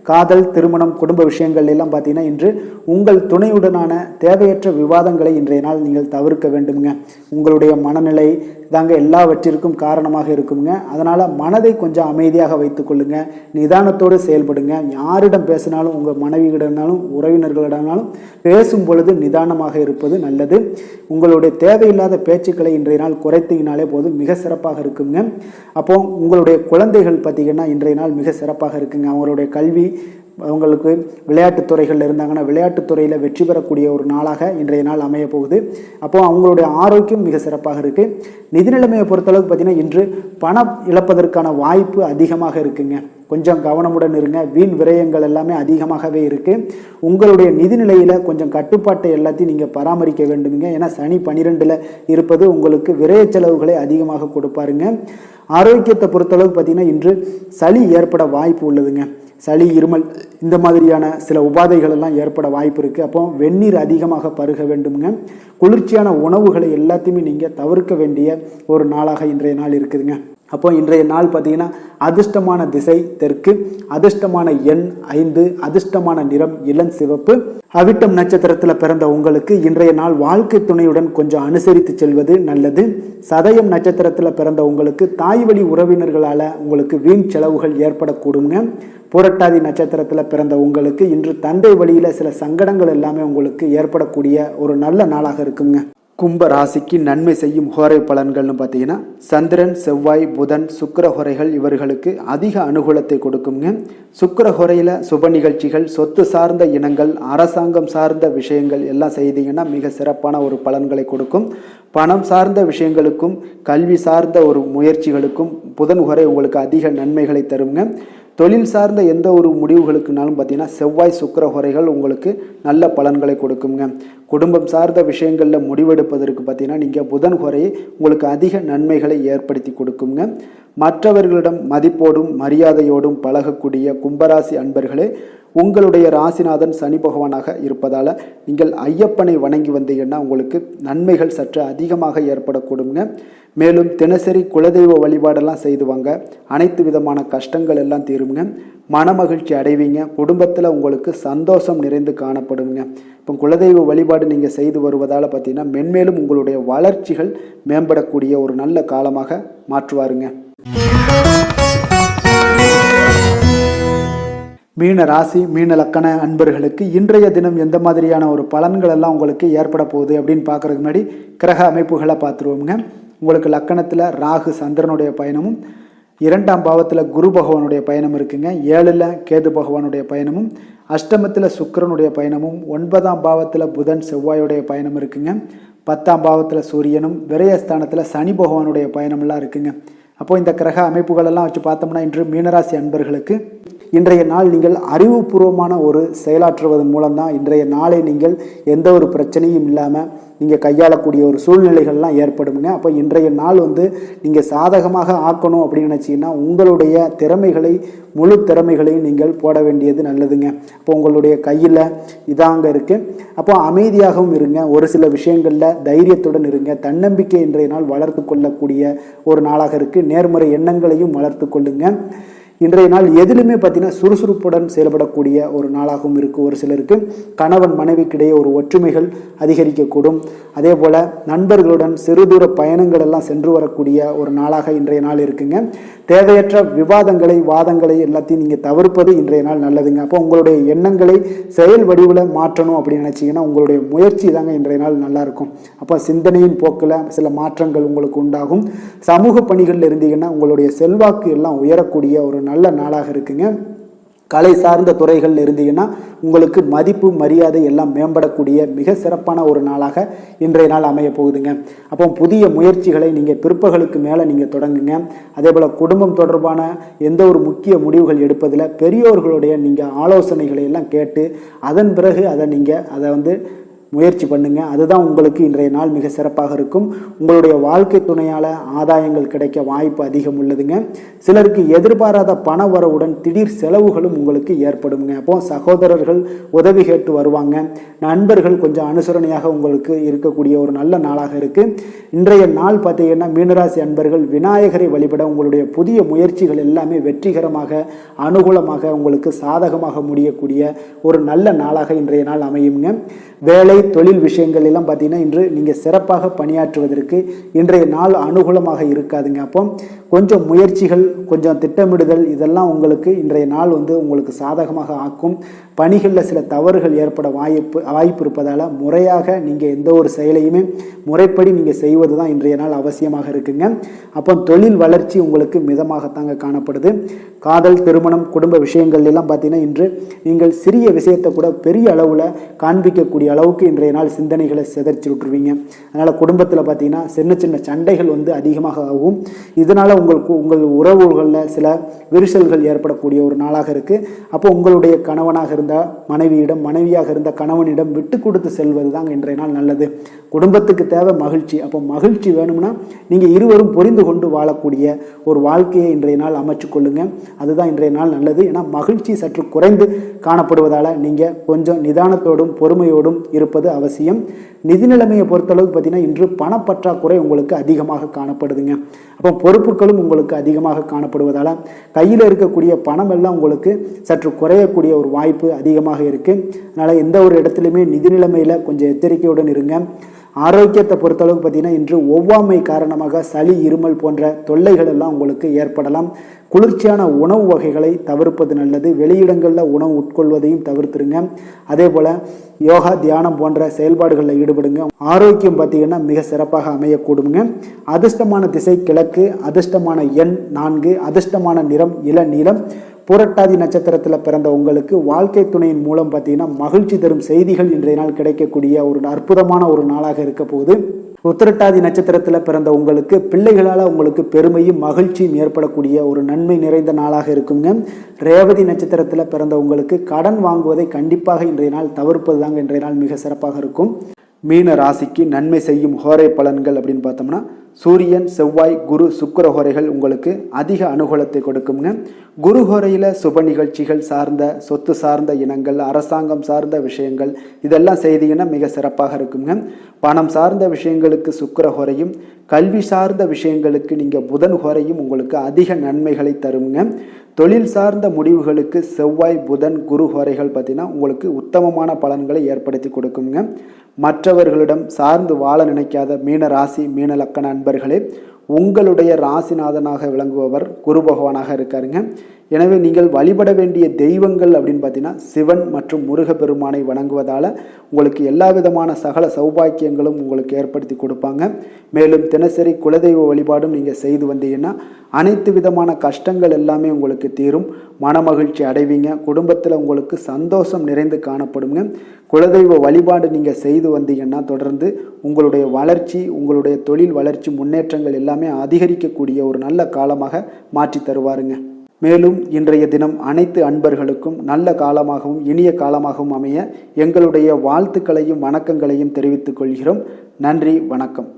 காதல், திருமணம், குடும்ப விஷயங்கள் எல்லாம் பார்த்தீங்கன்னா இன்று உங்கள் துணையுடனான தேவையற்ற விவாதங்களை இன்றைய நாள் நீங்கள் தவிர்க்க வேண்டுங்க. உங்களுடைய மனநிலை தாங்க எல்லாவற்றிற்கும் காரணமாக இருக்குங்க. அதனால் மனதை கொஞ்சம் அமைதியாக வைத்துக்கொள்ளுங்க. நிதானத்தோடு செயல்படுங்க. யாரிடம் பேசினாலும், உங்கள் மனைவியிடனாலும் உறவினர்களிடனாலும் பேசும் பொழுது நிதானமாக இருப்பது நல்லது. உங்களுடைய தேவையில்லாத பேச்சுக்களை இன்றைய நாள் குறைத்தீங்கனாலே போதும், மிக சிறப்பாக இருக்குங்க. அப்போ உங்களுடைய குழந்தைகள் பார்த்தீங்கன்னா இன்றைய நாள் மிக சிறப்பாக இருக்குங்க. அவங்களுடைய கல்வி, அவங்களுக்கு விளையாட்டுத் துறைகளில் இருந்தாங்கன்னா விளையாட்டுத்துறையில் வெற்றி பெறக்கூடிய ஒரு நாளாக இன்றைய நாள் அமைய போகுது. அப்போது அவங்களுடைய ஆரோக்கியம் மிக சிறப்பாக இருக்குது. நிதி நிலைமையை பொறுத்தளவுக்கு பார்த்திங்கன்னா இன்று பணம் இழப்பதற்கான வாய்ப்பு அதிகமாக இருக்குங்க. கொஞ்சம் கவனமுடன் இருங்க. வீண் விரயங்கள் எல்லாமே அதிகமாகவே இருக்குது. உங்களுடைய நிதி நிலையில் கொஞ்சம் கட்டுப்பாட்டை எல்லாத்தையும் நீங்கள் பராமரிக்க வேண்டுங்க. ஏன்னா சனி 12ல் இருப்பது உங்களுக்கு விரய செலவுகளை அதிகமாக கொடுப்பாருங்க. ஆரோக்கியத்தை பொறுத்தளவுக்கு பார்த்திங்கன்னா இன்று சளி ஏற்பட வாய்ப்பு உள்ளதுங்க. சளி, இருமல் இந்த மாதிரியான சில உபாதைகள் எல்லாம் ஏற்பட வாய்ப்பு இருக்குது. அப்போ வெந்நீர் அதிகமாக பருக வேண்டுங்க. குளிர்ச்சியான உணவுகளை எல்லாத்தையுமே நீங்கள் தவிர்க்க வேண்டிய ஒரு நாளாக இன்றைய நாள் இருக்குதுங்க. அப்போ இன்றைய நாள் பார்த்தீங்கன்னா அதிர்ஷ்டமான திசை தெற்கு, அதிர்ஷ்டமான எண் 5, அதிர்ஷ்டமான நிறம் இளம் சிவப்பு. அவிட்டம் நட்சத்திரத்தில் பிறந்த உங்களுக்கு இன்றைய நாள் வாழ்க்கை துணையுடன் கொஞ்சம் அனுசரித்து செல்வது நல்லது. சதயம் நட்சத்திரத்தில் பிறந்த உங்களுக்கு தாய் வழி உறவினர்களால் உங்களுக்கு வீண் செலவுகள் ஏற்படக்கூடுங்க. புரட்டாதி நட்சத்திரத்தில் பிறந்த உங்களுக்கு இன்று தந்தை வழியில் சில சங்கடங்கள் எல்லாமே உங்களுக்கு ஏற்படக்கூடிய ஒரு நல்ல நாளாக இருக்குங்க. கும்ப ராசிக்கு நன்மை செய்யும் ஹோரை பலன்கள்னு பார்த்தீங்கன்னா சந்திரன், செவ்வாய், புதன், சுக்கிர ஹோரைகள் இவர்களுக்கு அதிக அனுகூலத்தை கொடுக்குங்க. சுக்கிர ஹோரையில் சுப நிகழ்ச்சிகள், சொத்து சார்ந்த இனங்கள், அரசாங்கம் சார்ந்த விஷயங்கள் எல்லாம் செய்தீங்கன்னா மிக சிறப்பான ஒரு பலன்களை கொடுக்கும். பணம் சார்ந்த விஷயங்களுக்கும் கல்வி சார்ந்த ஒரு முயற்சிகளுக்கும் புதன் ஹோரை உங்களுக்கு அதிக நன்மைகளை தருங்க. தொழில் சார்ந்த எந்த ஒரு முடிவுகளுக்குனாலும் பார்த்தீங்கன்னா செவ்வாய், சுக்கிர ஹோரைகள் உங்களுக்கு நல்ல பலன்களை கொடுக்குங்க. குடும்பம் சார்ந்த விஷயங்களில் முடிவெடுப்பதற்கு பார்த்தீங்கன்னா நீங்கள் புதன் ஹோரையை உங்களுக்கு அதிக நன்மைகளை ஏற்படுத்தி கொடுக்குங்க. மற்றவர்களிடம் மதிப்போடும் மரியாதையோடும் பழகக்கூடிய கும்பராசி அன்பர்களே, உங்களுடைய ராசிநாதன் சனி பகவானாக இருப்பதால் நீங்கள் ஐயப்பனை வணங்கி வந்தீங்கன்னா உங்களுக்கு நன்மைகள் சற்று அதிகமாக ஏற்படக்கூடுங்க. மேலும் தினசரி குலதெய்வ வழிபாடெல்லாம் செய்து வாங்க. அனைத்து விதமான கஷ்டங்கள் எல்லாம் தீருங்க. மனமகிழ்ச்சி அடைவீங்க. குடும்பத்தில் உங்களுக்கு சந்தோஷம் நிறைந்து காணப்படுங்க. இப்போ குலதெய்வ வழிபாடு நீங்கள் செய்து வருவதால் பார்த்தீங்கன்னா மென்மேலும் உங்களுடைய வளர்ச்சிகள் மேம்படக்கூடிய ஒரு நல்ல காலமாக மாற்றுவாருங்க. மீன ராசி, மீன லக்கண அன்பர்களுக்கு இன்றைய தினம் எந்த மாதிரியான ஒரு பலன்கள் எல்லாம் உங்களுக்கு ஏற்பட போகுது அப்படின்னு பார்க்குறதுக்கு முன்னாடி கிரக அமைப்புகளை பார்த்துருவோங்க. உங்களுக்கு லக்கணத்தில் ராகு சந்திரனுடைய பயணமும், 2ஆம் பாவத்தில் குரு பகவானுடைய பயணம் இருக்குங்க. 7ல் கேது பகவானுடைய பயணமும், அஷ்டமத்தில் சுக்கிரனுடைய பயணமும், 9ஆம் பாவத்தில் புதன் செவ்வாயுடைய பயணம் இருக்குங்க. 10ஆம் பாவத்தில் சூரியனும், விரயஸ்தானத்தில் சனி பகவானுடைய பயணமெல்லாம் இருக்குங்க. அப்போ இந்த கிரக அமைப்புகள் எல்லாம் வச்சு பார்த்தோம்னா இன்று மீனராசி அன்பர்களுக்கு இன்றைய நாள் நீங்கள் அறிவுபூர்வமான ஒரு செயலாற்றுவதன் மூலம்தான் இன்றைய நாளை நீங்கள் எந்த ஒரு பிரச்சனையும் இல்லாமல் நீங்கள் கையாளக்கூடிய ஒரு சூழ்நிலைகள்லாம் ஏற்படுங்க. அப்போ இன்றைய நாள் நீங்கள் சாதகமாக ஆக்கணும் அப்படின்னு நினச்சிங்கன்னா உங்களுடைய திறமைகளை முழு திறமைகளையும் நீங்கள் போட வேண்டியது நல்லதுங்க. அப்போ உங்களுடைய கையில் இதாங்க இருக்குது. அப்போ அமைதியாகவும் இருங்க, ஒரு சில விஷயங்களில் தைரியத்துடன் இருங்க, தன்னம்பிக்கை இன்றைய நாள் வளர்த்து கொள்ளக்கூடிய ஒரு நாளாக இருக்குது. நேர்மறை எண்ணங்களையும் வளர்த்து கொள்ளுங்க. இன்றைய நாள் எதிலுமே பார்த்தீங்கன்னா சுறுசுறுப்புடன் செயல்படக்கூடிய ஒரு நாளாகவும் இருக்குது. ஒரு சிலருக்கு கணவன் மனைவிக்கிடையே ஒரு ஒற்றுமைகள் அதிகரிக்கக்கூடும். அதே போல் நண்பர்களுடன் சிறு தூர பயணங்கள் எல்லாம் சென்று வரக்கூடிய ஒரு நாளாக இன்றைய நாள் இருக்குங்க. தேவையற்ற விவாதங்களை வாதங்களை எல்லாத்தையும் நீங்கள் தவிர்ப்பது இன்றைய நாள் நல்லதுங்க. அப்போ உங்களுடைய எண்ணங்களை செயல் வடிவில் மாற்றணும் அப்படின்னு நினச்சிங்கன்னா உங்களுடைய முயற்சி தாங்க இன்றைய நாள் நல்லாயிருக்கும். அப்போ சிந்தனையின் போக்கில் சில மாற்றங்கள் உங்களுக்கு உண்டாகும். சமூக பணிகளில் இருந்தீங்கன்னா உங்களுடைய செல்வாக்கு எல்லாம் உயரக்கூடிய ஒரு நல்ல நாளாக இருக்குங்க. கலை சார்ந்த துறைகள் இருந்தீங்கன்னா உங்களுக்கு மதிப்பு மரியாதை எல்லாம் மேம்படக்கூடிய மிக சிறப்பான ஒரு நாளாக இன்றைய நாள் அமைய போகுதுங்க. அப்போ புதிய முயற்சிகளை நீங்கள் பிற்பகலுக்கு மேலே நீங்கள் தொடங்குங்க. அதே போல் குடும்பம் தொடர்பான எந்த ஒரு முக்கிய முடிவுகள் எடுப்பதில் பெரியோர்களுடைய நீங்கள் ஆலோசனைகளை எல்லாம் கேட்டு அதன் பிறகு அதை முயற்சி பண்ணுங்க. அதுதான் உங்களுக்கு இன்றைய நாள் மிக சிறப்பாக இருக்கும். உங்களுடைய வாழ்க்கை துணையால் ஆதாயங்கள் கிடைக்க வாய்ப்பு அதிகம் உள்ளதுங்க. சிலருக்கு எதிர்பாராத பண வரவுடன் திடீர் செலவுகளும் உங்களுக்கு ஏற்படுங்க. அப்போ சகோதரர்கள் உதவி கேட்டு வருவாங்க. நண்பர்கள் கொஞ்சம் அனுசரணையாக உங்களுக்கு இருக்கக்கூடிய ஒரு நல்ல நாளாக இருக்கு. இன்றைய நாள் பார்த்தீங்கன்னா மீனராசி அன்பர்கள் விநாயகரை வழிபட உங்களுடைய புதிய முயற்சிகள் எல்லாமே வெற்றிகரமாக அனுகூலமாக உங்களுக்கு சாதகமாக முடியக்கூடிய ஒரு நல்ல நாளாக இன்றைய நாள் அமையுங்க. வேலை தொழில் விஷயங்கள் எல்லாம் பார்த்தீங்கன்னா இன்று நீங்கள் சிறப்பாக பணியாற்றுவதற்கு இன்றைய நாள் அனுகூலமாக இருக்காதுங்க. அப்போ கொஞ்சம் முயற்சிகள் கொஞ்சம் திட்டமிடுதல் இதெல்லாம் உங்களுக்கு இன்றைய நாள் உங்களுக்கு சாதகமாக ஆக்கும். பணிகளில் சில தவறுகள் ஏற்பட வாய்ப்பு இருப்பதால் முறையாக நீங்கள் எந்த ஒரு செயலையுமே முறைப்படி நீங்கள் செய்வது தான் இன்றைய நாள் அவசியமாக இருக்குங்க. அப்போ தொழில் வளர்ச்சி உங்களுக்கு மிதமாகத்தாங்க காணப்படுது. காதல் திருமணம் குடும்ப விஷயங்கள் எல்லாம் பார்த்தீங்கன்னா இன்று நீங்கள் சிறிய விஷயத்தை கூட பெரிய அளவில் காண்பிக்கக்கூடிய அளவுக்கு இன்றைய நாள் சிந்தனைகளை சிதறிச்சு விட்டுருவீங்க. அதனால் குடும்பத்தில் பார்த்தீங்கன்னா சின்ன சின்ன சண்டைகள் அதிகமாக ஆகும். இதனால் உங்கள் உறவுகளில் சில விரிசல்கள் ஏற்படக்கூடிய ஒரு நாளாக இருக்குது. அப்போ உங்களுடைய கணவனாக இருந்த மனைவியிடம் மனைவியாக இருந்த கணவனிடம் விட்டு கொடுத்து செல்வது தாங்க இன்றைய நாள் நல்லது. குடும்பத்துக்கு தேவை மகிழ்ச்சி. அப்போ மகிழ்ச்சி வேணும்னா நீங்கள் இருவரும் புரிந்து கொண்டு வாழக்கூடிய ஒரு வாழ்க்கையை இன்றைய நாள் அமைச்சு கொள்ளுங்க. அதுதான் இன்றைய நாள் நல்லது. ஏன்னா மகிழ்ச்சி சற்று குறைந்து காணப்படுவதால் நீங்கள் கொஞ்சம் நிதானத்தோடும் பொறுமையோடும் இருப்பது அவசியம். நிதி நிலைமையை பொறுத்தளவுக்கு பார்த்தீங்கன்னா இன்று பணப்பற்றாக்குறை உங்களுக்கு அதிகமாக காணப்படுதுங்க. அப்போ பொறுப்புகளும் உங்களுக்கு அதிகமாக காணப்படுவதால் கையில் இருக்கக்கூடிய பணம் எல்லாம் உங்களுக்கு சற்று குறையக்கூடிய ஒரு வாய்ப்பு அதிகமாக இருக்குது. அதனால் எந்த ஒரு இடத்துலையுமே நிதி நிலைமையில் கொஞ்சம் எச்சரிக்கையுடன் இருங்க. ஆரோக்கியத்தை பொறுத்தளவுக்கு பார்த்தீங்கன்னா இன்று ஒவ்வாமை காரணமாக சளி இருமல் போன்ற தொல்லைகள் எல்லாம் உங்களுக்கு ஏற்படலாம். குளிர்ச்சியான உணவு வகைகளை தவிர்ப்பது நல்லது. வெளியிடங்களில் உணவு உட்கொள்வதையும் தவிர்த்துருங்க. அதே போல் யோகா தியானம் போன்ற செயல்பாடுகளில் ஈடுபடுங்க. ஆரோக்கியம் பார்த்தீங்கன்னா மிக சிறப்பாக அமையக்கூடுங்க. அதிர்ஷ்டமான திசை கிழக்கு, அதிர்ஷ்டமான எண் 4, அதிர்ஷ்டமான நிறம் இளநீலம். புரட்டாதி நட்சத்திரத்தில் பிறந்த உங்களுக்கு வாழ்க்கை துணையின் மூலம் பார்த்தீங்கன்னா மகிழ்ச்சி தரும் செய்திகள் இன்றைய நாள் கிடைக்கக்கூடிய ஒரு அற்புதமான ஒரு நாளாக இருக்க போகுது. உத்திரட்டாதி நட்சத்திரத்தில் பிறந்த உங்களுக்கு பிள்ளைகளால் உங்களுக்கு பெருமையும் மகிழ்ச்சியும் ஏற்படக்கூடிய ஒரு நன்மை நிறைந்த நாளாக இருக்குங்க. ரேவதி நட்சத்திரத்தில் பிறந்த உங்களுக்கு கடன் வாங்குவதை கண்டிப்பாக இன்றைய நாள் தவிர்ப்பது தாங்க இன்றைய நாள் மிக சிறப்பாக இருக்கும். மீன ராசிக்கு நன்மை செய்யும் ஹோரை பலன்கள் அப்படின்னு பார்த்தோம்னா சூரியன் செவ்வாய் குரு சுக்கிர ஹோரைகள் உங்களுக்கு அதிக அனுகூலத்தை கொடுக்குங்க. குரு ஹோரையில் சுப நிகழ்ச்சிகள் சார்ந்த சொத்து சார்ந்த இனங்கள் அரசாங்கம் சார்ந்த விஷயங்கள் இதெல்லாம் செய்தீங்கன்னா மிக சிறப்பாக இருக்குங்க. பணம் சார்ந்த விஷயங்களுக்கு சுக்கிர ஹோரையும் கல்வி சார்ந்த விஷயங்களுக்கு நீங்கள் புதன் ஹோரையும் உங்களுக்கு அதிக நன்மைகளை தருங்க. தொழில் சார்ந்த முடிவுகளுக்கு செவ்வாய் புதன் குரு ஹோரைகள் பார்த்தீங்கன்னா உங்களுக்கு உத்தமமான பலன்களை ஏற்படுத்தி கொடுக்குங்க. மற்றவர்களிடம் சார்ந்து வாழ நினைக்காத மீன ராசி மீன லக்கண அன்பர்களே, உங்களுடைய ராசிநாதனாக விளங்குபவர் குரு பகவானாக இருக்காருங்க. எனவே நீங்கள் வழிபட வேண்டிய தெய்வங்கள் அப்படின்னு பார்த்தீங்கன்னா சிவன் மற்றும் முருகப்பெருமானை வணங்குவதால் உங்களுக்கு எல்லா விதமான சகல சௌபாக்கியங்களும் உங்களுக்கு ஏற்படுத்தி கொடுப்பாங்க. மேலும் தினசரி குலதெய்வ வழிபாடும் நீங்கள் செய்து வந்தீங்கன்னா அனைத்து விதமான கஷ்டங்கள் எல்லாமே உங்களுக்கு தீரும். மனமகிழ்ச்சி அடைவீங்க. குடும்பத்தில் உங்களுக்கு சந்தோஷம் நிறைந்து காணப்படுங்க. குலதெய்வ வழிபாடு நீங்கள் செய்து வந்தீங்கன்னா தொடர்ந்து உங்களுடைய வளர்ச்சி உங்களுடைய தொழில் வளர்ச்சி முன்னேற்றங்கள் எல்லாமே எல்லாமே அதிகரிக்கக்கூடிய ஒரு நல்ல காலமாக மாற்றி தருவாருங்க. மேலும் இன்றைய தினம் அனைத்து அன்பர்களுக்கும் நல்ல காலமாகவும் இனிய காலமாகவும் அமைய எங்களுடைய வாழ்த்துக்களையும் வணக்கங்களையும் தெரிவித்துக் கொள்கிறோம். நன்றி, வணக்கம்.